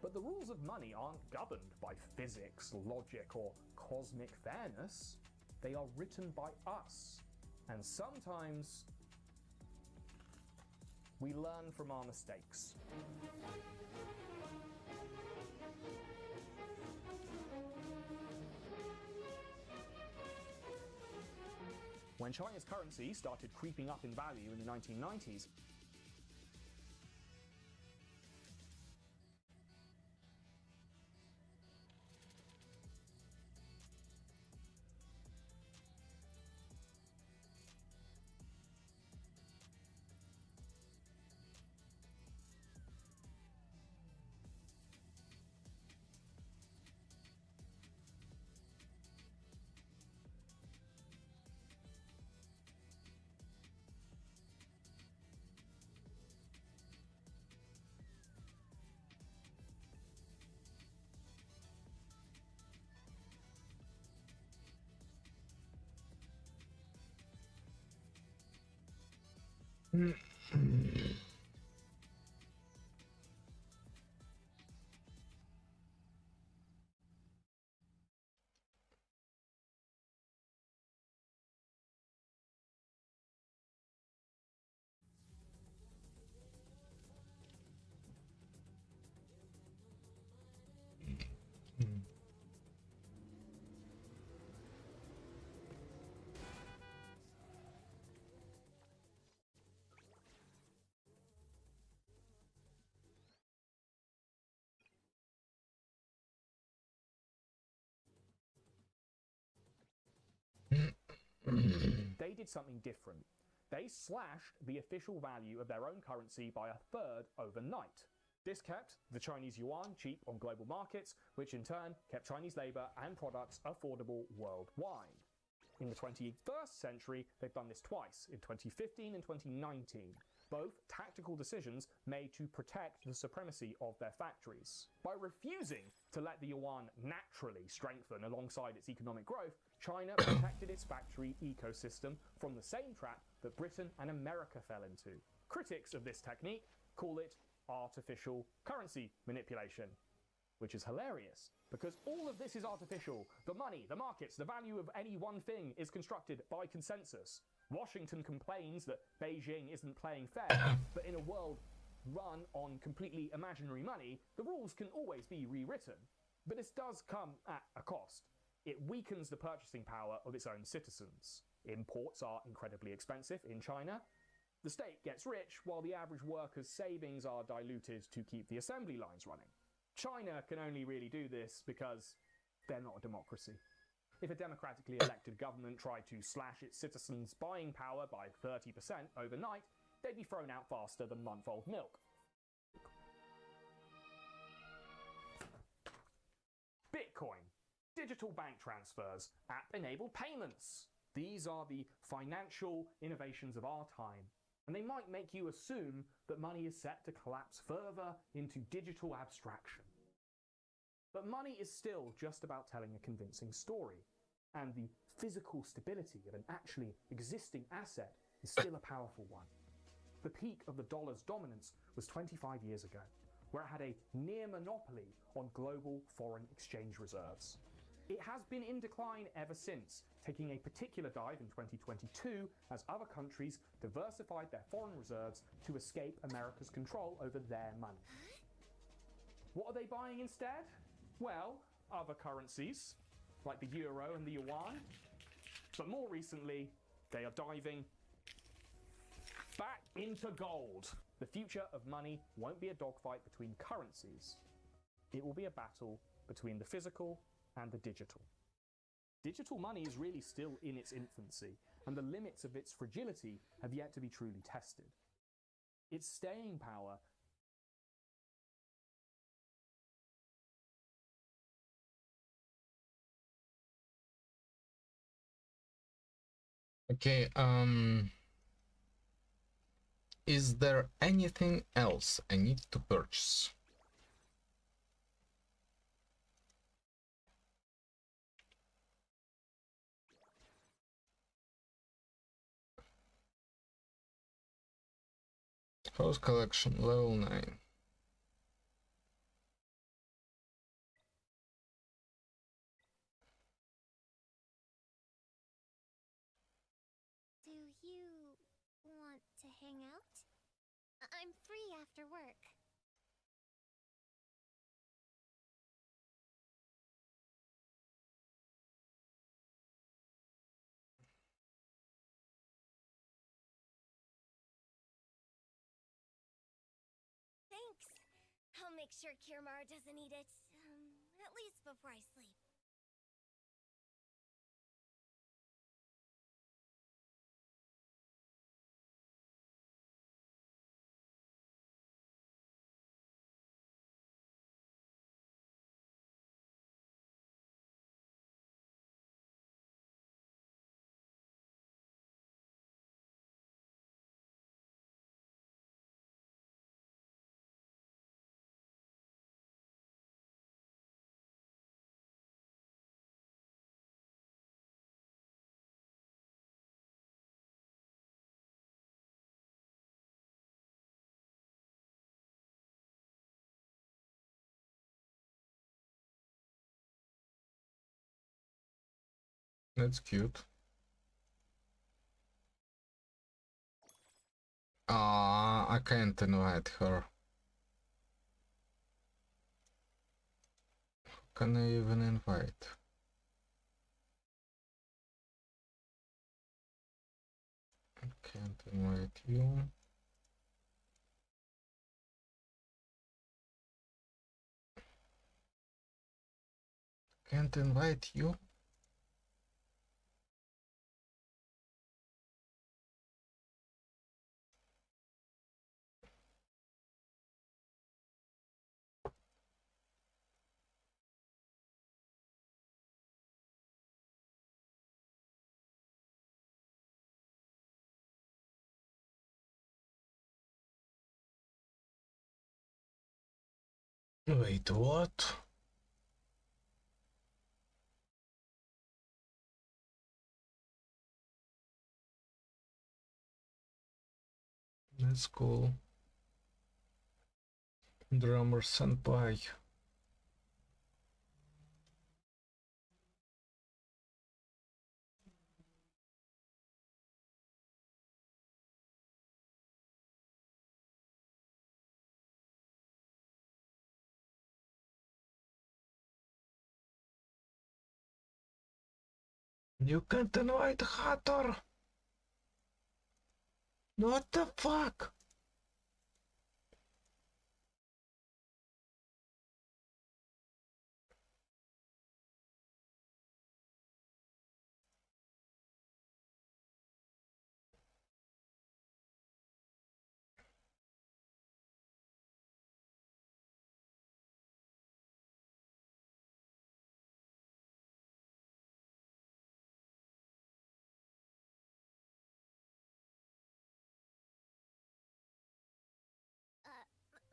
S12: But the rules of money aren't governed by physics, logic, or cosmic fairness. They are written by us. And sometimes we learn from our mistakes. When China's currency started creeping up in value in the 1990s, they did something different. they slashed the official value of their own currency by a third overnight. This kept the Chinese yuan cheap on global markets, which in turn kept Chinese labor and products affordable worldwide. In the 21st century, they've done this twice, in 2015 and 2019, both tactical decisions made to protect the supremacy of their factories. By refusing to let the yuan naturally strengthen alongside its economic growth, China protected its factory ecosystem from the same trap that Britain and America fell into. Critics of this technique call it artificial currency manipulation, which is hilarious, because all of this is artificial. The money, the markets, the value of any one thing is constructed by consensus. Washington complains that Beijing isn't playing fair, but in a world run on completely imaginary money, the rules can always be rewritten. But this does come at a cost. It weakens the purchasing power of its own citizens. Imports are incredibly expensive in China. The state gets rich while the average worker's savings are diluted to keep the assembly lines running. China can only really do this because they're not a democracy. If a democratically elected government tried to slash its citizens' buying power by 30% overnight, they'd be thrown out faster than month-old milk. Bitcoin, digital bank transfers, app-enabled payments. These are the financial innovations of our time, and they might make you assume that money is set to collapse further into digital abstraction. But money is still just about telling a convincing story, and the physical stability of an actually existing asset is still a powerful one. The peak of the dollar's dominance was 25 years ago, where it had a near monopoly on global foreign exchange reserves. It has been in decline ever since, taking a particular dive in 2022 as other countries diversified their foreign reserves to escape America's control over their money. What are they buying instead? Well, other currencies, like the euro and the yuan. But more recently, they are diving back into gold. The future of money won't be a dogfight between currencies. It will be a battle between the physical and the digital. Digital money is really still in its infancy, and the limits of its fragility have yet to be truly tested. Its staying power
S1: Okay, is there anything else I need to purchase? House collection, level 9.
S2: Do you want to hang out? I'm free after work. Thanks. I'll make sure Kirmar doesn't eat it, at least before I sleep.
S1: That's cute. I can't invite her. How can I even invite? Can't invite you. Can't invite you. Wait, what? That's cool. Drummer senpai. You can't invite Hathor! What the fuck?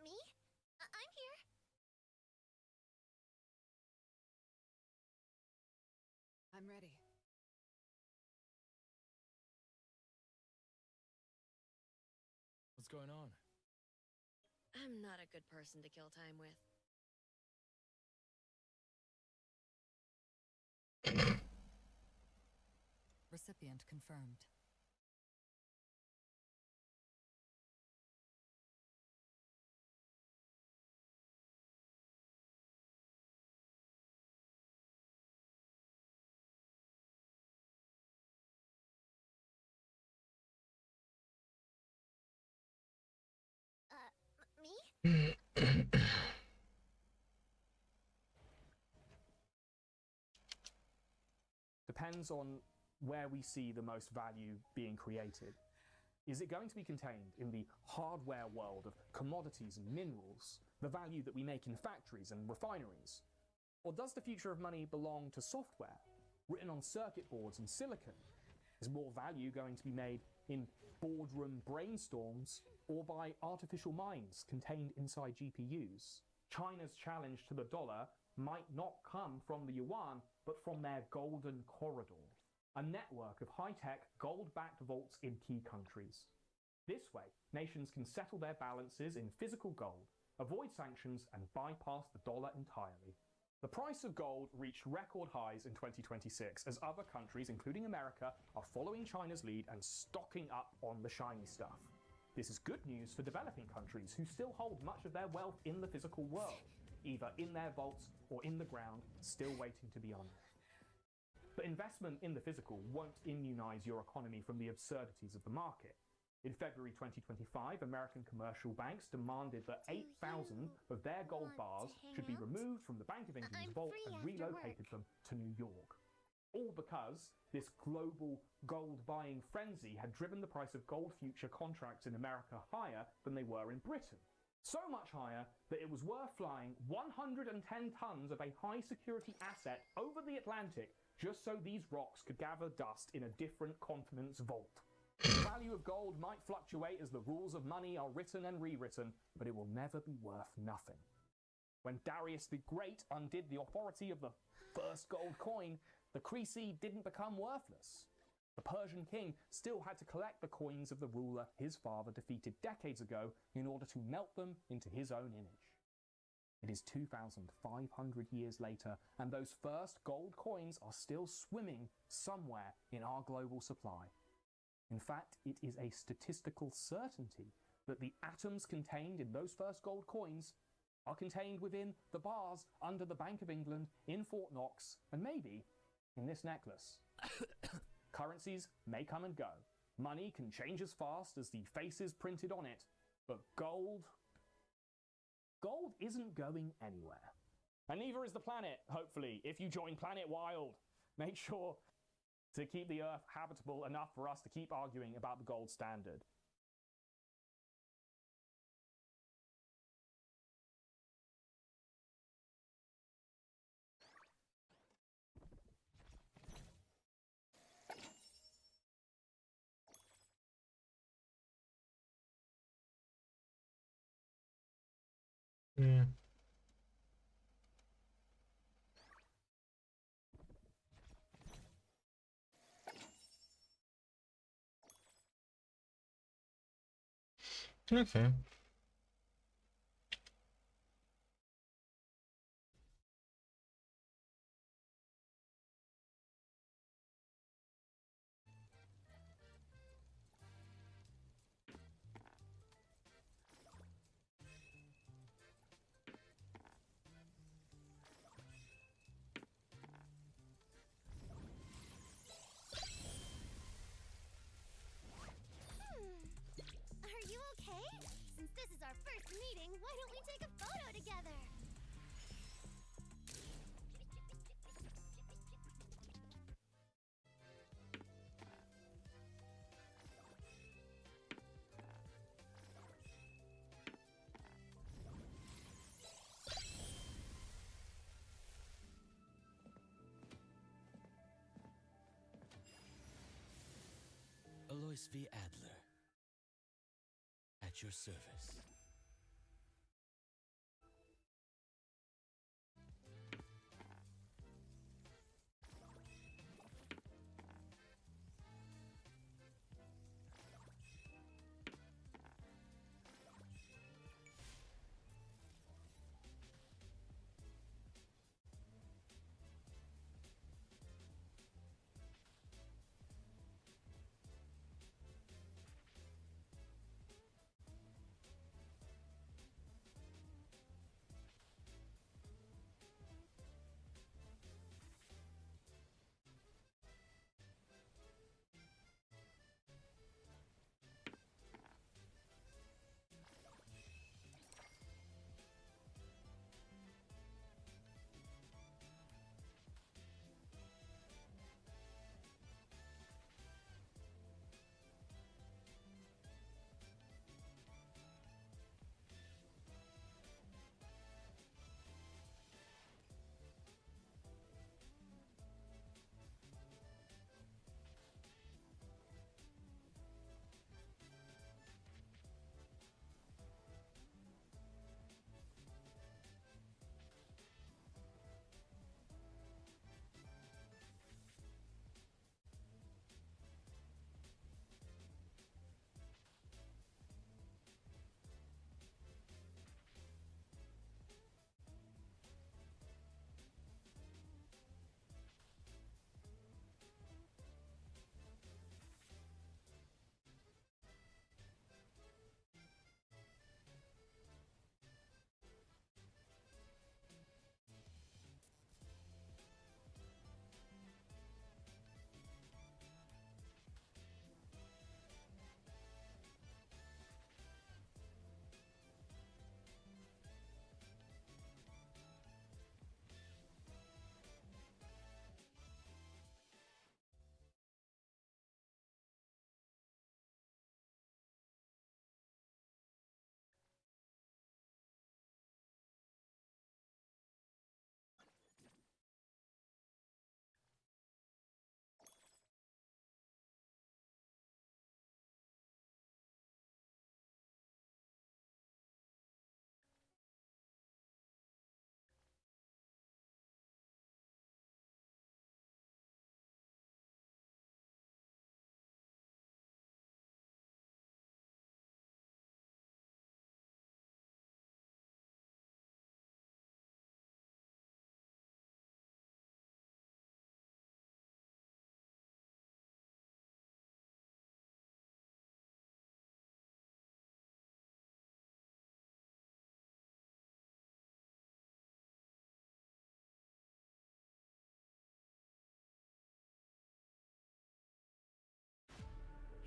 S2: Me? I'm here.
S14: I'm ready.
S21: What's going on?
S14: I'm not a good person to kill time with.
S22: Recipient confirmed.
S2: Me?
S12: Depends on where we see the most value being created. Is it going to be contained in the hardware world of commodities and minerals, the value that we make in factories and refineries? Or does the future of money belong to software, written on circuit boards and silicon? Is more value going to be made in boardroom brainstorms or by artificial minds contained inside GPUs? China's challenge to the dollar might not come from the yuan, but from their golden corridor, a network of high-tech gold-backed vaults in key countries. This way, nations can settle their balances in physical gold, avoid sanctions, and bypass the dollar entirely. The price of gold reached record highs in 2026 as other countries, including America, are following China's lead and stocking up on the shiny stuff. This is good news for developing countries who still hold much of their wealth in the physical world, either in their vaults or in the ground, still waiting to be unearthed. But investment in the physical won't immunize your economy from the absurdities of the market. In February 2025, American commercial banks demanded that 8,000 of their gold bars should be removed from the Bank of England's vault and relocated them to New York. All because this global gold-buying frenzy had driven the price of gold future contracts in America higher than they were in Britain. So much higher that it was worth flying 110 tons of a high-security asset over the Atlantic just so these rocks could gather dust in a different continent's vault. The value of gold might fluctuate as the rules of money are written and rewritten, but it will never be worth nothing. When Darius the Great undid the authority of the first gold coin, the Creasy didn't become worthless. The Persian king still had to collect the coins of the ruler his father defeated decades ago in order to melt them into his own image. It is 2,500 years later, and those first gold coins are still swimming somewhere in our global supply. In fact, it is a statistical certainty that the atoms contained in those first gold coins are contained within the bars under the Bank of England, in Fort Knox, and maybe in this necklace. Currencies may come and go. Money can change as fast as the faces printed on it, but gold isn't going anywhere. And neither is the planet, hopefully, if you join Planet Wild. Make sure to keep the Earth habitable enough for us to keep arguing about the gold standard.
S1: Okay.
S2: Are you okay? Since this is our first meeting, why don't we take a photo together?
S11: Alois V. Adler. At your service.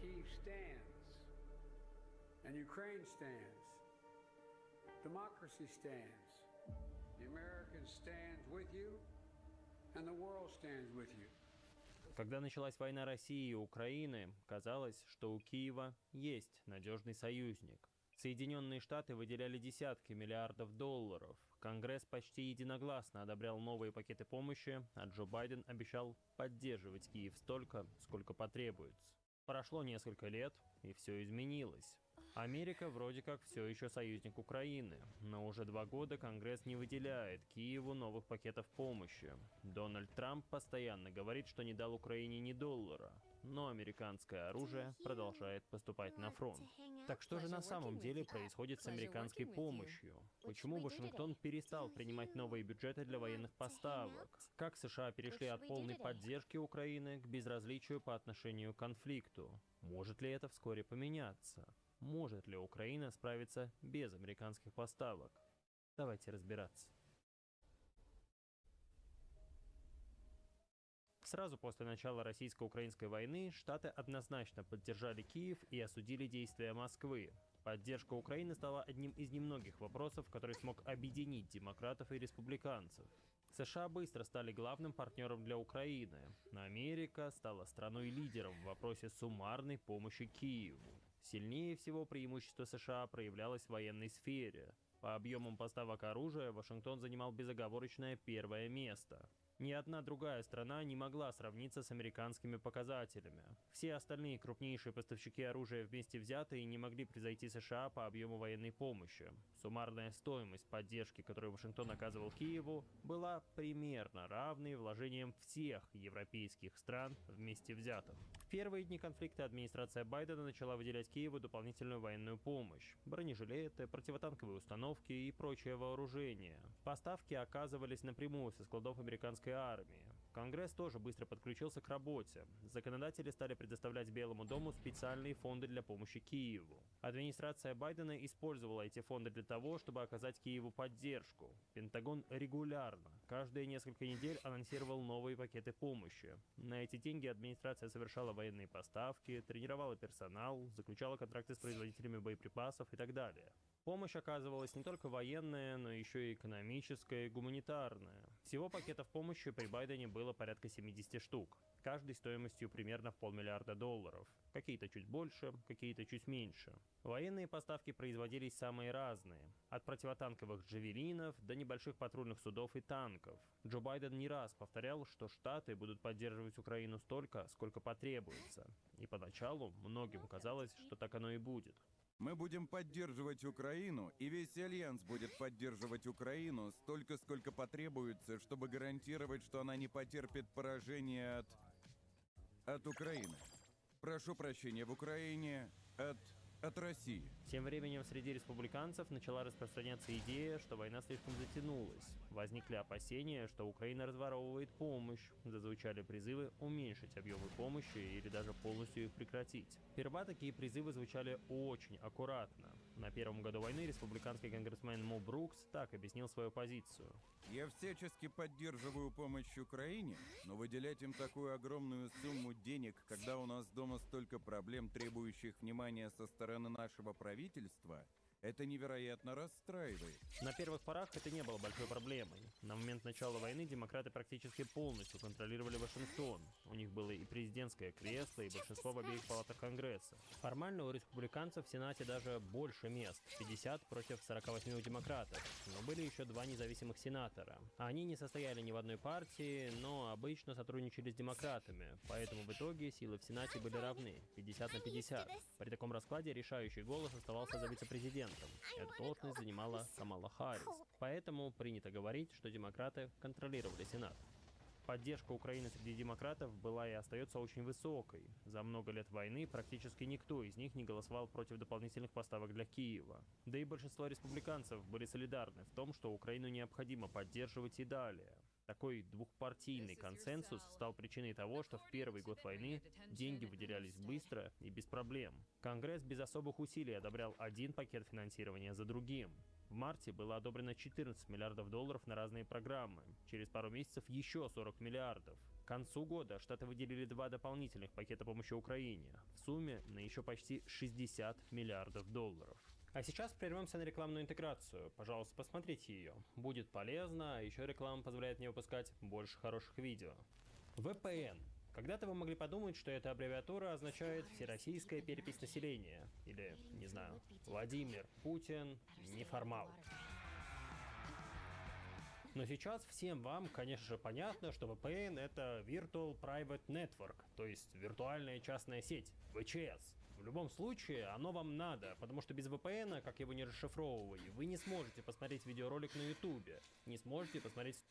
S3: Kyiv stands, and Ukraine stands. Democracy stands. The Americans stands with you, and the world stands with you.
S7: Когда началась война России и Украины, казалось, что у Киева есть надежный союзник. Соединенные Штаты выделяли десятки миллиардов долларов. Конгресс почти единогласно одобрял новые пакеты помощи, а Джо Байден обещал поддерживать Киев столько, сколько потребуется. Прошло несколько лет, и все изменилось. Америка вроде как все еще союзник Украины, но уже 2 года Конгресс не выделяет Киеву новых пакетов помощи. Дональд Трамп постоянно говорит, что не дал Украине ни доллара. но американское оружие продолжает поступать на фронт. Так что же на самом деле происходит с американской помощью? Почему Вашингтон перестал принимать новые бюджеты для военных поставок? Как США перешли от полной поддержки Украины к безразличию по отношению к конфликту? Может ли это вскоре поменяться? Может ли Украина справиться без американских поставок? Давайте разбираться. Сразу после начала российско-украинской войны Штаты однозначно поддержали Киев и осудили действия Москвы. Поддержка Украины стала одним из немногих вопросов, который смог объединить демократов и республиканцев. США быстро стали главным партнером для Украины, но Америка стала страной-лидером в вопросе суммарной помощи Киеву. Сильнее всего преимущество США проявлялось в военной сфере. По объемам поставок оружия Вашингтон занимал безоговорочное первое место. Ни одна другая страна не могла сравниться с американскими показателями. Все остальные крупнейшие поставщики оружия вместе взятые не могли превзойти США по объему военной помощи. Суммарная стоимость поддержки, которую Вашингтон оказывал Киеву, была примерно равной вложениям всех европейских стран вместе взятых. В первые дни конфликта администрация Байдена начала выделять Киеву дополнительную военную помощь: бронежилеты, противотанковые установки и прочее вооружение. Поставки оказывались напрямую со складов американской армии. Конгресс тоже быстро подключился к работе. Законодатели стали предоставлять Белому дому специальные фонды для помощи Киеву. Администрация Байдена использовала эти фонды для того, чтобы оказать Киеву поддержку. Пентагон регулярно, каждые несколько недель анонсировал новые пакеты помощи. На эти деньги администрация совершала военные поставки, тренировала персонал, заключала контракты с производителями боеприпасов и так далее. Помощь оказывалась не только военная, но еще и экономическая и гуманитарная. Всего пакетов помощи при Байдене было порядка 70 штук, каждый стоимостью примерно в $500 миллиарда. Какие-то чуть больше, какие-то чуть меньше. Военные поставки производились самые разные, от противотанковых джавелинов до небольших патрульных судов и танков. Джо Байден не раз повторял, что Штаты будут поддерживать Украину столько, сколько потребуется. И поначалу многим казалось, что так оно и будет.
S6: Мы будем поддерживать Украину, и весь Альянс будет поддерживать Украину столько, сколько потребуется, чтобы гарантировать, что она не потерпит поражение от Украины. Прошу прощения, в Украине от России.
S7: Тем временем среди республиканцев начала распространяться идея, что война слишком затянулась. Возникли опасения, что Украина разворовывает помощь. Зазвучали призывы уменьшить объемы помощи или даже полностью их прекратить. Сперва такие призывы звучали очень аккуратно. На первом году войны республиканский конгрессмен Мо Брукс так объяснил свою позицию.
S6: Я всячески поддерживаю помощь Украине, но выделять им такую огромную сумму денег, когда у нас дома столько проблем, требующих внимания со стороны нашего правительства, это невероятно расстраивает.
S7: На первых порах это не было большой проблемой. На момент начала войны демократы практически полностью контролировали Вашингтон. У них было и президентское кресло, и большинство в обеих палатах Конгресса. Формально у республиканцев в Сенате даже больше мест, 50 против 48 у демократов. Но были еще два независимых сенатора. Они не состояли ни в одной партии, но обычно сотрудничали с демократами. Поэтому в итоге силы в Сенате были равны, 50 на 50. При таком раскладе решающий голос оставался за вице-президентом. Эту должность занимала Камала Харрис. Поэтому принято говорить, что демократы контролировали Сенат. Поддержка Украины среди демократов была и остается очень высокой. За много лет войны практически никто из них не голосовал против дополнительных поставок для Киева. Да и большинство республиканцев были солидарны в том, что Украину необходимо поддерживать и далее. Такой двухпартийный консенсус стал причиной того, что в первый год войны деньги выделялись быстро и без проблем. Конгресс без особых усилий одобрял один пакет финансирования за другим. В марте было одобрено $14 миллиардов на разные программы. Через пару месяцев еще 40 миллиардов. К концу года Штаты выделили 2 дополнительных пакета помощи Украине. В сумме на еще почти $60 миллиардов. А сейчас прервемся на рекламную интеграцию. Пожалуйста, посмотрите ее. Будет полезно, а еще реклама позволяет мне выпускать больше хороших видео. VPN. Когда-то вы могли подумать, что эта аббревиатура означает «Всероссийская перепись населения» или, не знаю, «Владимир Путин неформал». Но сейчас всем вам, конечно же, понятно, что VPN — это Virtual Private Network, то есть виртуальная частная сеть, ВЧС. В любом случае, оно вам надо, потому что без VPN, как его не расшифровывай, вы не сможете посмотреть видеоролик на YouTube, не сможете посмотреть...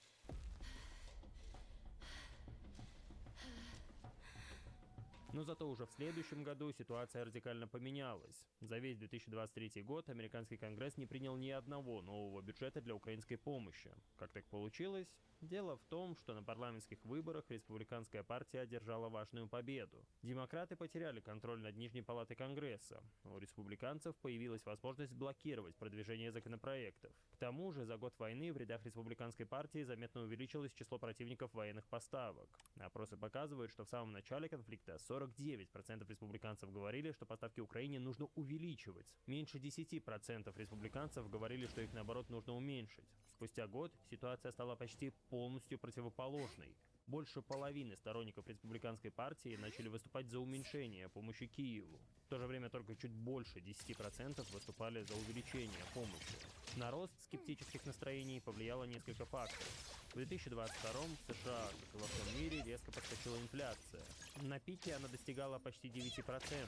S7: Но зато уже в следующем году ситуация радикально поменялась. За весь 2023 год американский конгресс не принял ни одного нового бюджета для украинской помощи. Как так получилось? Дело в том, что на парламентских выборах республиканская партия одержала важную победу. Демократы потеряли контроль над Нижней палатой Конгресса. У республиканцев появилась возможность блокировать продвижение законопроектов. К тому же за год войны в рядах республиканской партии заметно увеличилось число противников военных поставок. Опросы показывают, что в самом начале конфликта 49% республиканцев говорили, что поставки Украине нужно увеличивать. Меньше 10% республиканцев говорили, что их наоборот нужно уменьшить. Спустя год ситуация стала почти полностью противоположной. Больше половины сторонников республиканской партии начали выступать за уменьшение помощи Киеву. В то же время только чуть больше 10% выступали за увеличение помощи. На рост скептических настроений повлияло несколько факторов. В 2022 в США, как и во всем мире, резко подскочила инфляция. На пике она достигала почти 9%.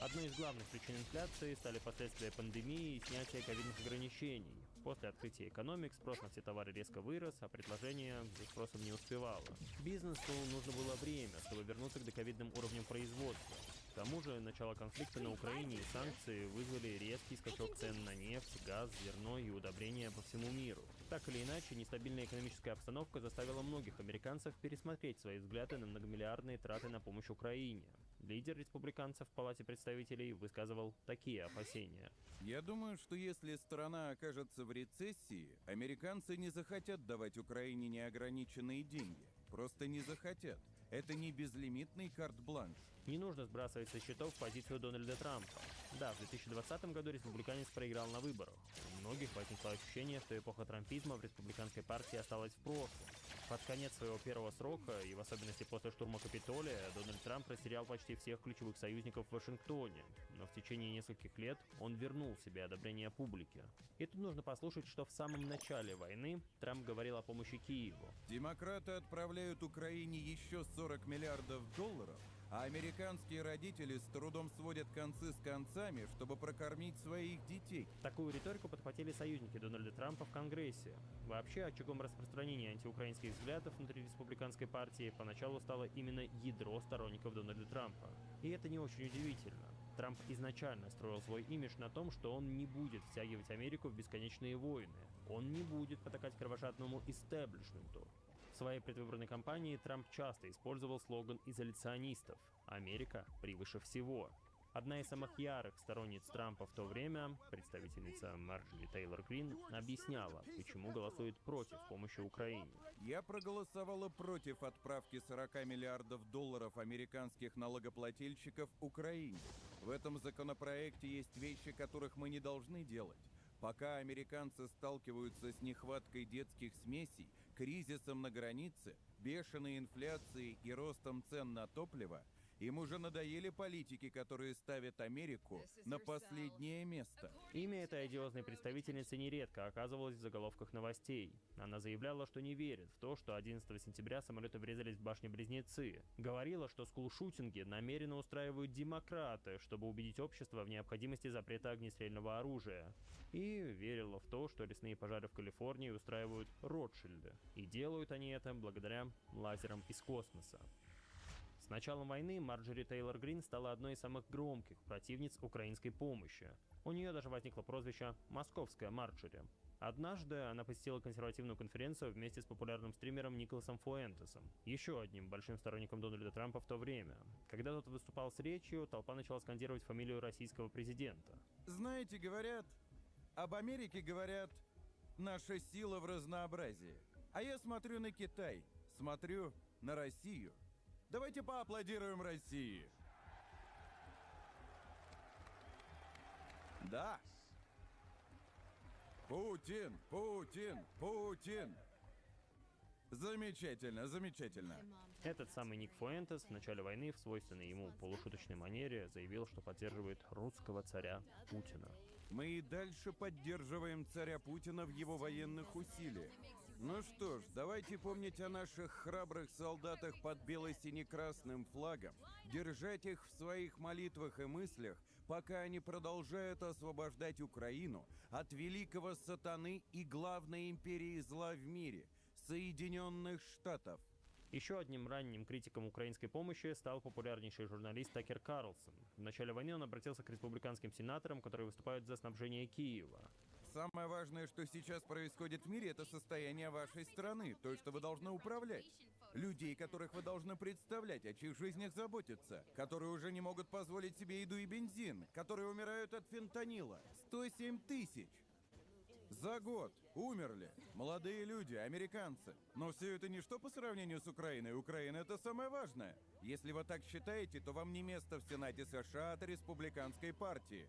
S7: Одной из главных причин инфляции стали последствия пандемии и снятия ковидных ограничений. После открытия экономик спрос на все товары резко вырос, а предложение за спросом не успевало. Бизнесу нужно было время, чтобы вернуться к доковидным уровням производства. К тому же, начало конфликта на Украине и санкции вызвали резкий скачок цен на нефть, газ, зерно и удобрения по всему миру. Так или иначе, нестабильная экономическая обстановка заставила многих американцев пересмотреть свои взгляды на многомиллиардные траты на помощь Украине. Лидер республиканцев в Палате представителей высказывал такие опасения.
S6: Я думаю, что если страна окажется в рецессии, американцы не захотят давать Украине неограниченные деньги. Просто не захотят. Это не безлимитный карт-бланш.
S7: Не нужно сбрасывать со счетов позицию Дональда Трампа. Да, в 2020 году республиканец проиграл на выборах. У многих возникло ощущение, что эпоха трампизма в республиканской партии осталась в прошлом. Под конец своего первого срока, и в особенности после штурма Капитолия, Дональд Трамп растерял почти всех ключевых союзников в Вашингтоне. Но в течение нескольких лет он вернул себе одобрение публики. И тут нужно послушать, что в самом начале войны Трамп говорил о помощи Киеву.
S6: Демократы отправляют Украине еще 40 миллиардов долларов, а американские родители с трудом сводят концы с концами, чтобы прокормить своих детей.
S7: Такую риторику подхватили союзники Дональда Трампа в Конгрессе. Вообще, очагом распространения антиукраинских взглядов внутри республиканской партии поначалу стало именно ядро сторонников Дональда Трампа. И это не очень удивительно. Трамп изначально строил свой имидж на том, что он не будет втягивать Америку в бесконечные войны. Он не будет потакать кровожадному истеблишменту. В своей предвыборной кампании Трамп часто использовал слоган изоляционистов «Америка превыше всего». Одна из самых ярых сторонниц Трампа в то время, представительница Марджори Тейлор Грин, объясняла, почему голосует против помощи Украине.
S6: Я проголосовала против отправки 40 миллиардов долларов американских налогоплательщиков Украине. В этом законопроекте есть вещи, которых мы не должны делать. Пока американцы сталкиваются с нехваткой детских смесей, кризисом на границе, бешеной инфляцией и ростом цен на топливо, им уже надоели политики, которые ставят Америку на последнее место.
S7: Имя этой одиозной представительницы нередко оказывалось в заголовках новостей. Она заявляла, что не верит в то, что 11 сентября самолеты врезались в башни-близнецы. Говорила, что скулшутинги намеренно устраивают демократы, чтобы убедить общество в необходимости запрета огнестрельного оружия. И верила в то, что лесные пожары в Калифорнии устраивают Ротшильды. И делают они это благодаря лазерам из космоса. С началом войны Марджори Тейлор Грин стала одной из самых громких противниц украинской помощи. У нее даже возникло прозвище «Московская Марджори». Однажды она посетила консервативную конференцию вместе с популярным стримером Николасом Фуэнтесом, еще одним большим сторонником Дональда Трампа в то время. Когда тот выступал с речью, толпа начала скандировать фамилию российского президента.
S6: Знаете, об Америке говорят «наша сила в разнообразии». А я смотрю на Китай, смотрю на Россию. Давайте поаплодируем России. Да. Путин, Путин, Путин. Замечательно, замечательно.
S7: Этот самый Ник Фуэнтес в начале войны в свойственной ему полушуточной манере заявил, что поддерживает русского царя Путина.
S6: Мы и дальше поддерживаем царя Путина в его военных усилиях. Ну что ж, давайте помнить о наших храбрых солдатах под бело-сине-красным флагом, держать их в своих молитвах и мыслях, пока они продолжают освобождать Украину от великого сатаны и главной империи зла в мире – Соединенных Штатов.
S7: Еще одним ранним критиком украинской помощи стал популярнейший журналист Такер Карлсон. В начале войны он обратился к республиканским сенаторам, которые выступают за снабжение Киева.
S6: Самое важное, что сейчас происходит в мире, это состояние вашей страны, то, что вы должны управлять. Людей, которых вы должны представлять, о чьих жизнях заботиться, которые уже не могут позволить себе еду и бензин, которые умирают от фентанила. 107 тысяч! За год умерли молодые люди, американцы. Но все это ничто по сравнению с Украиной. Украина — это самое важное. Если вы так считаете, то вам не место в Сенате США от республиканской партии.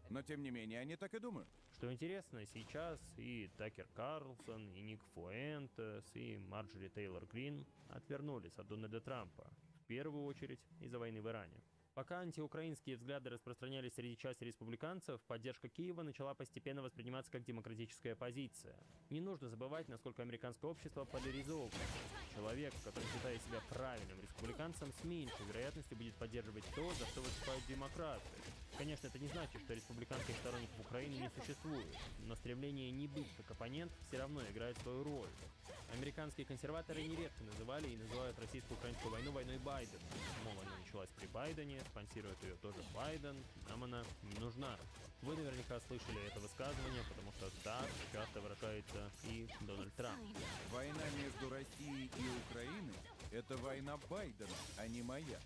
S6: Но тем не менее, они так и думают.
S7: Что интересно, сейчас и Такер Карлсон, и Ник Фуэнтес, и Марджори Тейлор Грин отвернулись от Дональда Трампа. В первую очередь из-за войны в Иране. Пока антиукраинские взгляды распространялись среди части республиканцев, поддержка Киева начала постепенно восприниматься как демократическая позиция. Не нужно забывать, насколько американское общество поляризовано. Человек, который считает себя правильным республиканцем, с меньшей вероятностью будет поддерживать то, за что выступают демократы. Конечно, это не значит, что республиканских сторонников Украины не существует, но стремление не быть как оппонент все равно играет свою роль. Американские консерваторы нередко называли и называют российско-украинскую войну войной Байдена. Мол, она началась при Байдене, спонсирует ее тоже Байден, нам она не нужна. Вы наверняка слышали это высказывание, потому что так часто выражается и Дональд Трамп.
S6: Война между Россией и Украиной — это война Байдена, а не моя.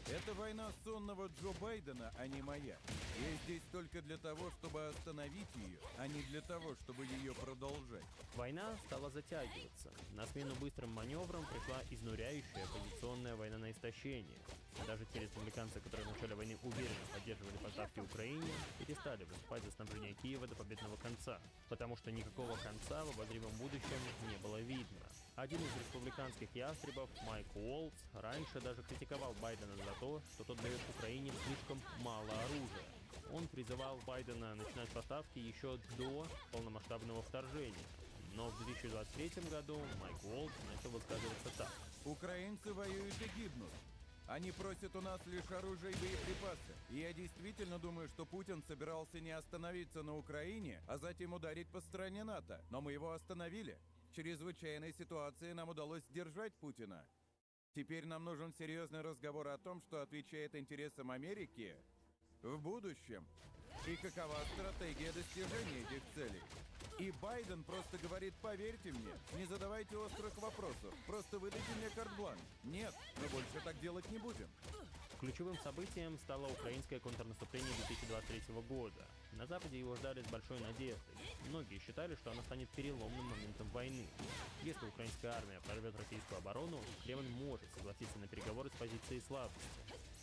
S6: Это война сонного Джо Байдена, а не моя. Я здесь только для того, чтобы остановить ее, а не для того, чтобы ее продолжать.
S7: Война стала затягиваться. На смену быстрым маневрам пришла изнуряющая позиционная война на истощение. Даже те республиканцы, которые в начале войны уверенно поддерживали поставки Украине, перестали выступать за снабжение Киева до победного конца, потому что никакого конца в обозримом будущем не было видно. Один из республиканских ястребов, Майк Уолтс, раньше даже критиковал Байдена за то, что тот дает Украине слишком мало оружия. Он призывал Байдена начинать поставки еще до полномасштабного вторжения. Но в 2023 году Майк Уолтс начал высказываться так.
S6: Украинцы воюют и гибнут. Они просят у нас лишь оружие и боеприпасы. И я действительно думаю, что Путин собирался не остановиться на Украине, а затем ударить по стране НАТО. Но мы его остановили. В чрезвычайной ситуации нам удалось сдержать Путина. Теперь нам нужен серьезный разговор о том, что отвечает интересам Америки в будущем. И какова стратегия достижения этих целей. И Байден просто говорит: поверьте мне, не задавайте острых вопросов, просто выдайте мне карт-бланш. Нет, мы больше так делать не будем.
S7: Ключевым событием стало украинское контрнаступление 2023 года. На Западе его ждали с большой надеждой. Многие считали, что оно станет переломным моментом войны. Если украинская армия прорвет российскую оборону, Кремль может согласиться на переговоры с позиции слабости.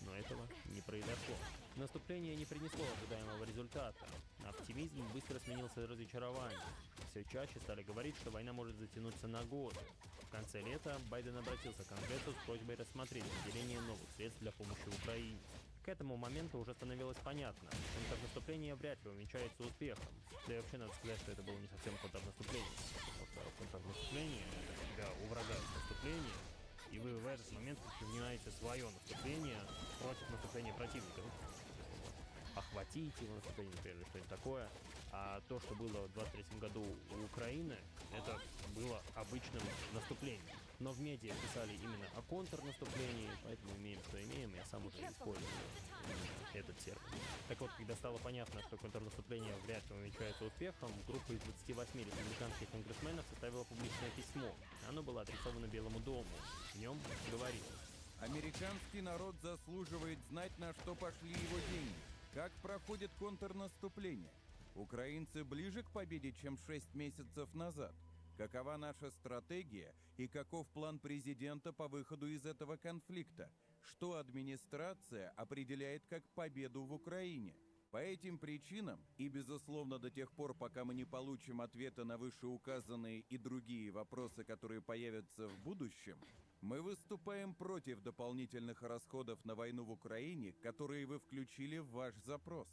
S7: Но этого не произошло. Наступление не принесло ожидаемого результата. Оптимизм быстро сменился разочарованием. Все чаще стали говорить, что война может затянуться на годы. В конце лета Байден обратился к Конгрессу с просьбой рассмотреть выделение новых средств для помощи Украине. К этому моменту уже становилось понятно, что контрнаступление вряд ли увенчается успехом. Да и вообще надо сказать, что это было не совсем контрнаступление. Потому что контрнаступление — это когда у врага есть наступление, и вы в этот момент применяете свое наступление против наступления противника. Охватить его наступление, например, или что-нибудь такое. А то, что было в 23 году у Украины, это было обычным наступлением. Но в медиа писали именно о контрнаступлении, поэтому имеем, что имеем, я сам уже использую этот термин. Так вот, когда стало понятно, что контрнаступление вряд ли увенчается успехом, группа из 28 республиканских конгрессменов составила публичное письмо. Оно было адресовано Белому дому. В нем говорилось:
S6: американский народ заслуживает знать, на что пошли его деньги. Как проходит контрнаступление? Украинцы ближе к победе, чем 6 месяцев назад. Какова наша стратегия и каков план президента по выходу из этого конфликта? Что администрация определяет как победу в Украине? По этим причинам, и безусловно до тех пор, пока мы не получим ответа на вышеуказанные и другие вопросы, которые появятся в будущем, мы выступаем против дополнительных расходов на войну в Украине, которые вы включили в ваш запрос.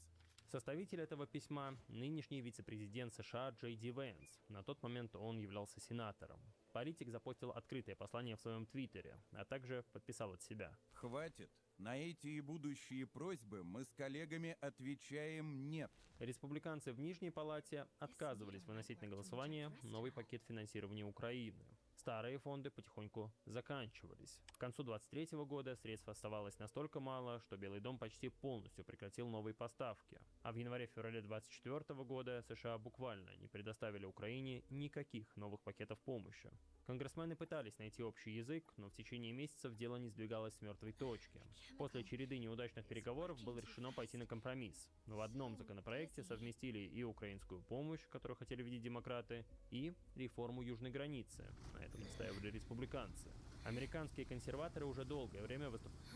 S7: Составитель этого письма – нынешний вице-президент США Джей Ди Вэнс. На тот момент он являлся сенатором. Политик запостил открытое послание в своем твиттере, а также подписал от себя:
S6: «Хватит. На эти и будущие просьбы мы с коллегами отвечаем «нет».
S7: Республиканцы в Нижней Палате отказывались выносить на голосование новый пакет финансирования Украины. Старые фонды потихоньку заканчивались. К концу 23 года средств оставалось настолько мало, что Белый дом почти полностью прекратил новые поставки. А в январе-феврале 24 года США буквально не предоставили Украине никаких новых пакетов помощи. Конгрессмены пытались найти общий язык, но в течение месяцев дело не сдвигалось с мертвой точки. После череды неудачных переговоров было решено пойти на компромисс. В одном законопроекте совместили и украинскую помощь, которую хотели видеть демократы, и реформу южной границы. На этом настаивали республиканцы. Американские консерваторы уже долгое время выступали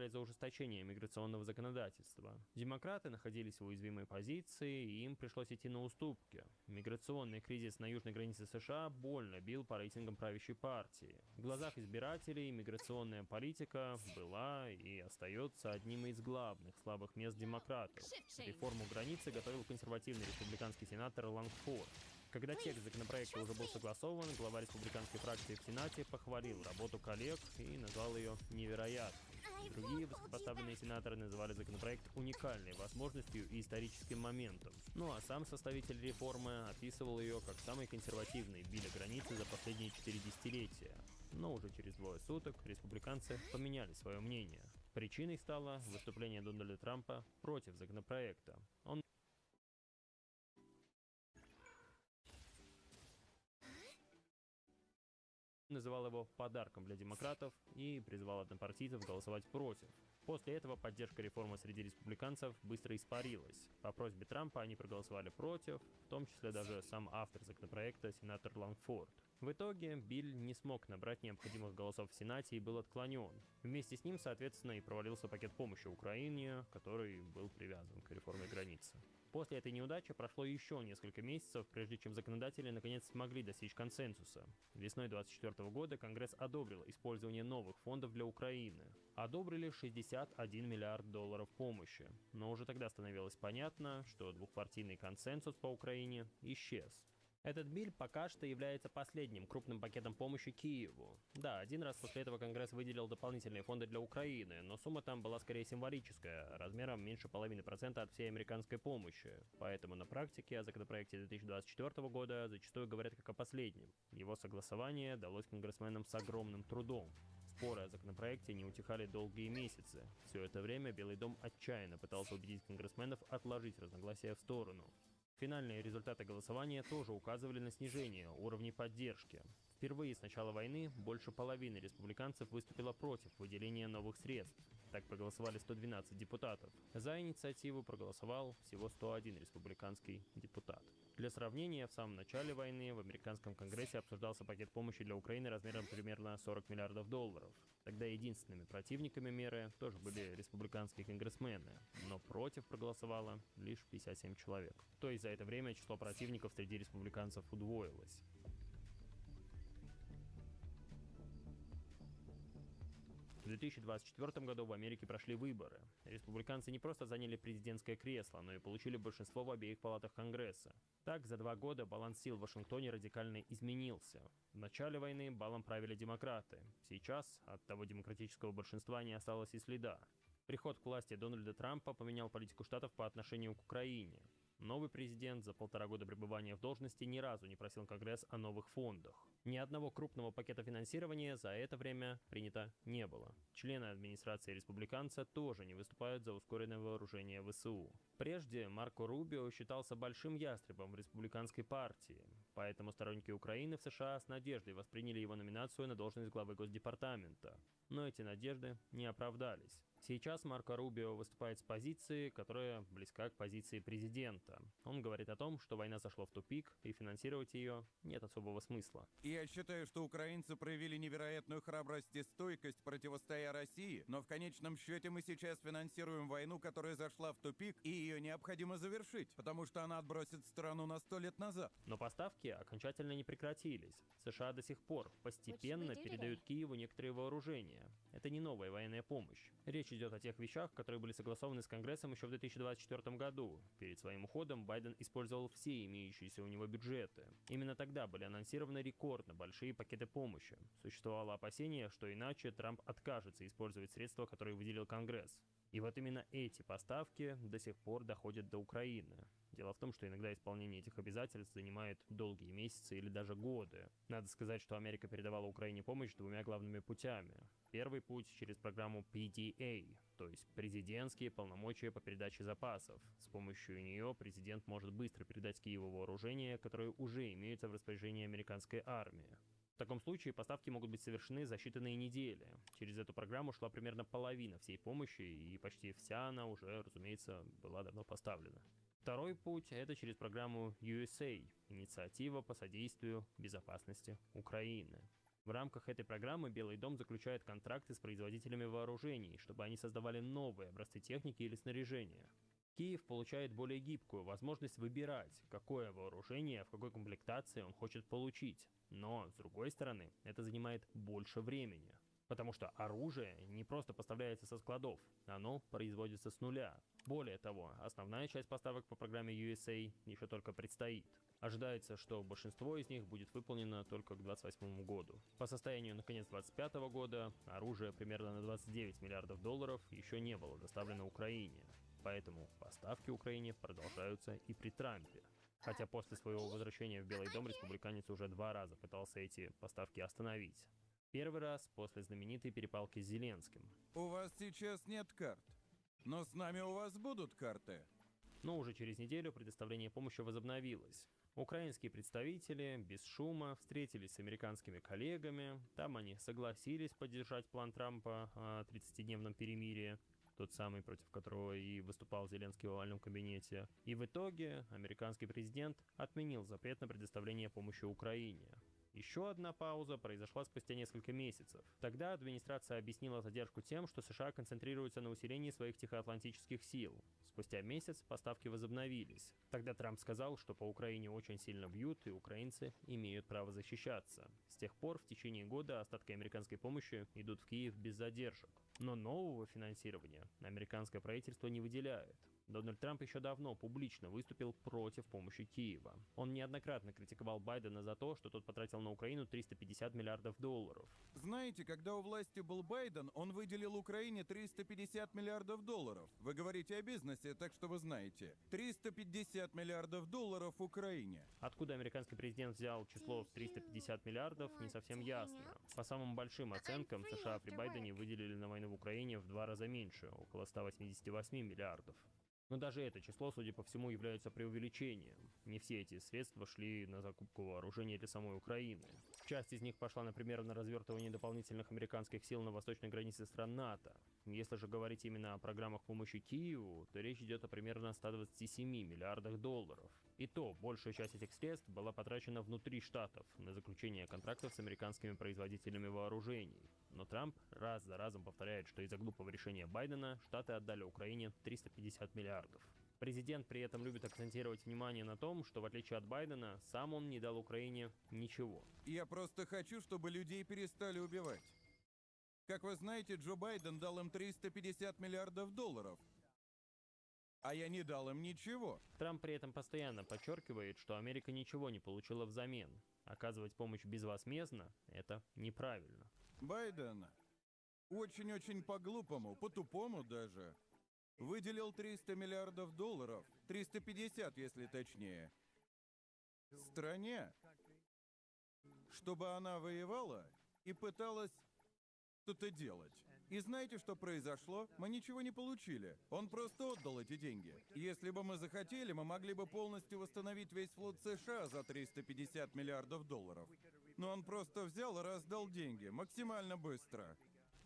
S7: за ужесточение миграционного законодательства. Демократы находились в уязвимой позиции, и им пришлось идти на уступки. Миграционный кризис на южной границе США больно бил по рейтингам правящей партии. В глазах избирателей миграционная политика была и остается одним из главных слабых мест демократов. Реформу границы готовил консервативный республиканский сенатор Лангфорд. Когда текст законопроекта уже был согласован, глава республиканской фракции в Сенате похвалил работу коллег и назвал ее невероятной. Другие высокопоставленные сенаторы называли законопроект уникальной возможностью и историческим моментом. Ну а сам составитель реформы описывал ее как самый консервативный биль о границе за последние 4 десятилетия. Но уже через 2 суток республиканцы поменяли свое мнение. Причиной стало выступление Дональда Трампа против законопроекта. Он называл его подарком для демократов и призвал однопартийцев голосовать против. После этого поддержка реформы среди республиканцев быстро испарилась. По просьбе Трампа они проголосовали против, в том числе даже сам автор законопроекта, сенатор Лангфорд. В итоге биль не смог набрать необходимых голосов в Сенате и был отклонен. Вместе с ним, соответственно, и провалился пакет помощи Украине, который был привязан к реформе границы. После этой неудачи прошло еще несколько месяцев, прежде чем законодатели наконец смогли достичь консенсуса. Весной 2024 года Конгресс одобрил использование новых фондов для Украины. Одобрили 61 миллиард долларов помощи. Но уже тогда становилось понятно, что двухпартийный консенсус по Украине исчез. Этот биль пока что является последним крупным пакетом помощи Киеву. Да, один раз после этого Конгресс выделил дополнительные фонды для Украины, но сумма там была скорее символическая, размером меньше 0,5% от всей американской помощи. Поэтому на практике о законопроекте 2024 года зачастую говорят как о последнем. Его согласование далось конгрессменам с огромным трудом. Споры о законопроекте не утихали долгие месяцы. Все это время Белый дом отчаянно пытался убедить конгрессменов отложить разногласия в сторону. Финальные результаты голосования тоже указывали на снижение уровней поддержки. Впервые с начала войны больше половины республиканцев выступило против выделения новых средств. Так проголосовали 112 депутатов. За инициативу проголосовал всего 101 республиканский депутат. Для сравнения, в самом начале войны в американском конгрессе обсуждался пакет помощи для Украины размером примерно 40 миллиардов долларов. Тогда единственными противниками меры тоже были республиканские конгрессмены, но против проголосовало лишь 57 человек. То есть за это время число противников среди республиканцев удвоилось. В 2024 году в Америке прошли выборы. Республиканцы не просто заняли президентское кресло, но и получили большинство в обеих палатах Конгресса. Так, за 2 года баланс сил в Вашингтоне радикально изменился. В начале войны балом правили демократы. Сейчас от того демократического большинства не осталось и следа. Приход к власти Дональда Трампа поменял политику штатов по отношению к Украине. Новый президент за 1,5 года пребывания в должности ни разу не просил Конгресс о новых фондах. Ни одного крупного пакета финансирования за это время принято не было. Члены администрации республиканца тоже не выступают за ускоренное вооружение ВСУ. Прежде Марко Рубио считался большим ястребом в республиканской партии, поэтому сторонники Украины в США с надеждой восприняли его номинацию на должность главы Госдепартамента. Но эти надежды не оправдались. Сейчас Марко Рубио выступает с позиции, которая близка к позиции президента. Он говорит о том, что война зашла в тупик, и финансировать ее нет особого смысла.
S6: Я считаю, что украинцы проявили невероятную храбрость и стойкость, противостоя России, но в конечном счете мы сейчас финансируем войну, которая зашла в тупик, и ее необходимо завершить, потому что она отбросит страну на 100 лет назад.
S7: Но поставки окончательно не прекратились. США до сих пор постепенно передают Киеву некоторые вооружения. вооружения. Это не новая военная помощь. Речь идет о тех вещах, которые были согласованы с Конгрессом еще в 2024 году. Перед своим уходом Байден использовал все имеющиеся у него бюджеты. Именно тогда были анонсированы рекордно большие пакеты помощи. Существовало опасение, что иначе Трамп откажется использовать средства, которые выделил Конгресс. И вот именно эти поставки до сих пор доходят до Украины. Дело в том, что иногда исполнение этих обязательств занимает долгие месяцы или даже годы. Надо сказать, что Америка передавала Украине помощь двумя главными путями. Первый путь через программу PDA, то есть президентские полномочия по передаче запасов. С помощью нее президент может быстро передать Киеву вооружение, которое уже имеется в распоряжении американской армии. В таком случае поставки могут быть совершены за считанные недели. Через эту программу шла примерно половина всей помощи, и почти вся она уже, разумеется, была давно поставлена. Второй путь – это через программу USA – инициатива по содействию безопасности Украины. В рамках этой программы Белый дом заключает контракты с производителями вооружений, чтобы они создавали новые образцы техники или снаряжения. Киев получает более гибкую возможность выбирать, какое вооружение, в какой комплектации он хочет получить. Но, с другой стороны, это занимает больше времени. Потому что оружие не просто поставляется со складов, оно производится с нуля. Более того, основная часть поставок по программе USA еще только предстоит. Ожидается, что большинство из них будет выполнено только к 2028 году. По состоянию на конец 2025 года оружие примерно на 29 миллиардов долларов еще не было доставлено Украине. Поэтому поставки Украине продолжаются и при Трампе. Хотя после своего возвращения в Белый дом республиканец уже 2 раза пытался эти поставки остановить. Первый раз после знаменитой перепалки с Зеленским.
S6: У вас сейчас нет карт, но с нами у вас будут карты.
S7: Но уже через неделю предоставление помощи возобновилось. Украинские представители без шума встретились с американскими коллегами. Там они согласились поддержать план Трампа о 30-дневном перемирии, тот самый, против которого и выступал Зеленский в овальном кабинете. И в итоге американский президент отменил запрет на предоставление помощи Украине. Еще одна пауза произошла спустя несколько месяцев. Тогда администрация объяснила задержку тем, что США концентрируются на усилении своих тихоатлантических сил. Спустя месяц поставки возобновились. Тогда Трамп сказал, что по Украине очень сильно бьют, и украинцы имеют право защищаться. С тех пор в течение года остатки американской помощи идут в Киев без задержек. Но нового финансирования американское правительство не выделяет. Дональд Трамп еще давно публично выступил против помощи Киева. Он неоднократно критиковал Байдена за то, что тот потратил на Украину 350 миллиардов долларов.
S6: Знаете, когда у власти был Байден, он выделил Украине 350 миллиардов долларов. Вы говорите о бизнесе, так что вы знаете. 350 миллиардов долларов Украине.
S7: Откуда американский президент взял число в 350 миллиардов, не совсем ясно. По самым большим оценкам, США при Байдене выделили на войну в Украине в 2 раза меньше, около 188 миллиардов. Но даже это число, судя по всему, является преувеличением. Не все эти средства шли на закупку вооружения для самой Украины. Часть из них пошла, например, на развертывание дополнительных американских сил на восточной границе стран НАТО. Если же говорить именно о программах помощи Киеву, то речь идет о примерно 127 миллиардах долларов. И то, большая часть этих средств была потрачена внутри штатов на заключение контрактов с американскими производителями вооружений. Но Трамп раз за разом повторяет, что из-за глупого решения Байдена Штаты отдали Украине 350 миллиардов. Президент при этом любит акцентировать внимание на том, что в отличие от Байдена, сам он не дал Украине ничего.
S6: Я просто хочу, чтобы людей перестали убивать. Как вы знаете, Джо Байден дал им 350 миллиардов долларов. А я не дал им ничего.
S7: Трамп при этом постоянно подчеркивает, что Америка ничего не получила взамен. Оказывать помощь безвозмездно – это неправильно.
S6: Байден очень-очень по-глупому, по-тупому даже, выделил 300 миллиардов долларов, 350, если точнее, стране, чтобы она воевала и пыталась что-то делать. И знаете, что произошло? Мы ничего не получили. Он просто отдал эти деньги. Если бы мы захотели, мы могли бы полностью восстановить весь флот США за 350 миллиардов долларов. Но он просто взял и раздал деньги максимально быстро.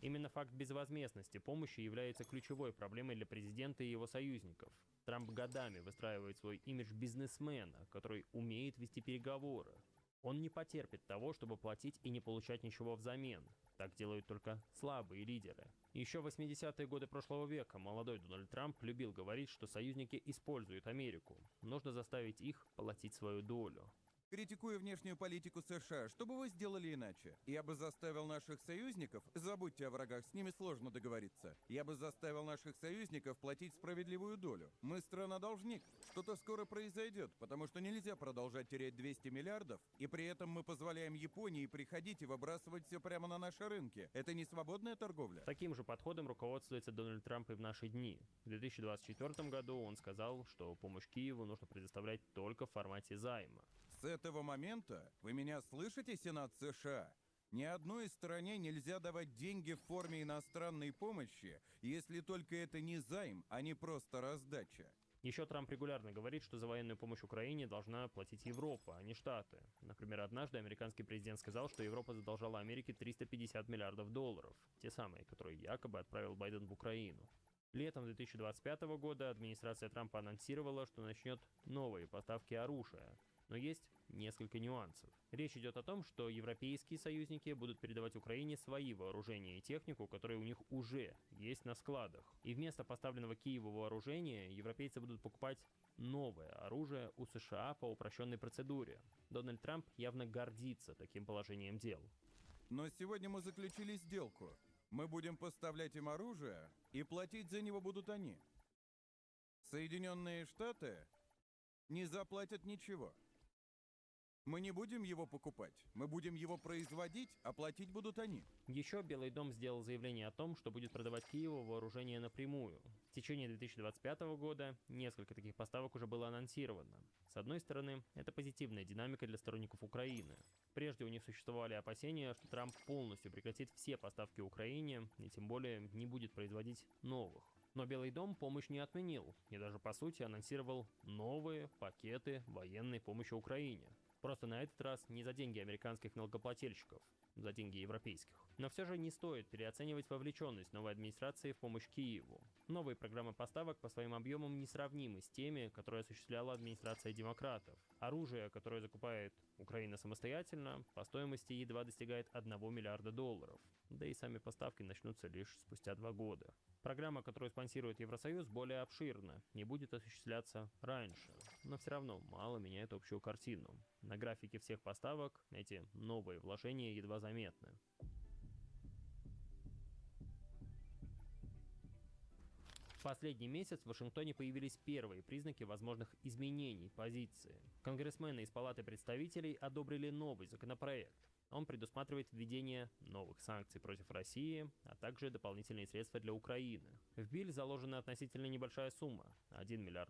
S7: Именно факт безвозмездности помощи является ключевой проблемой для президента и его союзников. Трамп годами выстраивает свой имидж бизнесмена, который умеет вести переговоры. Он не потерпит того, чтобы платить и не получать ничего взамен. Так делают только слабые лидеры. Еще в 80-е годы прошлого века молодой Дональд Трамп любил говорить, что союзники используют Америку. Нужно заставить их платить свою долю.
S6: критикуя внешнюю политику США, что бы вы сделали иначе? Я бы заставил наших союзников, забудьте о врагах, с ними сложно договориться. Я бы заставил наших союзников платить справедливую долю. Мы страна-должник. Что-то скоро произойдет, потому что нельзя продолжать терять 200 миллиардов, и при этом мы позволяем Японии приходить и выбрасывать все прямо на наши рынки. Это не свободная торговля?
S7: Таким же подходом руководствуется Дональд Трамп и в наши дни. В 2024 году он сказал, что помощь Киеву нужно предоставлять только в формате займа.
S6: С этого момента вы меня слышите, Сенат США? Ни одной стране нельзя давать деньги в форме иностранной помощи, если только это не займ, а не просто раздача.
S7: Еще Трамп регулярно говорит, что за военную помощь Украине должна платить Европа, а не Штаты. Например, однажды американский президент сказал, что Европа задолжала Америке 350 миллиардов долларов, те самые, которые якобы отправил Байден в Украину. Летом 2025 года администрация Трампа анонсировала, что начнет новые поставки оружия. Но есть несколько нюансов. Речь идет о том, что европейские союзники будут передавать Украине свои вооружения и технику, которые у них уже есть на складах. И вместо поставленного Киеву вооружения европейцы будут покупать новое оружие у США по упрощенной процедуре. Дональд Трамп явно гордится таким положением дел.
S6: Но сегодня мы заключили сделку. Мы будем поставлять им оружие, и платить за него будут они. Соединенные Штаты не заплатят ничего. Мы не будем его покупать, мы будем его производить, а платить будут они.
S7: Еще Белый дом сделал заявление о том, что будет продавать Киеву вооружение напрямую. В течение 2025 года несколько таких поставок уже было анонсировано. С одной стороны, это позитивная динамика для сторонников Украины. Прежде у них существовали опасения, что Трамп полностью прекратит все поставки Украине и тем более не будет производить новых. Но Белый дом помощь не отменил и даже по сути анонсировал новые пакеты военной помощи Украине. Просто на этот раз не за деньги американских налогоплательщиков, за деньги европейских. Но все же не стоит переоценивать вовлеченность новой администрации в помощь Киеву. Новые программы поставок по своим объемам несравнимы с теми, которые осуществляла администрация демократов. Оружие, которое закупает Украина самостоятельно, по стоимости едва достигает $1 миллиарда. Да и сами поставки начнутся лишь спустя 2 года. Программа, которую спонсирует Евросоюз, более обширна и будет осуществляться раньше. Но все равно мало меняет общую картину. На графике всех поставок эти новые вложения едва заметны. В последний месяц в Вашингтоне появились первые признаки возможных изменений позиции. Конгрессмены из Палаты представителей одобрили новый законопроект. Он предусматривает введение новых санкций против России, а также дополнительные средства для Украины. В биль заложена относительно небольшая сумма – $1 миллиард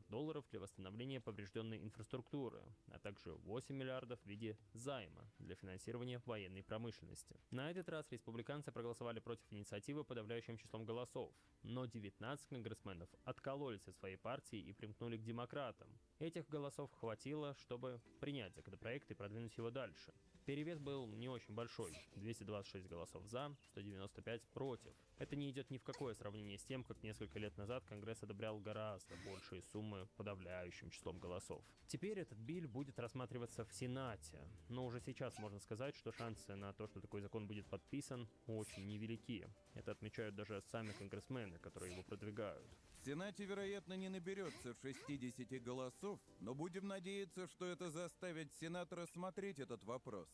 S7: для восстановления поврежденной инфраструктуры, а также 8 миллиардов в виде займа для финансирования военной промышленности. На этот раз республиканцы проголосовали против инициативы подавляющим числом голосов, но 19 конгрессменов откололись от своей партии и примкнули к демократам. Этих голосов хватило, чтобы принять законопроект и продвинуть его дальше. Перевес был не очень большой – 226 голосов за, 195 против. Это не идет ни в какое сравнение с тем, как несколько лет назад Конгресс одобрял гораздо большие суммы подавляющим числом голосов. Теперь этот биль будет рассматриваться в Сенате, но уже сейчас можно сказать, что шансы на то, что такой закон будет подписан, очень невелики. Это отмечают даже сами конгрессмены, которые его продвигают.
S6: В Сенате, вероятно, не наберется 60 голосов, но будем надеяться, что это заставит Сенат рассмотреть этот вопрос.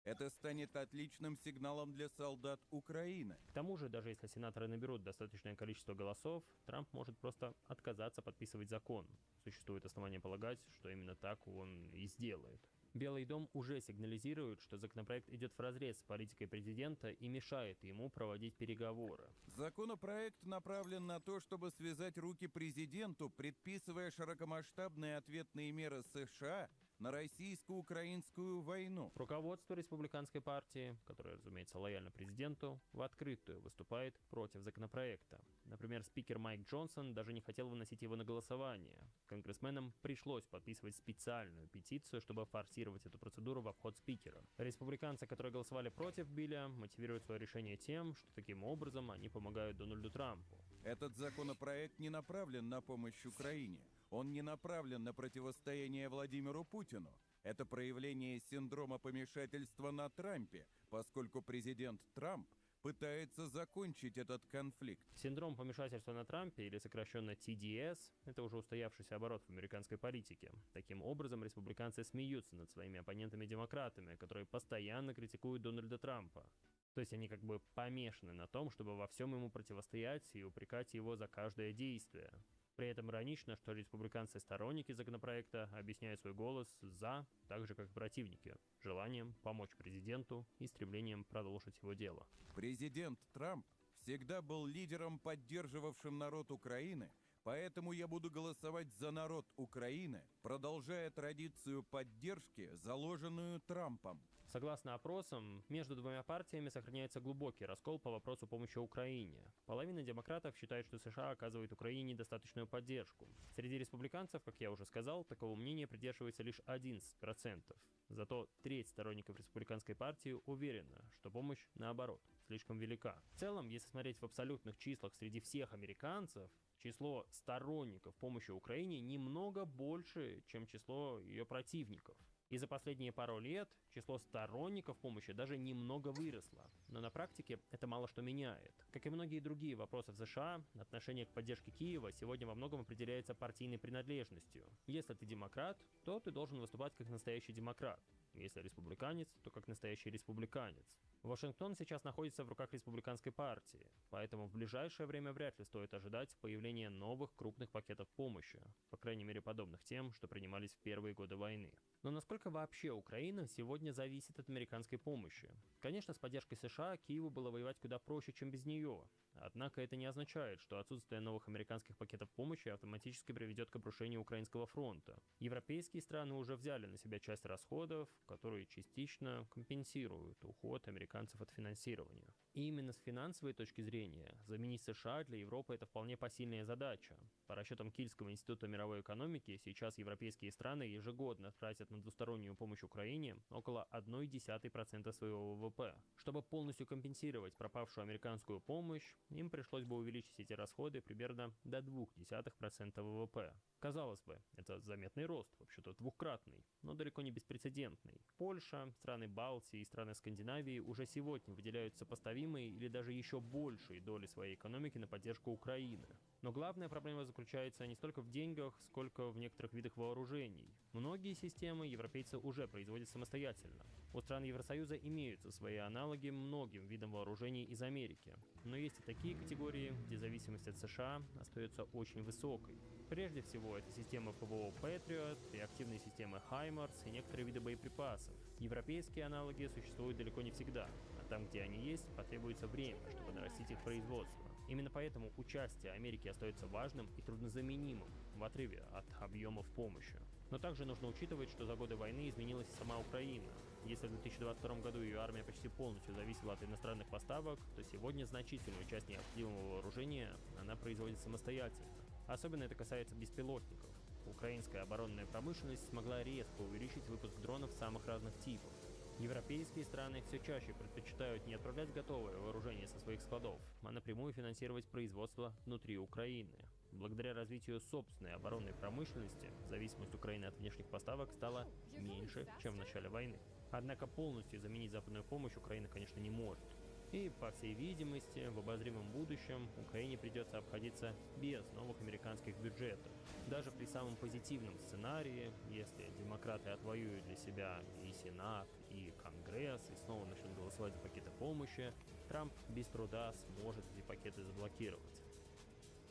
S6: Это станет отличным сигналом для солдат Украины.
S7: К тому же, даже если сенаторы наберут достаточное количество голосов, Трамп может просто отказаться подписывать закон. Существует основание полагать, что именно так он и сделает. Белый дом уже сигнализирует, что законопроект идет вразрез с политикой президента и мешает ему проводить переговоры.
S6: Законопроект направлен на то, чтобы связать руки президенту, предписывая широкомасштабные ответные меры США на российско-украинскую войну.
S7: Руководство республиканской партии, которое, разумеется, лояльно президенту, в открытую выступает против законопроекта. Например, спикер Майк Джонсон даже не хотел выносить его на голосование. Конгрессменам пришлось подписывать специальную петицию, чтобы форсировать эту процедуру в обход спикера. Республиканцы, которые голосовали против билля, мотивируют свое решение тем, что таким образом они помогают Дональду Трампу.
S6: Этот законопроект не направлен на помощь Украине. Он не направлен на противостояние Владимиру Путину. Это проявление синдрома помешательства на Трампе, поскольку президент Трамп пытается закончить этот конфликт.
S7: Синдром помешательства на Трампе, или сокращенно TDS, это уже устоявшийся оборот в американской политике. Таким образом, республиканцы смеются над своими оппонентами-демократами, которые постоянно критикуют Дональда Трампа. То есть они как бы помешаны на том, чтобы во всем ему противостоять и упрекать его за каждое действие. При этом иронично, что республиканцы-сторонники законопроекта объясняют свой голос «за», так же как и противники, желанием помочь президенту и стремлением продолжить его дело.
S6: Президент Трамп всегда был лидером, поддерживавшим народ Украины, поэтому я буду голосовать за народ Украины, продолжая традицию поддержки, заложенную Трампом.
S7: Согласно опросам, между двумя партиями сохраняется глубокий раскол по вопросу помощи Украине. Половина демократов считает, что США оказывают Украине недостаточную поддержку. Среди республиканцев, как я уже сказал, такого мнения придерживается лишь 11%. Зато треть сторонников республиканской партии уверена, что помощь, наоборот, слишком велика. В целом, если смотреть в абсолютных числах среди всех американцев, число сторонников помощи Украине немного больше, чем число ее противников. И за последние пару лет число сторонников помощи даже немного выросло. Но на практике это мало что меняет. Как и многие другие вопросы в США, отношение к поддержке Киева сегодня во многом определяется партийной принадлежностью. Если ты демократ, то ты должен выступать как настоящий демократ. Если республиканец, то как настоящий республиканец. Вашингтон сейчас находится в руках республиканской партии, поэтому в ближайшее время вряд ли стоит ожидать появления новых крупных пакетов помощи, по крайней мере подобных тем, что принимались в первые годы войны. Но насколько вообще Украина сегодня зависит от американской помощи? Конечно, с поддержкой США Киеву было воевать куда проще, чем без нее. Однако это не означает, что отсутствие новых американских пакетов помощи автоматически приведет к обрушению украинского фронта. Европейские страны уже взяли на себя часть расходов, которые частично компенсируют уход американцев от финансирования. И именно с финансовой точки зрения заменить США для Европы это вполне посильная задача. По расчетам Кильского института мировой экономики, сейчас европейские страны ежегодно тратят на двустороннюю помощь Украине около 0,1% своего ВВП. Чтобы полностью компенсировать пропавшую американскую помощь, им пришлось бы увеличить эти расходы примерно до 0,2% ВВП. Казалось бы, это заметный рост, вообще-то двукратный, но далеко не беспрецедентный. Польша, страны Балтии и страны Скандинавии уже сегодня выделяют сопоставимые или даже еще большие доли своей экономики на поддержку Украины. Но главная проблема заключается не столько в деньгах, сколько в некоторых видах вооружений. Многие системы европейцы уже производят самостоятельно. У стран Евросоюза имеются свои аналоги многим видам вооружений из Америки. Но есть и такие категории, где зависимость от США остается очень высокой. Прежде всего, это системы ПВО Patriot, реактивные системы HIMARS и некоторые виды боеприпасов. Европейские аналоги существуют далеко не всегда, а там, где они есть, потребуется время, чтобы нарастить их производство. Именно поэтому участие Америки остается важным и труднозаменимым в отрыве от объемов помощи. Но также нужно учитывать, что за годы войны изменилась и сама Украина. Если в 2022 году ее армия почти полностью зависела от иностранных поставок, то сегодня значительную часть необходимого вооружения она производит самостоятельно. Особенно это касается беспилотников. Украинская оборонная промышленность смогла резко увеличить выпуск дронов самых разных типов. Европейские страны все чаще предпочитают не отправлять готовое вооружение со своих складов, а напрямую финансировать производство внутри Украины. Благодаря развитию собственной оборонной промышленности, зависимость Украины от внешних поставок стала меньше, чем в начале войны. Однако полностью заменить западную помощь Украина, конечно, не может. И, по всей видимости, в обозримом будущем Украине придется обходиться без новых американских бюджетов. Даже при самом позитивном сценарии, если демократы отвоюют для себя и Сенат, и Конгресс, и снова начнут голосовать за пакеты помощи, Трамп без труда сможет эти пакеты заблокировать.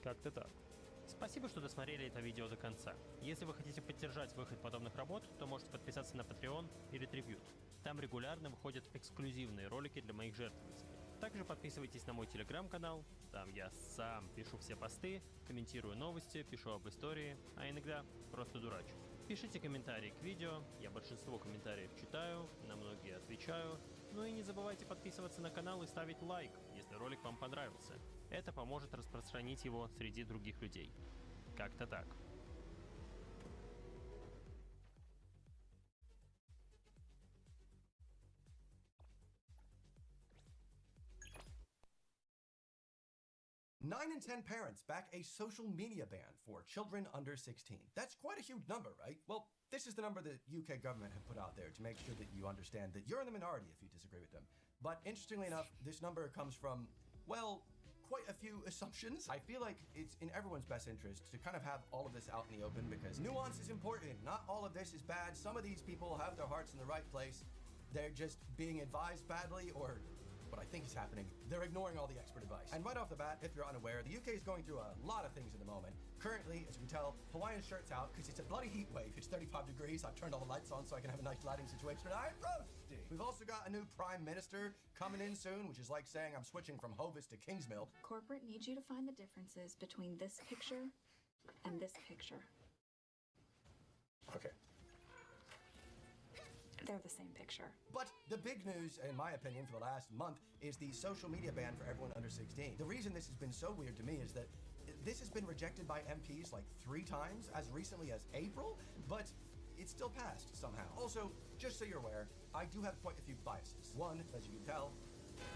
S7: Как-то так. Спасибо, что досмотрели это видео до конца. Если вы хотите поддержать выход подобных работ, то можете подписаться на Patreon или Tribute. Там регулярно выходят эксклюзивные ролики для моих жертвователей. Также подписывайтесь на мой телеграм-канал, там я сам пишу все посты, комментирую новости, пишу об истории, а иногда просто дурачусь. Пишите комментарии к видео, я большинство комментариев читаю, на многие отвечаю. Ну и не забывайте подписываться на канал и ставить лайк, если ролик вам понравился. Это поможет распространить его среди других людей. Как-то так.
S9: Nine in 10 parents back a social media ban for children under 16. That's quite a huge number, right? Well, this is the number the UK government have put out there to make sure that you understand that you're in the minority if you disagree with them. But interestingly enough, this number comes from, well, quite a few assumptions. I feel like it's in everyone's best interest to kind of have all of this out in the open because nuance is important. Not all of this is bad. Some of these people have their hearts in the right place. They're just being advised badly, or what I think is happening, they're ignoring all the expert advice. And right off the bat, if you're unaware, the UK is going through a lot of things at the moment. Currently, as you can tell, Hawaiian shirt's out because it's a bloody heat wave. It's 35 degrees. I've turned all the lights on so I can have a nice lighting situation, and I'm roasting. We've also got a new prime minister coming in soon, which is like saying I'm switching from Hovis to Kingsmill.
S4: Corporate needs you to find the differences between this picture and this picture.
S9: Okay.
S4: They're the same picture.
S9: But the big news, in my opinion, for the last month is the social media ban for everyone under 16. The reason this has been so weird to me is that this has been rejected by MPs like 3 times as recently as April, but it's still passed somehow. Also, just so you're aware, I do have quite a few biases. One, as you can tell,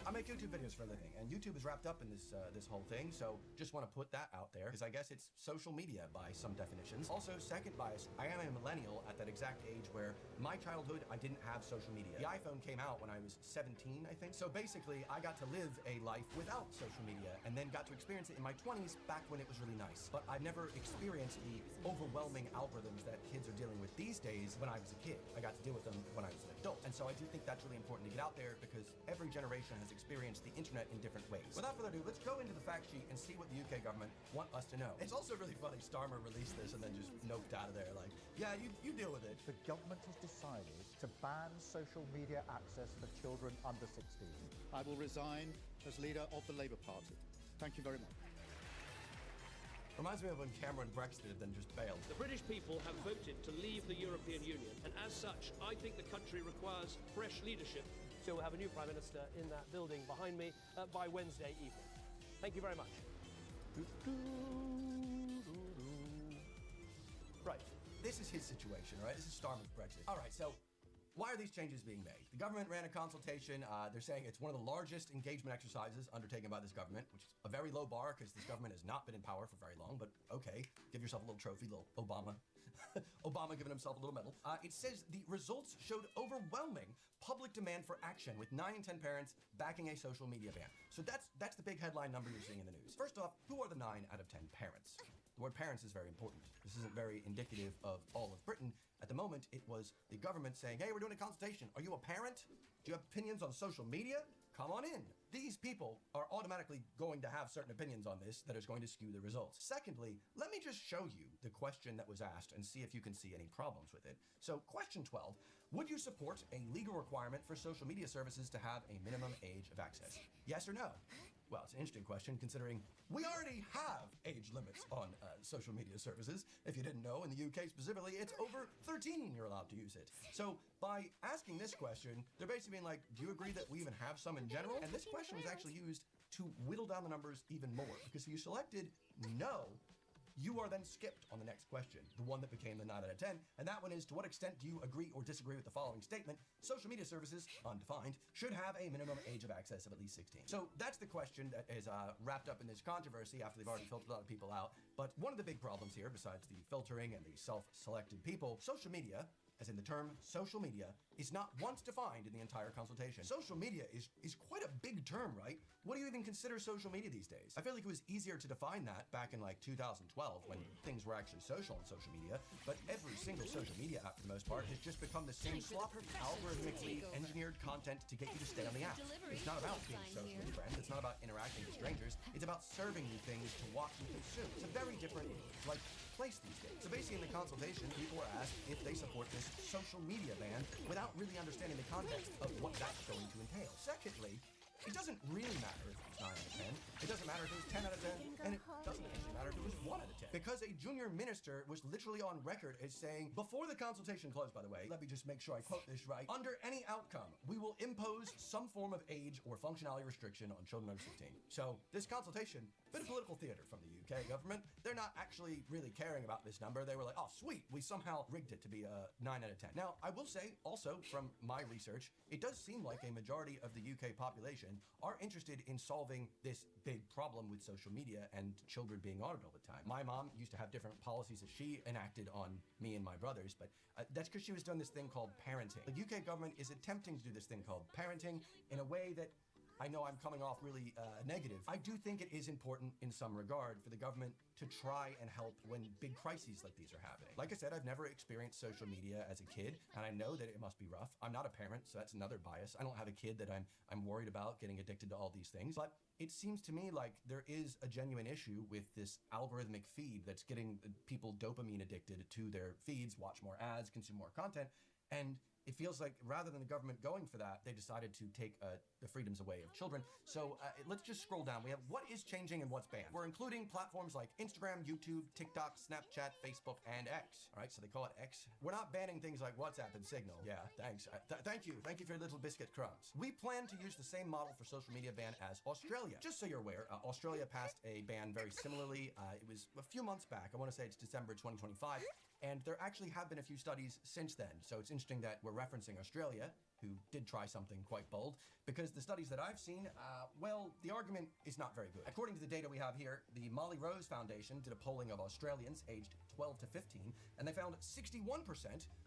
S9: I make YouTube videos for a living, and YouTube is wrapped up in this this whole thing, so just want to put that out there, because I guess it's social media by some definitions. Also, second bias, I am a millennial at that exact age where my childhood, I didn't have social media. The iPhone came out when I was 17, I think. So basically, I got to live a life without social media, and then got to experience it in my 20s back when it was really nice. But I've never experienced the overwhelming algorithms that kids are dealing with these days when I was a kid. I got to deal with them when I was an adult. And so I do think that's really important to get out there, because every generation has experienced the internet in different ways. Without further ado, let's go into the fact sheet and see what the UK government want us to know. It's also really funny Starmer released this and then just noped out of there like, yeah, you deal with it.
S10: The government has decided to ban social media access for children under 16.
S23: I will resign as leader of the Labour Party. Thank you very much.
S9: Reminds me of when Cameron Brexited then just bailed.
S24: The British people have voted to leave the European Union, and as such, I think the country requires fresh leadership. So we'll have a new Prime Minister in that building behind me by Wednesday evening. Thank you very much. Right.
S9: This is his situation, right? This is Starmer's Brexit. All right, so why are these changes being made? The government ran a consultation. They're saying it's one of the largest engagement exercises undertaken by this government, which is a very low bar because this government has not been in power for very long, but okay, give yourself a little trophy, little Obama. Obama giving himself a little medal. It says the results showed overwhelming public demand for action, with 9 in 10 parents backing a social media ban. So that's the big headline number you're seeing in the news. First off, who are the 9 out of 10 parents? The word parents is very important. This isn't very indicative of all of Britain. At the moment, it was the government saying, hey, we're doing a consultation. Are you a parent? Do you have opinions on social media? Come on in. These people are automatically going to have certain opinions on this that is going to skew the results. Secondly, let me just show you the question that was asked and see if you can see any problems with it. So question 12, would you support a legal requirement for social media services to have a minimum age of access? Yes or no? Well, it's an interesting question considering we already have age limits on social media services. If you didn't know, in the UK specifically, it's over 13 you're allowed to use it. So by asking this question, they're basically being like, do you agree that we even have some in general? And this question was actually used to whittle down the numbers even more, because if you selected no, you are then skipped on the next question, the one that became the 9 out of 10, and that one is, to what extent do you agree or disagree with the following statement? Social media services, undefined, should have a minimum age of access of at least 16. So that's the question that is wrapped up in this controversy after they've already filtered a lot of people out. But one of the big problems here, besides the filtering and the self-selected people, social media, as in the term social media, is not once defined in the entire consultation. Social media is quite a big term, right? What do you even consider social media these days? I feel like it was easier to define that back in like 2012 when things were actually social on social media, but every single social media app for the most part has just become the same slop, algorithmically engineered content to get you to stay on the app. It's not about being social with friends, it's not about interacting with strangers, it's about serving you things to watch and consume. It's a very different, like, place these days. So basically in the consultation, people were asked if they support this social media ban without really understanding the context of what that's going to entail. Secondly, it doesn't really matter if it's 9 out of 10. It doesn't matter if it was 10 out of 10, and it doesn't actually matter if it was 1 out of 10. Because a junior minister was literally on record as saying, before the consultation closed, by the way, let me just make sure I quote this right, under any outcome, we will impose some form of age or functionality restriction on children under 16. So this consultation Bit of political theater from the UK government. They're not actually really caring about this number. They were like, oh, sweet, we somehow rigged it to be a 9 out of 10. Now, I will say, also, from my research, it does seem like a majority of the UK population are interested in solving this big problem with social media and children being on it all the time. My mom used to have different policies that she enacted on me and my brothers, but that's because she was doing this thing called parenting. The UK government is attempting to do this thing called parenting in a way that I know I'm coming off really negative. I do think it is important in some regard for the government to try and help when big crises like these are happening. Like I said, I've never experienced social media as a kid, and I know that it must be rough. I'm not a parent, so that's another bias. I don't have a kid that I'm worried about getting addicted to all these things. But it seems to me like there is a genuine issue with this algorithmic feed that's getting people dopamine addicted to their feeds, watch more ads, consume more content, and it feels like rather than the government going for that, they decided to take the freedoms away of children. So let's just scroll down. We have what is changing and what's banned. We're including platforms like Instagram, YouTube, TikTok, Snapchat, Facebook, and X. All right, so they call it X. We're not banning things like WhatsApp and Signal. Yeah, thanks. Thank you. Thank you for your little biscuit crumbs. We plan to use the same model for social media ban as Australia. Just so you're aware, Australia passed a ban very similarly. It was a few months back. I want to say it's December 2025. And there actually have been a few studies since then. So it's interesting that we're referencing Australia, who did try something quite bold, because the studies that I've seen, well, the argument is not very good. According to the data we have here, the Molly Rose Foundation did a polling of Australians aged 12 to 15, and they found 61%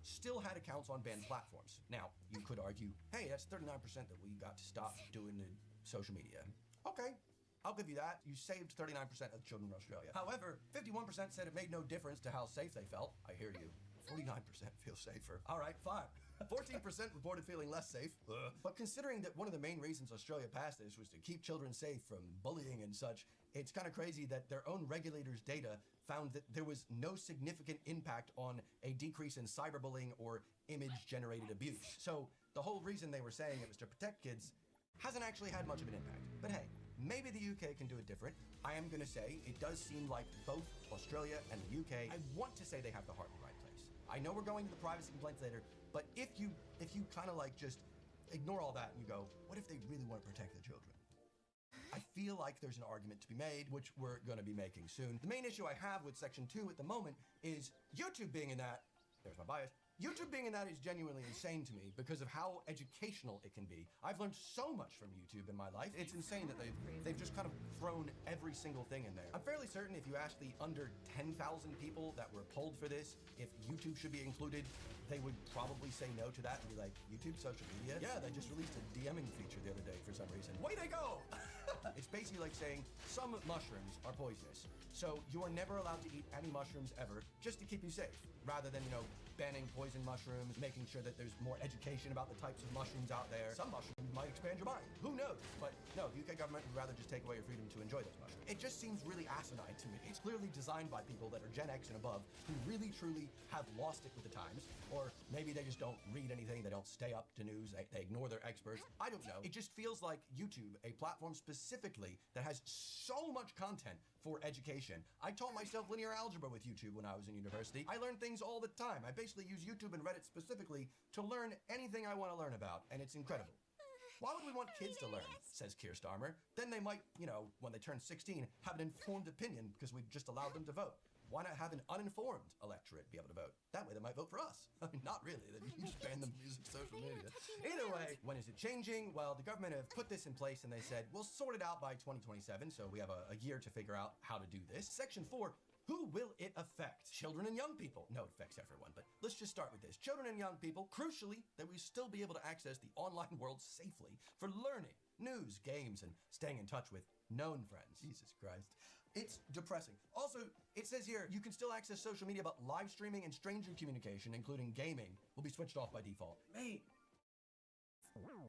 S9: still had accounts on banned platforms. Now, you could argue, hey, that's 39% that we got to stop doing the social media. Okay. I'll give you that. You saved 39% of children in Australia. However, 51% said it made no difference to how safe they felt. I hear you. 49% feel safer. All right, fine. 14% reported feeling less safe. But considering that one of the main reasons Australia passed this was to keep children safe from bullying and such, it's kind of crazy that their own regulators' data found that there was no significant impact on a decrease in cyberbullying or image-generated abuse. So the whole reason they were saying it was to protect kids hasn't actually had much of an impact. But hey, maybe the UK can do it different. I am going to say it does seem like both Australia and the UK, I want to say they have the heart in the right place. I know we're going to the privacy complaints later, but if you kind of like just ignore all that and you go, what if they really want to protect the children? I feel like there's an argument to be made, which we're going to be making soon. The main issue I have with Section 2 at the moment is YouTube being in that, there's my bias, YouTube being in that is genuinely insane to me because of how educational it can be. I've learned so much from YouTube in my life. It's insane that they've just kind of thrown every single thing in there. I'm fairly certain if you ask the under 10,000 people that were polled for this, if YouTube should be included, they would probably say no to that and be like, YouTube social media? Yeah, they just released a DMing feature the other day for some reason. Way to go! It's basically like saying some mushrooms are poisonous. So you are never allowed to eat any mushrooms ever, just to keep you safe, rather than, banning poison mushrooms, making sure that there's more education about the types of mushrooms out there. Some mushrooms might expand your mind. Who knows? But no, the UK government would rather just take away your freedom to enjoy those mushrooms. It just seems really asinine to me. It's clearly designed by people that are Gen X and above who really, truly have lost it with the times. Or maybe they just don't read anything. They don't stay up to news. They ignore their experts. I don't know. It just feels like YouTube, a platform specifically that has so much content for education. I taught myself linear algebra with YouTube when I was in university. I learned things all the time. I basically use YouTube and Reddit specifically to learn anything I want to learn about, and it's incredible. Why would we want kids to learn, says Keir Starmer. Then they might, when they turn 16, have an informed opinion because we've just allowed them to vote. Why not have an uninformed electorate be able to vote? That way they might vote for us. I mean, not really. You just ban the music, social media. Either way, when is it changing? Well, the government have put this in place and they said, we'll sort it out by 2027. So we have a year to figure out how to do this. Section 4, who will it affect? Children and young people. No, it affects everyone, but let's just start with this. Children and young people, crucially, that we still be able to access the online world safely for learning, news, games, and staying in touch with known friends. Jesus Christ. It's depressing. Also, it says here, you can still access social media, but live streaming and stranger communication, including gaming, will be switched off by default. Mate,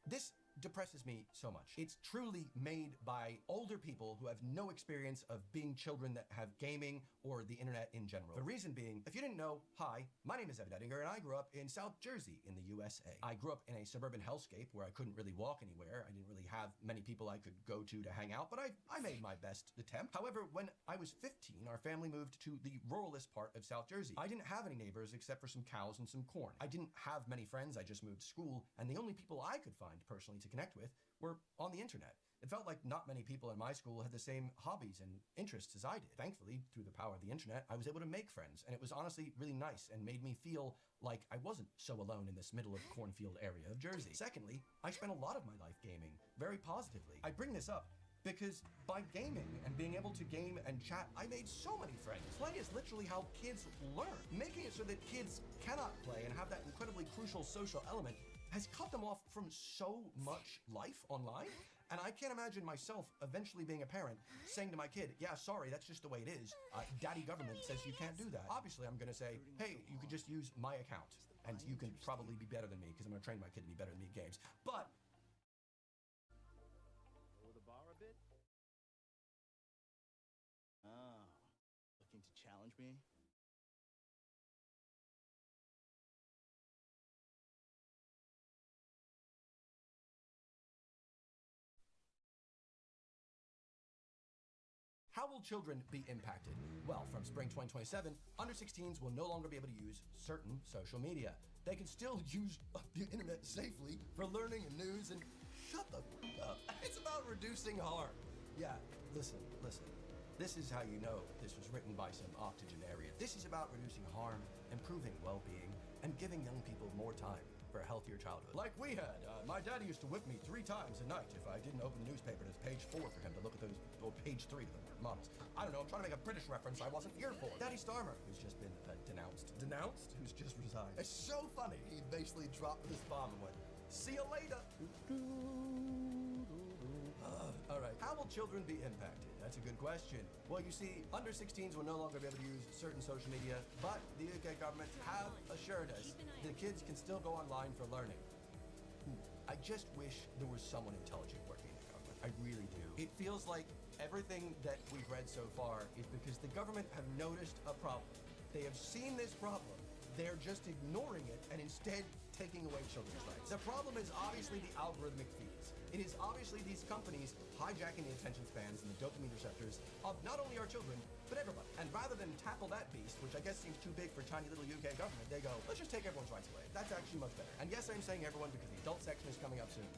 S9: this depresses me so much. It's truly made by older people who have no experience of being children that have gaming or the internet in general. The reason being, if you didn't know, hi, my name is Evan Ettinger and I grew up in South Jersey in the USA. I grew up in a suburban hellscape where I couldn't really walk anywhere. I didn't really have many people I could go to hang out, but I made my best attempt. However, when I was 15, our family moved to the ruralist part of South Jersey. I didn't have any neighbors except for some cows and some corn. I didn't have many friends. I just moved to school, and the only people I could find personally to connect with were on the internet. It felt like not many people in my school had the same hobbies and interests as I did. Thankfully, through the power of the internet, I was able to make friends, and it was honestly really nice and made me feel like I wasn't so alone in this middle of cornfield area of Jersey. Secondly, I spent a lot of my life gaming, very positively. I bring this up because by gaming and being able to game and chat, I made so many friends. Play is literally how kids learn. Making it so that kids cannot play and have that incredibly crucial social element has cut them off from so much life online. And I can't imagine myself eventually being a parent saying to my kid, yeah, sorry, that's just the way it is. Daddy government says you can't do that. Obviously, I'm going to say, hey, you could just use my account and you can probably be better than me because I'm going to train my kid to be better than me at games. But
S11: Lower the bar a bit? Oh, looking to challenge me?
S9: how will children be impacted? Well, from spring 2027, under 16s will no longer be able to use certain social media. They can still use the internet safely for learning and news and shut the f up. It's about reducing harm. Yeah, listen. This is how you know this was written by some octogenarian. This is about reducing harm, improving well-being, and giving young people more time for a healthier childhood. Like we had. My daddy used to whip me 3 times a night if I didn't open the newspaper to page 4 for him to look at those, or page 3 of the models. I don't know, I'm trying to make a British reference I wasn't here for. Daddy Starmer, who's just been denounced. Denounced? Who's just resigned. It's so funny. He basically dropped this bomb and went, see you later. All right, how will children be impacted? That's a good question. Well, you see, under 16s will no longer be able to use certain social media, but the UK government have assured us the kids can still go online for learning. I just wish there was someone intelligent working in the government. I really do. It feels like everything that we've read so far is because the government have noticed a problem. They have seen this problem. They're just ignoring it and instead taking away children's rights. The problem is obviously the algorithmic feeds. It is obviously these companies hijacking the attention spans and the dopamine receptors of not only our children, but everybody. And rather than tackle that beast, which I guess seems too big for tiny little UK government, they go, let's just take everyone's rights away. That's actually much better. And yes, I'm saying everyone because the adult section is coming up soon.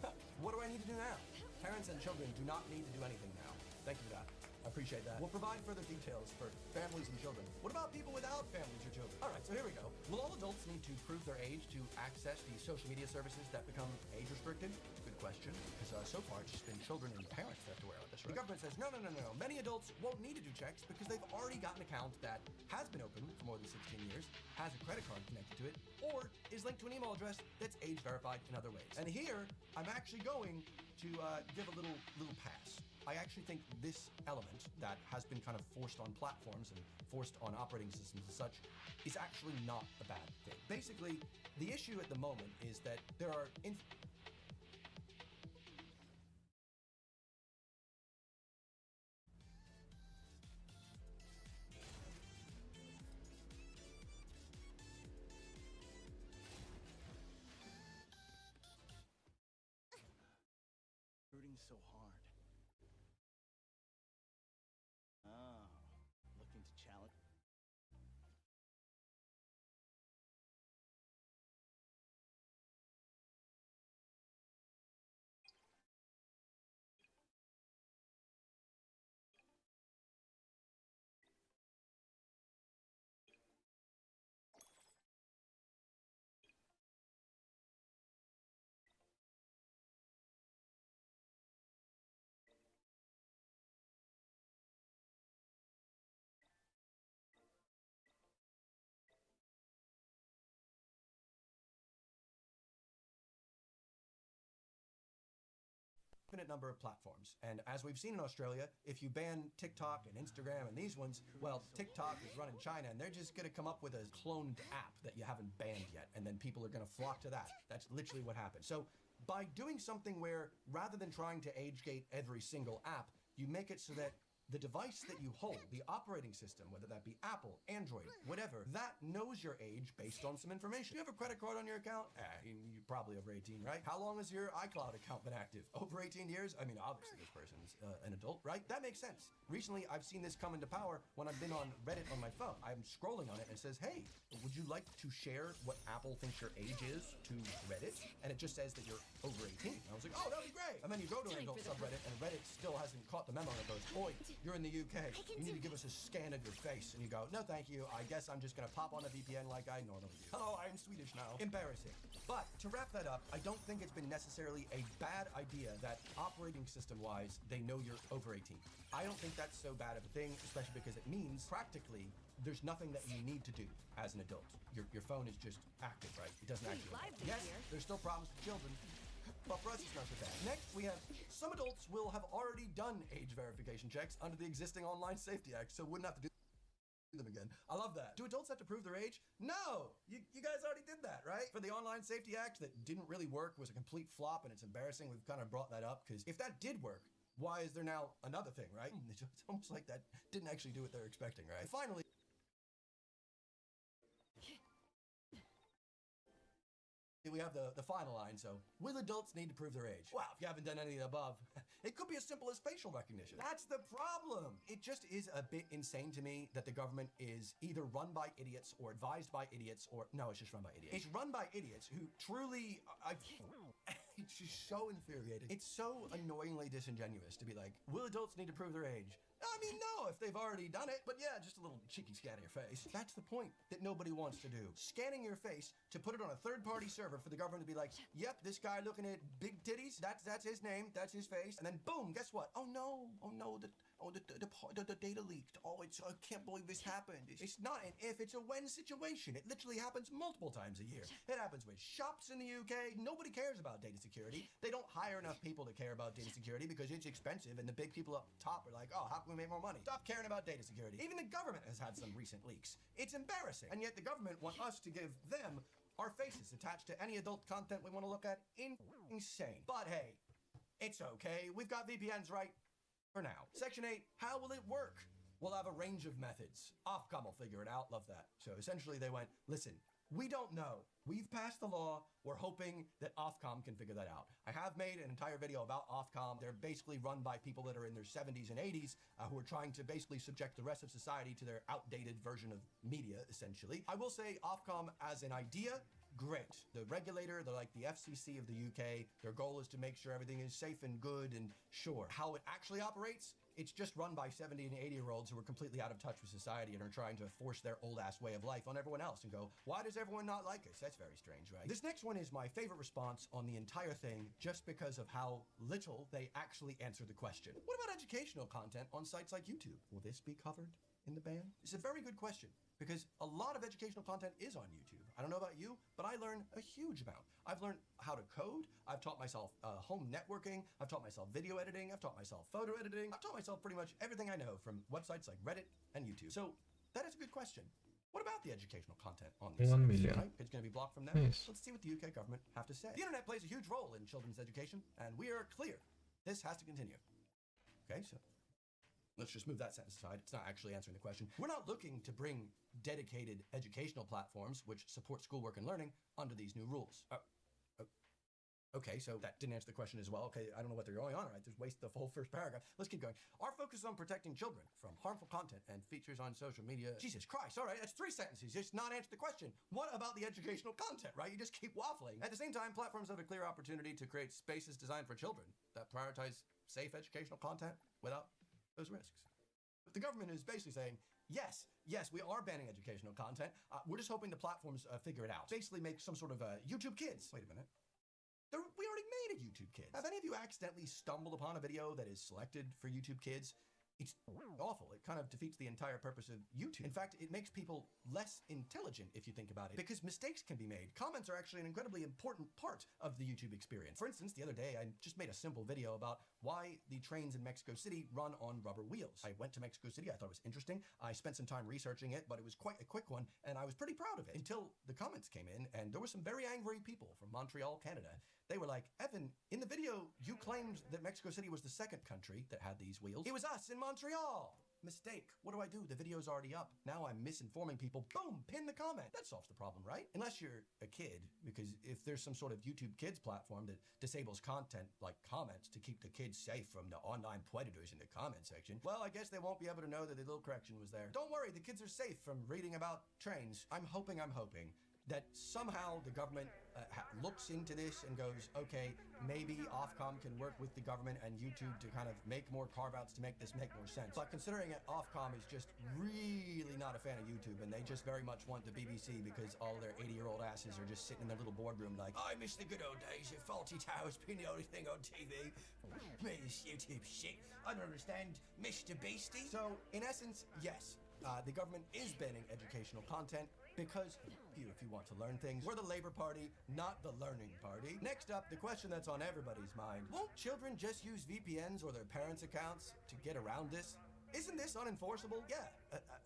S9: What do I need to do now? Parents and children do not need to do anything now. Thank you for that. I appreciate that. We'll provide further details for families and children. What about people without families or children? All right, so here we go. Will all adults need to prove their age to access the social media services that become age restricted? Good question, because so far it's just been children and parents that have to wear this, right? The government says, no. Many adults won't need to do checks because they've already got an account that has been open for more than 16 years, has a credit card connected to it, or is linked to an email address that's age verified in other ways. And here, I'm actually going to give a little pass. I actually think this element that has been kind of forced on platforms and forced on operating systems and such is actually not a bad thing. Basically, the issue at the moment is that there are
S11: rooting so hard. Oh, looking to challenge.
S9: infinite number of platforms. And as we've seen in Australia, if you ban TikTok and Instagram and these ones, well, TikTok is run in China and they're just gonna come up with a cloned app that you haven't banned yet, and then people are gonna flock to that. That's literally what happens. So by doing something where, rather than trying to age gate every single app, you make it so that the device that you hold, the operating system, whether that be Apple, Android, whatever, that knows your age based on some information. You have a credit card on your account? You're probably over 18, right? How long has your iCloud account been active? Over 18 years? I mean, obviously this person's an adult, right? That makes sense. Recently, I've seen this come into power when I've been on Reddit on my phone. I'm scrolling on it and it says, hey, would you like to share what Apple thinks your age is to Reddit? And it just says that you're over 18. And I was like, oh, that'd be great. And then you go to an adult subreddit and Reddit still hasn't caught the memo and it goes, oi, you're in the UK. You need to give us a scan of your face. And you go, no, thank you. I guess I'm just going to pop on a VPN like I normally do. Hello, I'm Swedish now. Embarrassing. But to wrap that up, I don't think it's been necessarily a bad idea that operating system-wise, they know you're over 18. I don't think that's so bad of a thing, especially because it means practically there's nothing that you need to do as an adult. Your phone is just active, right? It doesn't actually. Yes, there's still problems with children. But for us, it's not so bad. Next, we have some adults will have already done age verification checks under the existing Online Safety Act, so wouldn't have to do them again. I love that. Do adults have to prove their age? No! You guys already did that, right? For the Online Safety Act that didn't really work, was a complete flop, and it's embarrassing. We've kind of brought that up, because if that did work, why is there now another thing, right? It's almost like that didn't actually do what they're expecting, right? Finally, we have the final line, so will adults need to prove their age? Well, if you haven't done any of the above, it could be as simple as facial recognition. That's the problem. It just is a bit insane to me that the government is either run by idiots or advised by idiots, or no, it's just run by idiots. It's run by idiots who truly, it's just so infuriating. It's so annoyingly disingenuous to be like, will adults need to prove their age? I mean, no, if they've already done it, but yeah, just a little cheeky scan of your face. That's the point that nobody wants to do. Scanning your face to put it on a third-party server for the government to be like, yep, this guy looking at big titties, that's his name, that's his face, and then boom, guess what? Oh no, the data leaked. Oh, I can't believe this happened. It's not an if, it's a when situation. It literally happens multiple times a year. It happens with shops in the UK. Nobody cares about data security. They don't hire enough people to care about data security because it's expensive, and the big people up top are like, oh, how can we make more money? Stop caring about data security. Even the government has had some recent leaks. It's embarrassing. And yet the government want us to give them our faces attached to any adult content we want to look at. Insane. But hey, it's okay. We've got VPNs, right? For now. Section 8, how will it work? We'll have a range of methods. Ofcom will figure it out. Love that. So essentially they went, listen, we don't know. We've passed the law. We're hoping that Ofcom can figure that out. I have made an entire video about Ofcom. They're basically run by people that are in their 70s and 80s who are trying to basically subject the rest of society to their outdated version of media, essentially. I will say Ofcom as an idea, great. The regulator, they're like the FCC of the UK. Their goal is to make sure everything is safe and good and sure. How it actually operates, it's just run by 70 and 80-year-olds who are completely out of touch with society and are trying to force their old-ass way of life on everyone else and go, why does everyone not like us? That's very strange, right? This next one is my favorite response on the entire thing just because of how little they actually answer the question. What about educational content on sites like YouTube? Will this be covered in the ban? It's a very good question because a lot of educational content is on YouTube. I don't know about you, but I learn a huge amount. I've learned how to code. I've taught myself home networking. I've taught myself video editing. I've taught myself photo editing. I've taught myself pretty much everything I know from websites like Reddit and YouTube. So that is a good question. What about the educational content on these
S1: 1
S9: sites?
S1: million.
S9: Right? It's going to be blocked from them.
S1: Nice.
S9: Let's see what the UK government have to say. The internet plays a huge role in children's education, and we are clear. This has to continue. Okay, so let's just move that sentence aside. It's not actually answering the question. We're not looking to bring dedicated educational platforms which support schoolwork and learning under these new rules. Okay, so that didn't answer the question as well. Okay, I don't know what they're going on, right? Just waste the whole first paragraph. Let's keep going. Our focus is on protecting children from harmful content and features on social media. Jesus Christ, all right, that's 3 sentences. Just not answer the question. What about the educational content, right? You just keep waffling. At the same time, platforms have a clear opportunity to create spaces designed for children that prioritize safe educational content without those risks. The government is basically saying, yes, we are banning educational content. We're just hoping the platforms figure it out. Basically make some sort of YouTube Kids. Wait a minute. We already made a YouTube Kids. Have any of you accidentally stumbled upon a video that is selected for YouTube Kids? It's awful. It kind of defeats the entire purpose of YouTube. In fact, it makes people less intelligent if you think about it, because mistakes can be made. Comments are actually an incredibly important part of the YouTube experience. For instance, the other day, I just made a simple video about why the trains in Mexico City run on rubber wheels. I went to Mexico City. I thought it was interesting. I spent some time researching it, but it was quite a quick one, and I was pretty proud of it until the comments came in, and there were some very angry people from Montreal, Canada. They were like, Evan, in the video, you claimed that Mexico City was the second country that had these wheels. It was us in Montreal. Montreal. Mistake. What do? The video's already up. Now I'm misinforming people. Boom, pin the comment. That solves the problem, right? Unless you're a kid, because if there's some sort of YouTube Kids platform that disables content like comments to keep the kids safe from the online predators in the comment section, well, I guess they won't be able to know that the little correction was there. Don't worry, the kids are safe from reading about trains. I'm hoping that somehow the government looks into this and goes, okay, maybe Ofcom can work with the government and YouTube to kind of make more carve-outs to make this make more sense. But considering that Ofcom is just really not a fan of YouTube and they just very much want the BBC because all their 80-year-old asses are just sitting in their little boardroom like, I miss the good old days of Faulty Towers being the only thing on TV. This YouTube shit. I don't understand, Mr. Beastie. So, in essence, yes, the government is banning educational content because if you want to learn things, we're the Labour Party, not the Learning Party. Next up, the question that's on everybody's mind. Won't children just use VPNs or their parents' accounts to get around this? Isn't this unenforceable? Yeah,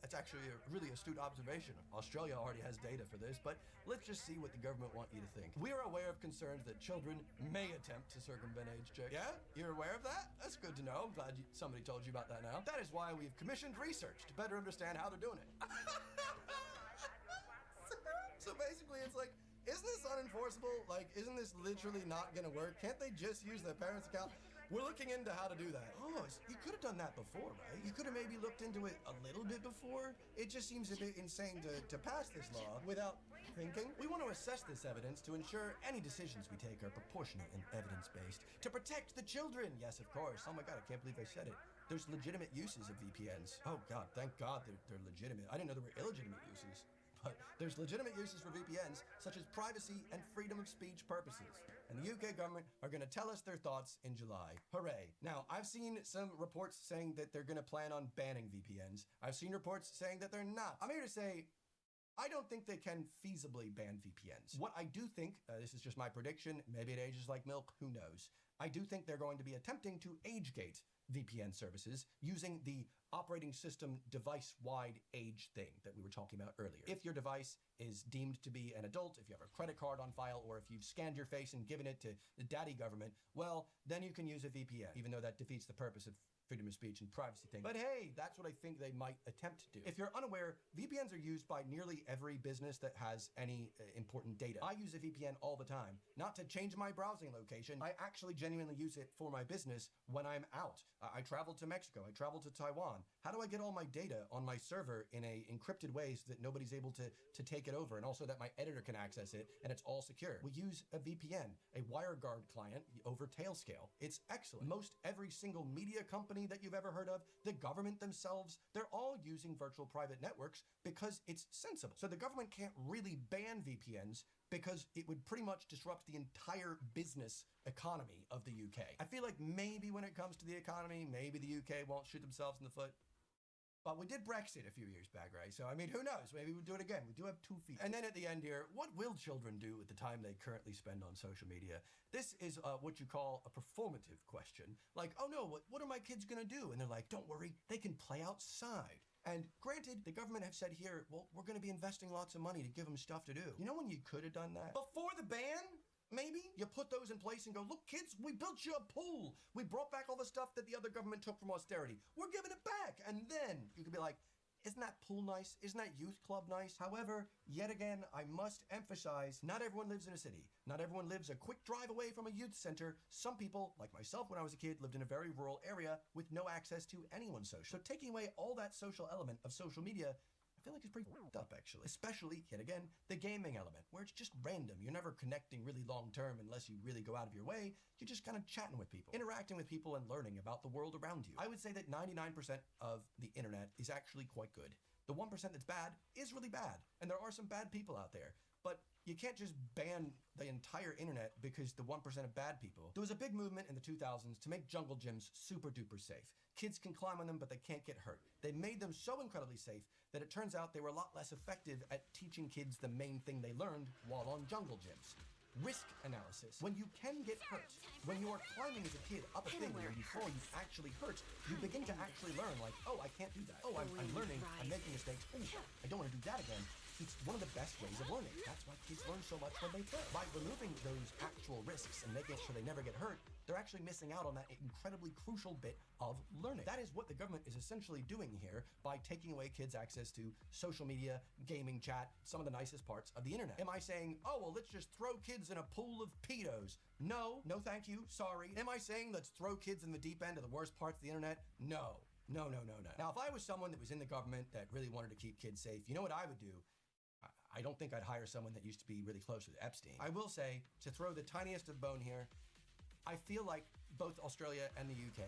S9: that's actually a really astute observation. Australia already has data for this, but let's just see what the government want you to think. We are aware of concerns that children may attempt to circumvent age checks. Yeah? You're aware of that? That's good to know. I'm glad somebody told you about that now. That is why we've commissioned research to better understand how they're doing it. So basically, it's like, isn't this unenforceable? Like, isn't this literally not gonna work? Can't they just use their parents' account? We're looking into how to do that. Oh, you could have done that before, right? You could have maybe looked into it a little bit before. It just seems a bit insane to pass this law without thinking. We want to assess this evidence to ensure any decisions we take are proportionate and evidence-based. To protect the children, yes, of course. Oh my God, I can't believe I said it. There's legitimate uses of VPNs. Oh God, thank God they're legitimate. I didn't know there were illegitimate uses. But there's legitimate uses for VPNs, such as privacy and freedom of speech purposes. And the UK government are going to tell us their thoughts in July. Hooray. Now, I've seen some reports saying that they're going to plan on banning VPNs. I've seen reports saying that they're not. I'm here to say, I don't think they can feasibly ban VPNs. What I do think, this is just my prediction, maybe it ages like milk, who knows. I do think they're going to be attempting to age-gate VPN services using the operating system device-wide age thing that we were talking about earlier. If your device is deemed to be an adult, if you have a credit card on file, or if you've scanned your face and given it to the daddy government, well, then you can use a VPN, even though that defeats the purpose of freedom of speech and privacy thing. But hey, that's what I think they might attempt to do. If you're unaware, VPNs are used by nearly every business that has any important data. I use a VPN all the time. Not to change my browsing location, I actually genuinely use it for my business when I'm out. I travel to Mexico, I travel to Taiwan. How do I get all my data on my server in a encrypted way so that nobody's able to take it over, and also that my editor can access it and it's all secure? We use a VPN, a WireGuard client over Tailscale. It's excellent. Most every single media company that you've ever heard of, the government themselves, they're all using virtual private networks because it's sensible. So the government can't really ban VPNs because it would pretty much disrupt the entire business economy of the UK. I feel like maybe when it comes to the economy, maybe the UK won't shoot themselves in the foot. But we did Brexit a few years back, right? So, I mean, who knows? Maybe we'll do it again. We do have 2 feet. And then at the end here, what will children do with the time they currently spend on social media? This is what you call a performative question. Like, oh no, what are my kids gonna do? And they're like, don't worry, they can play outside. And granted, the government have said here, well, we're gonna be investing lots of money to give them stuff to do. You know when you could have done that? Before the ban? Maybe you put those in place and go, look, kids, we built you a pool. We brought back all the stuff that the other government took from austerity. We're giving it back. And then you could be like, isn't that pool nice? Isn't that youth club nice? However, yet again, I must emphasize, not everyone lives in a city. Not everyone lives a quick drive away from a youth center. Some people, like myself when I was a kid, lived in a very rural area with no access to anyone's social. So taking away all that social element of social media, I feel like it's pretty f***ed up, actually. Especially, yet again, the gaming element, where it's just random. You're never connecting really long-term unless you really go out of your way. You're just kind of chatting with people, interacting with people, and learning about the world around you. I would say that 99% of the internet is actually quite good. The 1% that's bad is really bad, and there are some bad people out there. But you can't just ban the entire internet because the 1% of bad people. There was a big movement in the 2000s to make jungle gyms super duper safe. Kids can climb on them, but they can't get hurt. They made them so incredibly safe that it turns out they were a lot less effective at teaching kids the main thing they learned while on jungle gyms. Risk analysis. When you can get hurt, when you are climbing as a kid up a thing where you fall, you actually hurt, you begin to actually learn like, oh, I can't do that. Oh, I'm learning, I'm making mistakes. Oh, I don't want to do that again. it's one of the best ways of learning. That's why kids learn so much when they play. By removing those actual risks and making sure they never get hurt, they're actually missing out on that incredibly crucial bit of learning. That is what the government is essentially doing here by taking away kids' access to social media, gaming, chat, some of the nicest parts of the internet. Am I saying, oh, well, let's just throw kids in a pool of pedos? No, no thank you, sorry. Am I saying let's throw kids in the deep end of the worst parts of the internet? No. No, no, no, no. Now, if I was someone that was in the government that really wanted to keep kids safe, you know what I would do? I don't think I'd hire someone that used to be really close with Epstein. I will say, to throw the tiniest of bone here, I feel like both Australia and the UK,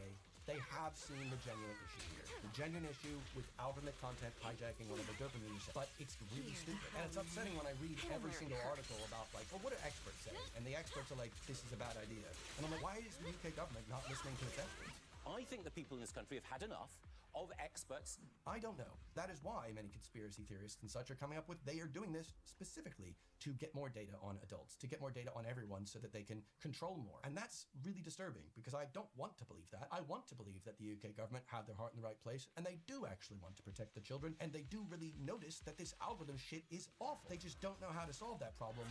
S9: they have seen the genuine issue here. The genuine issue with algorithmic content hijacking one of the dopamine receptors. But it's really stupid. And it's upsetting when I read every single article about, like, well, what do experts say? And the experts are like, this is a bad idea. And I'm like, why is the UK government not listening to its experts?
S5: I think the people in this country have had enough of experts.
S9: I don't know. That is why many conspiracy theorists and such are coming up with, they are doing this specifically to get more data on adults, to get more data on everyone so that they can control more. And that's really disturbing because I don't want to believe that. I want to believe that the UK government have their heart in the right place and they do actually want to protect the children and they do really notice that this algorithm shit is off. They just don't know how to solve that problem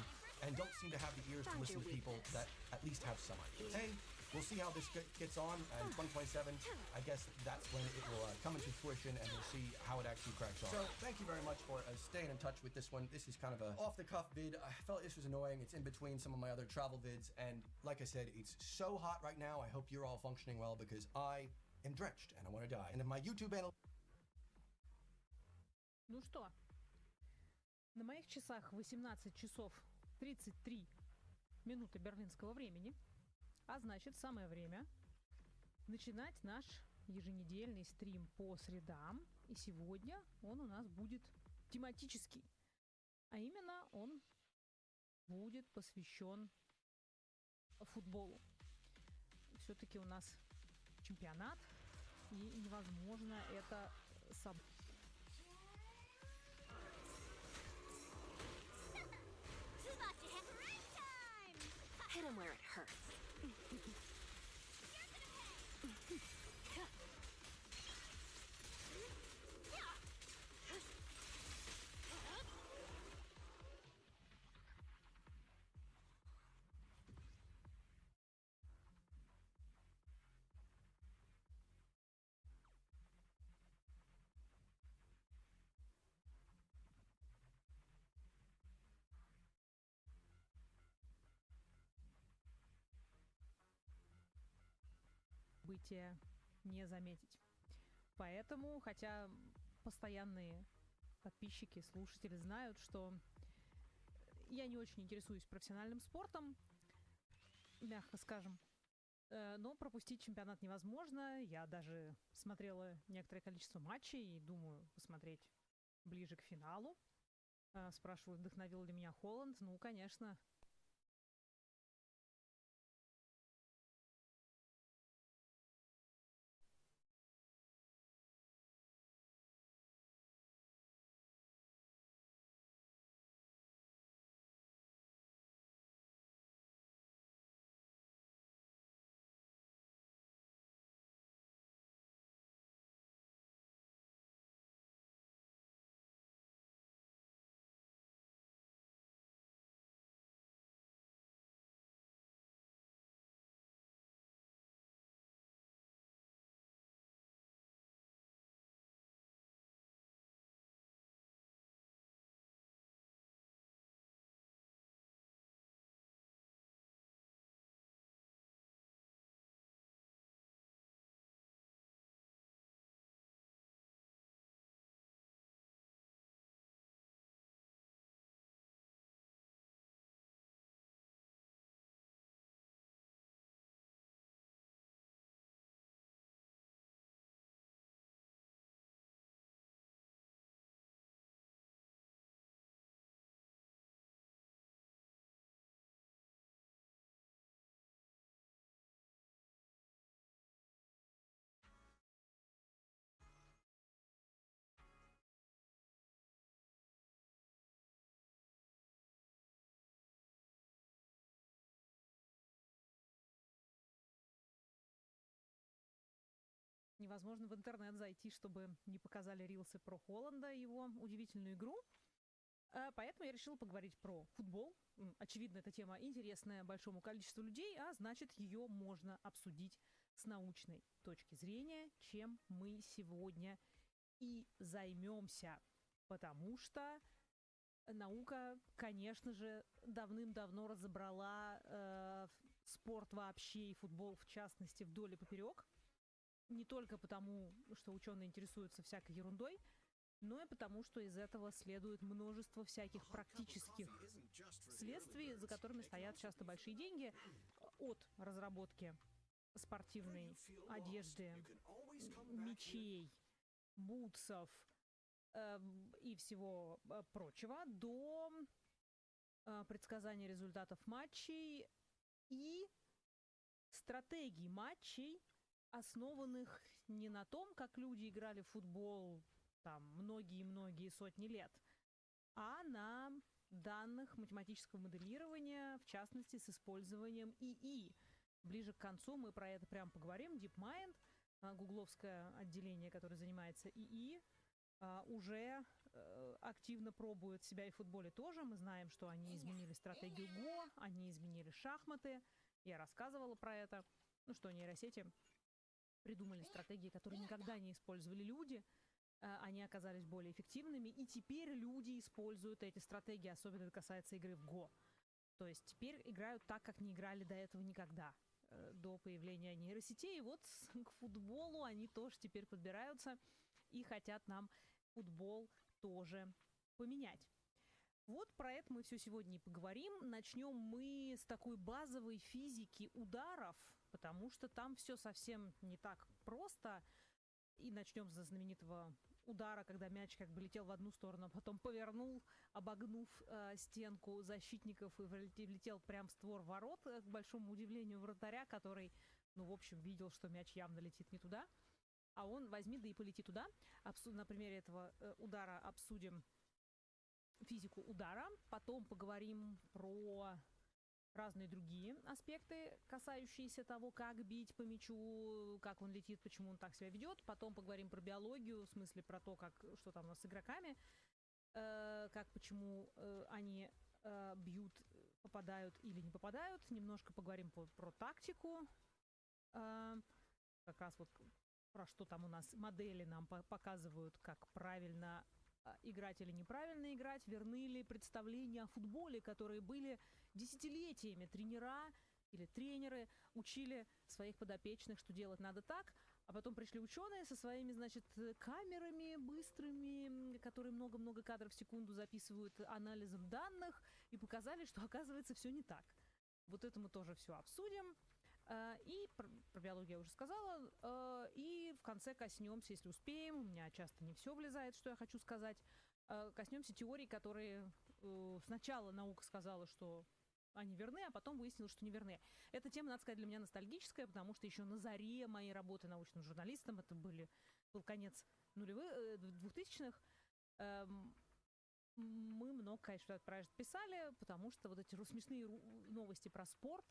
S9: and don't seem to have the ears to listen to people that at least have some ideas. Hey, we'll see how this gets on in 2027. I guess that's when it will come into fruition and we'll see how it actually cracks on. So thank you very much for staying in touch with this one. This is kind of a off-the-cuff vid. I felt this was annoying. It's in between some of my other travel vids. And like I said, it's so hot right now. I hope you're all functioning well because I am drenched and I want to die. And if my YouTube channel...
S8: Ну что, на моих часах 18 часов 33 минуты берлинского времени. А значит, самое время начинать наш еженедельный стрим по средам. И сегодня он у нас будет тематический. А именно он будет посвящен футболу. Все-таки у нас чемпионат, и невозможно это
S14: Hit him where it hurts.
S8: события не заметить. Поэтому, хотя постоянные подписчики, слушатели знают, что я не очень интересуюсь профессиональным спортом, мягко скажем, но пропустить чемпионат невозможно. Я даже смотрела некоторое количество матчей и думаю посмотреть ближе к финалу. Спрашивают, вдохновил ли меня Холланд. Ну, конечно. Невозможно в интернет зайти, чтобы не показали рилсы про Холланда и его удивительную игру. Поэтому я решила поговорить про футбол. Очевидно, эта тема интересная большому количеству людей, а значит, ее можно обсудить с научной точки зрения, чем мы сегодня и займемся. Потому что наука, конечно же, давным-давно разобрала спорт вообще и футбол в частности вдоль и поперек. Не только потому, что ученые интересуются всякой ерундой, но и потому, что из этого следует множество всяких практических следствий, за которыми стоят часто большие деньги, от разработки спортивной одежды, мячей, бутсов и всего прочего, до предсказания результатов матчей и стратегий матчей, основанных не на том, как люди играли в футбол там многие-многие сотни лет, а на данных математического моделирования, в частности, с использованием ИИ. Ближе к концу мы про это прям поговорим. DeepMind, гугловское отделение, которое занимается ИИ, уже активно пробует себя и в футболе тоже. Мы знаем, что они изменили стратегию Го, они изменили шахматы. Я рассказывала про это. Ну что, нейросети придумали стратегии, которые никогда не использовали люди. Они оказались более эффективными, и теперь люди используют эти стратегии, особенно это касается игры в Го. То есть теперь играют так, как не играли до этого никогда, до появления нейросетей. И вот к футболу они тоже теперь подбираются и хотят нам футбол тоже поменять. Вот про это мы все сегодня и поговорим. Начнем мы с такой базовой физики ударов, потому что там все совсем не так просто. И начнем со знаменитого удара, когда мяч как бы летел в одну сторону, а потом повернул, обогнув стенку защитников и влетел прямо в створ ворот, к большому удивлению вратаря, который, ну, в общем, видел, что мяч явно летит не туда. А он возьми, да и полети туда. На примере этого удара обсудим физику удара. Потом поговорим про разные другие аспекты, касающиеся того, как бить по мячу, как он летит, почему он так себя ведет. Потом поговорим про биологию, в смысле про то, что там у нас с игроками, почему они бьют, попадают или не попадают. Немножко поговорим про тактику. Как раз вот про что там у нас модели нам показывают, как правильно играть или неправильно играть, верны ли представления о футболе, которые были десятилетиями. Тренеры учили своих подопечных, что делать надо так, а потом пришли ученые со своими, значит, камерами быстрыми, которые много-много кадров в секунду записывают, анализом данных, и показали, что, оказывается, все не так. Вот это мы тоже все обсудим. И про биологию я уже сказала. И в конце коснемся, если успеем, у меня часто не все влезает, что я хочу сказать, коснемся теорий, которые сначала наука сказала, что они верны, а потом выяснилось, что не верны. Эта тема, надо сказать, для меня ностальгическая, потому что еще на заре моей работы научным журналистом, это был конец нулевых, 2000-х, мы много, конечно, про это писали, потому что вот эти смешные новости про спорт,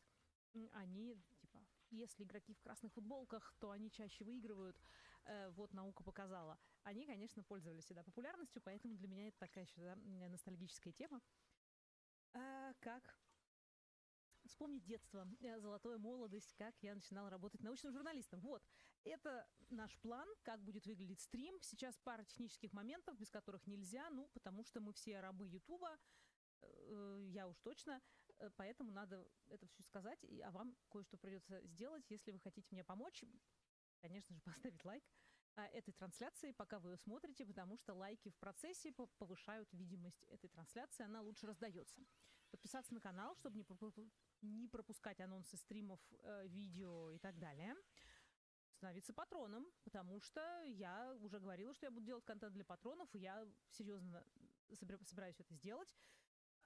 S8: они, типа, если игроки в красных футболках, то они чаще выигрывают. Вот наука показала. Они, конечно, пользовались всегда популярностью, поэтому для меня это такая еще, да, ностальгическая тема. Как вспомнить детство, золотую молодость, как я начинала работать научным журналистом. Вот, это наш план, как будет выглядеть стрим. Сейчас пара технических моментов, без которых нельзя, ну, потому что мы все рабы Ютуба, я уж точно, поэтому надо это все сказать, а вам кое-что придется сделать, если вы хотите мне помочь. Конечно же, поставить лайк этой трансляции, пока вы ее смотрите, потому что лайки в процессе повышают видимость этой трансляции, она лучше раздается. Подписаться на канал, чтобы не пропускать анонсы стримов, видео и так далее. Становиться патроном, потому что я уже говорила, что я буду делать контент для патронов, и я серьезно собираюсь это сделать.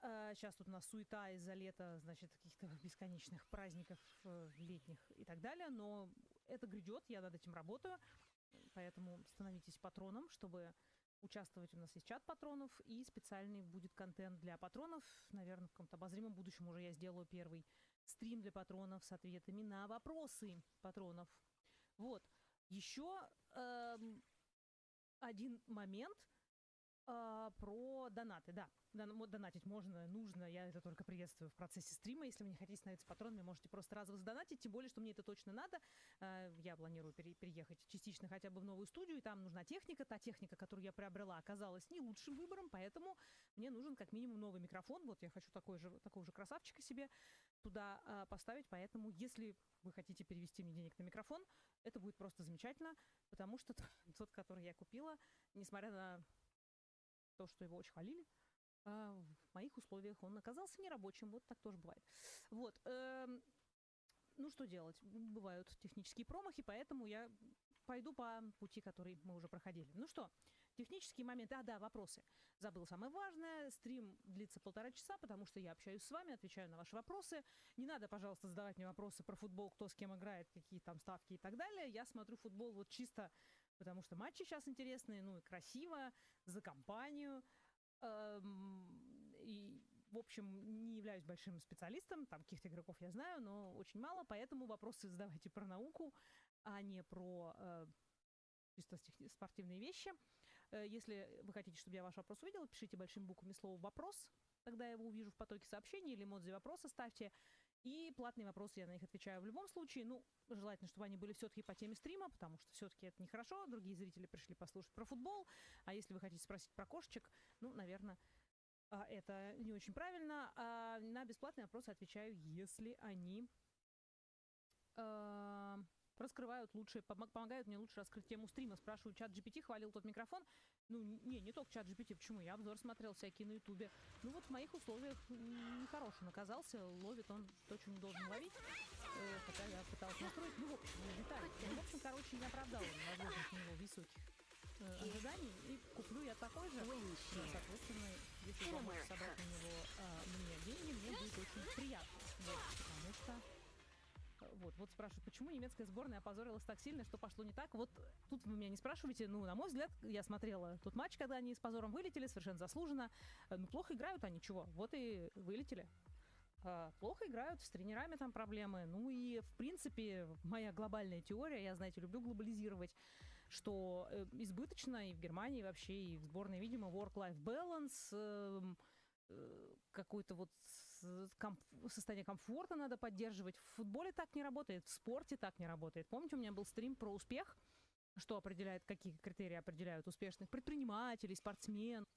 S8: Сейчас тут у нас суета из-за лета, значит, каких-то бесконечных праздников летних и так далее, но это грядет, я над этим работаю, поэтому становитесь патроном, чтобы участвовать. У нас есть чат патронов, и специальный будет контент для патронов. Наверное, в каком-то обозримом будущем уже я сделаю первый стрим для патронов с ответами на вопросы патронов. Вот. Еще один момент. Про донаты, да. Донатить можно, нужно, я это только приветствую в процессе стрима. Если вы не хотите становиться патронами, можете просто разово задонатить, тем более, что мне это точно надо. Я планирую переехать частично хотя бы в новую студию, и там нужна техника. Та техника, которую я приобрела, оказалась не лучшим выбором, поэтому мне нужен как минимум новый микрофон. Вот я хочу такого же красавчика себе туда поставить, поэтому если вы хотите перевести мне денег на микрофон, это будет просто замечательно, потому что тот, который я купила, несмотря на то, что его очень хвалили, в моих условиях он оказался нерабочим, вот так тоже бывает. Вот, ну что делать, бывают технические промахи, поэтому я пойду по пути, который мы уже проходили. Ну что, технические моменты, да, вопросы. Забыл самое важное, стрим длится 1,5 часа, потому что я общаюсь с вами, отвечаю на ваши вопросы. Не надо, пожалуйста, задавать мне вопросы про футбол, кто с кем играет, какие там ставки и так далее. Я смотрю футбол вот чисто потому что матчи сейчас интересные, ну и красиво, за компанию. И, в общем, не являюсь большим специалистом, там каких-то игроков я знаю, но очень мало, поэтому вопросы задавайте про науку, а не про чисто спортивные вещи. Если вы хотите, чтобы я ваш вопрос увидела, пишите большими буквами слово «вопрос», тогда я его увижу в потоке сообщений, или эмодзи вопроса ставьте. И платные вопросы, я на них отвечаю в любом случае. Ну, желательно, чтобы они были все-таки по теме стрима, потому что все-таки это нехорошо. Другие зрители пришли послушать про футбол. А если вы хотите спросить про кошечек, ну, наверное, это не очень правильно. А на бесплатные вопросы отвечаю, если они раскрывают лучше, помогают мне лучше раскрыть тему стрима. Спрашиваю, чат GPT хвалил тот микрофон. Ну, не только чат GPT, почему? Я обзор смотрел всякие на ютубе. Ну, вот в моих условиях нехороший он оказался. Ловит он то, что не должен ловить. Хотя я пыталась настроить. Ну, в общем, не детали. Ну, в общем, короче, не оправдала возможных у него высоких ожиданий. И куплю я такой же. Соответственно, если поможешь собрать на него мне деньги, мне будет очень приятно. Вот, потому что... Вот спрашивают, почему немецкая сборная опозорилась так сильно, что пошло не так. Вот тут вы меня не спрашиваете, ну, на мой взгляд, я смотрела тот матч, когда они с позором вылетели, совершенно заслуженно. Ну, плохо играют они, чего? Вот и вылетели. Плохо играют, с тренерами там проблемы. Ну и, в принципе, моя глобальная теория, я, знаете, люблю глобализировать, что избыточно и в Германии вообще, и в сборной, видимо, work-life balance, какой-то вот состояние комфорта надо поддерживать. В футболе так не работает, в спорте так не работает. Помните, у меня был стрим про успех, что определяет, какие критерии определяют успешных предпринимателей, спортсменов.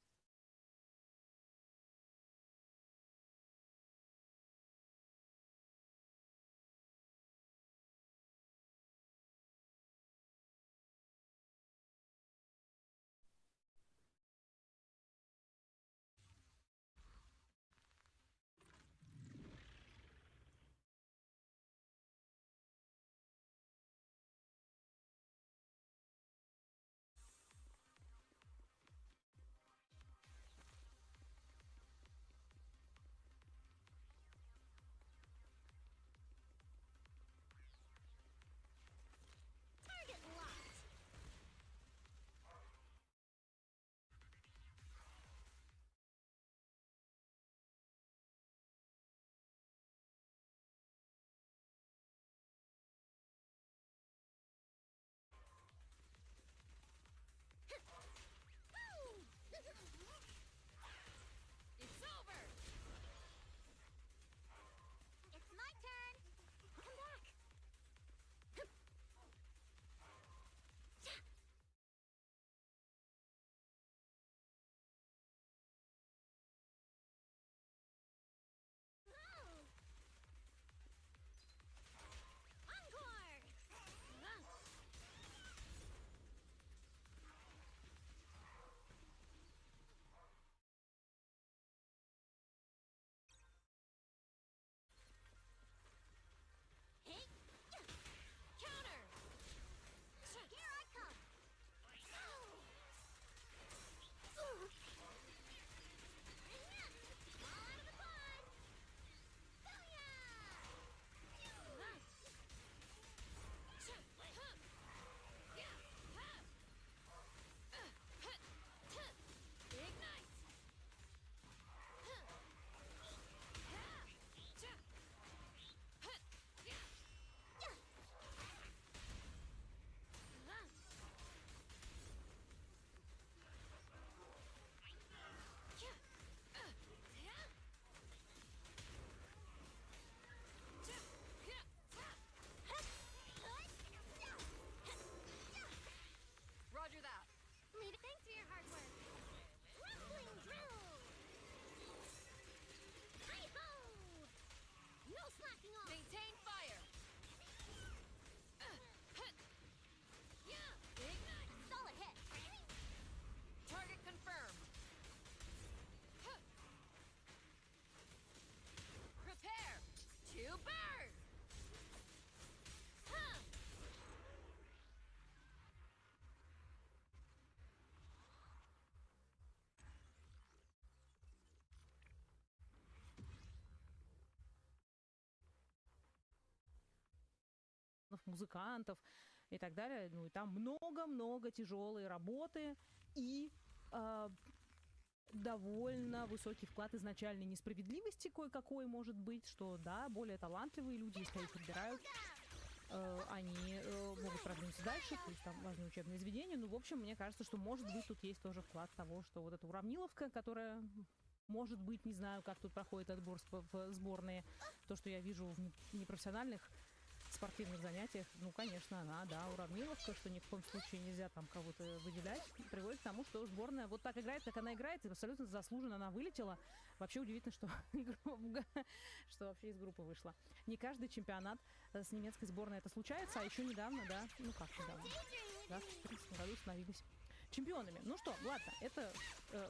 S8: музыкантов и так далее. Ну и там много-много тяжелой работы и довольно высокий вклад изначальной несправедливости кое-какой может быть, что да, более талантливые люди, если их подбирают, они могут продвинуться дальше, то есть там важные учебные заведения. Ну, в общем, мне кажется, что может быть тут есть тоже вклад того, что вот эта уравниловка, которая, может быть, не знаю, как тут проходит отбор в сборные, то, что я вижу в непрофессиональных спортивных занятиях, ну, конечно, она, да, уравниловка, что ни в коем случае нельзя там кого-то выделять, приводит к тому, что сборная вот так играет, как она играет, и абсолютно заслуженно она вылетела. Вообще удивительно, что вообще из группы вышла. Не каждый чемпионат с немецкой сборной это случается, а еще недавно, да, ну как недавно, да, в 2014 году становились чемпионами. Ну что, ладно, это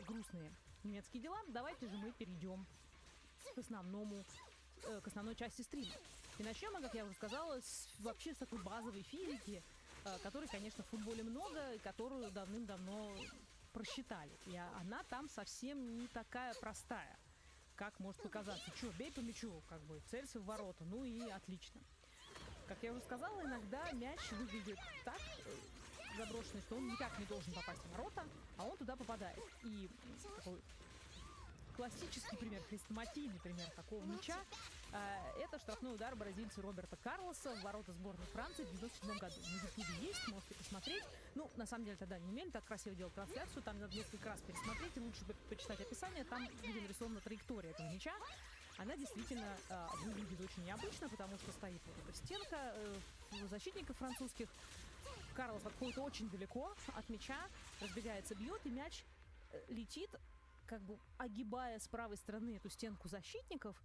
S8: грустные немецкие дела. Давайте же мы перейдем к основной части стрима. И начнем мы, как я уже сказала, вообще с такой базовой физики, которой, конечно, в футболе много, и которую давным-давно просчитали. И она там совсем не такая простая, как может показаться. Чё, бей по мячу, как бы, целься в ворота, ну и отлично. Как я уже сказала, иногда мяч выглядит так заброшенный, что он никак не должен попасть в ворота, а он туда попадает. И такой классический пример, хрестоматийный пример такого мяча это штрафной удар бразильца Роберта Карлоса в ворота сборной Франции в 1997 году. На ютубе есть, можете посмотреть. Ну, на самом деле, тогда не умели так красиво делать трансляцию, там надо несколько раз пересмотреть, и лучше почитать описание, там где нарисована траектория этого мяча. Она действительно выглядит очень необычно, потому что стоит вот эта стенка защитников французских. Карлос отходит очень далеко от мяча, разбегается, бьет, и мяч летит, как бы огибая с правой стороны эту стенку защитников.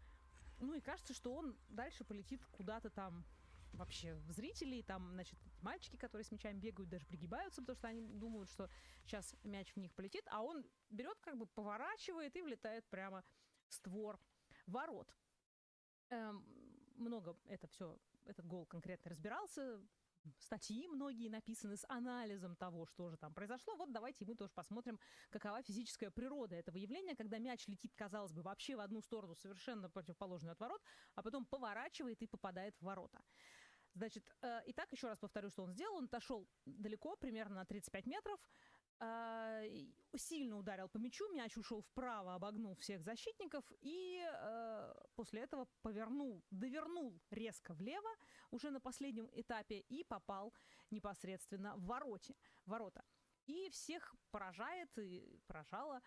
S8: Ну и кажется, что он дальше полетит куда-то там вообще в зрителей. Там, значит, мальчики, которые с мячами бегают, даже пригибаются, потому что они думают, что сейчас мяч в них полетит. А он берет, как бы поворачивает и влетает прямо в створ ворот. Много этот гол конкретно разбирался. Статьи многие написаны с анализом того, что же там произошло. Вот давайте мы тоже посмотрим, какова физическая природа этого явления, когда мяч летит, казалось бы, вообще в одну сторону, совершенно противоположную от ворот, а потом поворачивает и попадает в ворота. Значит, итак, еще раз повторю, что он сделал. Он отошел далеко, примерно на 35 метров, сильно ударил по мячу, мяч ушел вправо, обогнул всех защитников и после этого довернул резко влево уже на последнем этапе и попал непосредственно в ворота. И всех поражает и поражало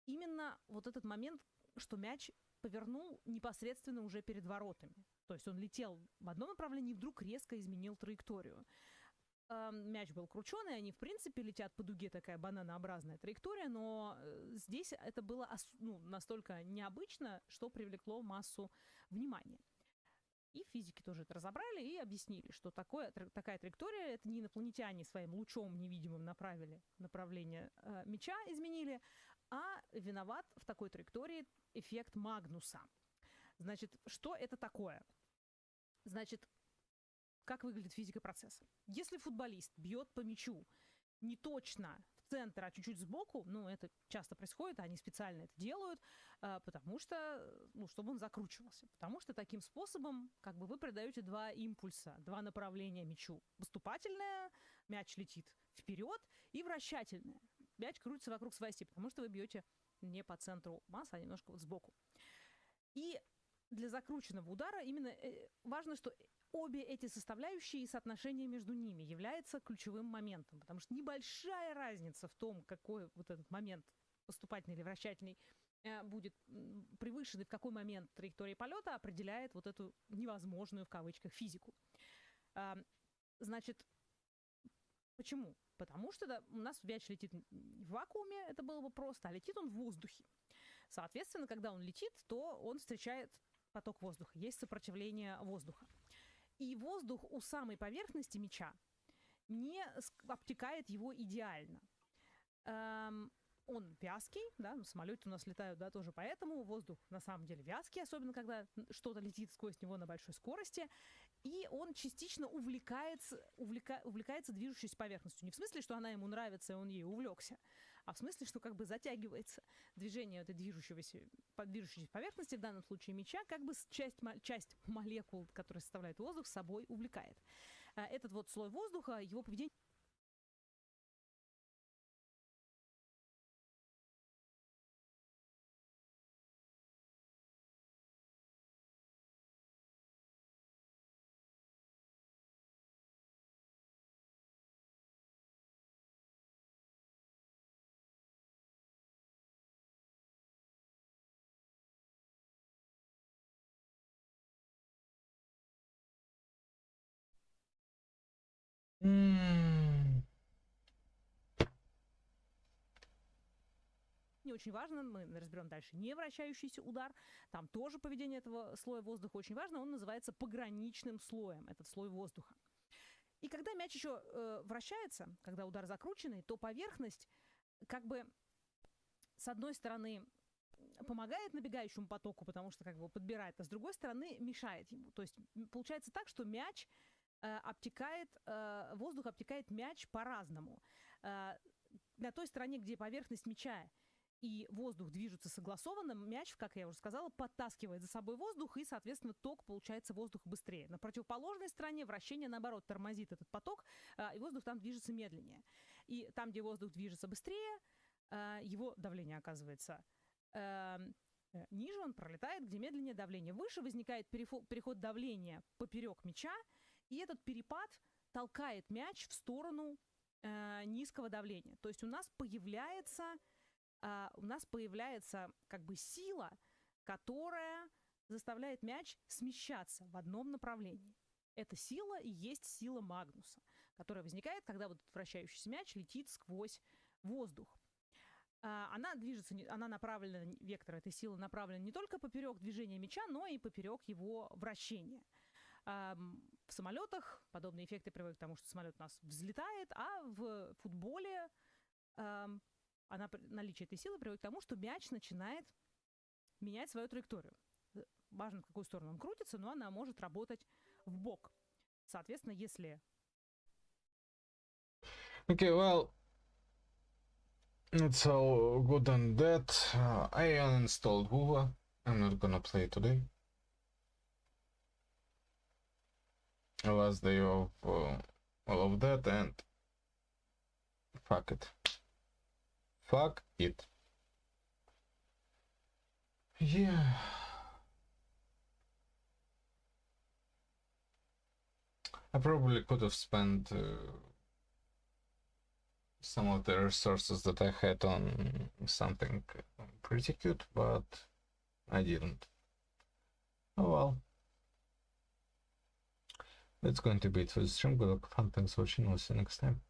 S8: именно вот этот момент, что мяч повернул непосредственно уже перед воротами. То есть он летел в одном направлении и вдруг резко изменил траекторию. Мяч был крученый, они, в принципе, летят по дуге, такая бананообразная траектория, но здесь это было настолько необычно, что привлекло массу внимания. И физики тоже это разобрали и объяснили, что такая траектория, это не инопланетяне своим лучом невидимым направили направление мяча, изменили, а виноват в такой траектории эффект Магнуса. Значит, что это такое? Значит, как выглядит физика процесса? Если футболист бьет по мячу не точно в центр, а чуть-чуть сбоку, ну, это часто происходит, они специально это делают, потому что, чтобы он закручивался. Потому что таким способом, как бы, вы придаете два импульса, два направления мячу. Поступательное, мяч летит вперед, и вращательное. Мяч крутится вокруг своей оси, потому что вы бьете не по центру массы, а немножко вот сбоку. И для закрученного удара именно важно, что обе эти составляющие и соотношение между ними является ключевым моментом, потому что небольшая разница в том, какой вот этот момент поступательный или вращательный будет превышен и в какой момент траектории полета определяет вот эту невозможную в кавычках физику. Значит, почему? Потому что у нас мяч летит в вакууме, это было бы просто, а летит он в воздухе. Соответственно, когда он летит, то он встречает поток воздуха, есть сопротивление воздуха. И воздух у самой поверхности мяча не обтекает его идеально. Он вязкий, да, самолеты у нас летают, да, тоже поэтому воздух на самом деле вязкий, особенно когда что-то летит сквозь него на большой скорости, и он частично увлекается движущейся поверхностью. Не в смысле, что она ему нравится, и он ей увлекся, а в смысле, что как бы затягивается движение этой движущейся поверхности, в данном случае мяча, как бы часть молекул, которые составляют воздух, с собой увлекает. этот вот слой воздуха, его поведение... Не очень важно, мы разберем дальше невращающийся удар, там тоже поведение этого слоя воздуха очень важно, он называется пограничным слоем, этот слой воздуха. И когда мяч еще вращается, когда удар закрученный, то поверхность как бы с одной стороны помогает набегающему потоку, потому что как бы его подбирает, а с другой стороны мешает ему. То есть получается так, что мяч обтекает, воздух обтекает мяч по-разному. На той стороне, где поверхность мяча и воздух движутся согласованно, мяч, как я уже сказала, подтаскивает за собой воздух, и, соответственно, ток получается воздуха быстрее. На противоположной стороне вращение, наоборот, тормозит этот поток, и воздух там движется медленнее. И там, где воздух движется быстрее, его давление оказывается ниже, он пролетает, где медленнее давление. Выше возникает переход давления поперек мяча, и этот перепад толкает мяч в сторону низкого давления. То есть у нас появляется как бы сила, которая заставляет мяч смещаться в одном направлении. Эта сила и есть сила Магнуса, которая возникает, когда вот вращающийся мяч летит сквозь воздух. Она движется, она направлена, вектор этой силы направлен не только поперек движения мяча, но и поперек его вращения. В самолетах подобные эффекты приводят к тому, что самолет у нас взлетает, а в футболе наличие этой силы приводит к тому, что мяч начинает менять свою траекторию. Важно, в какую сторону он крутится, но она может работать в бок. Соответственно, если...
S1: Okay, well, it's all good and that. I uninstalled Google. I'm not gonna play today. Last day of all of that, and fuck it. Fuck it. Yeah. I probably could have spent some of the resources that I had on something pretty cute, but I didn't. Oh well. That's going to be it for the stream. Good luck, fun, thanks for watching, we'll see you next time.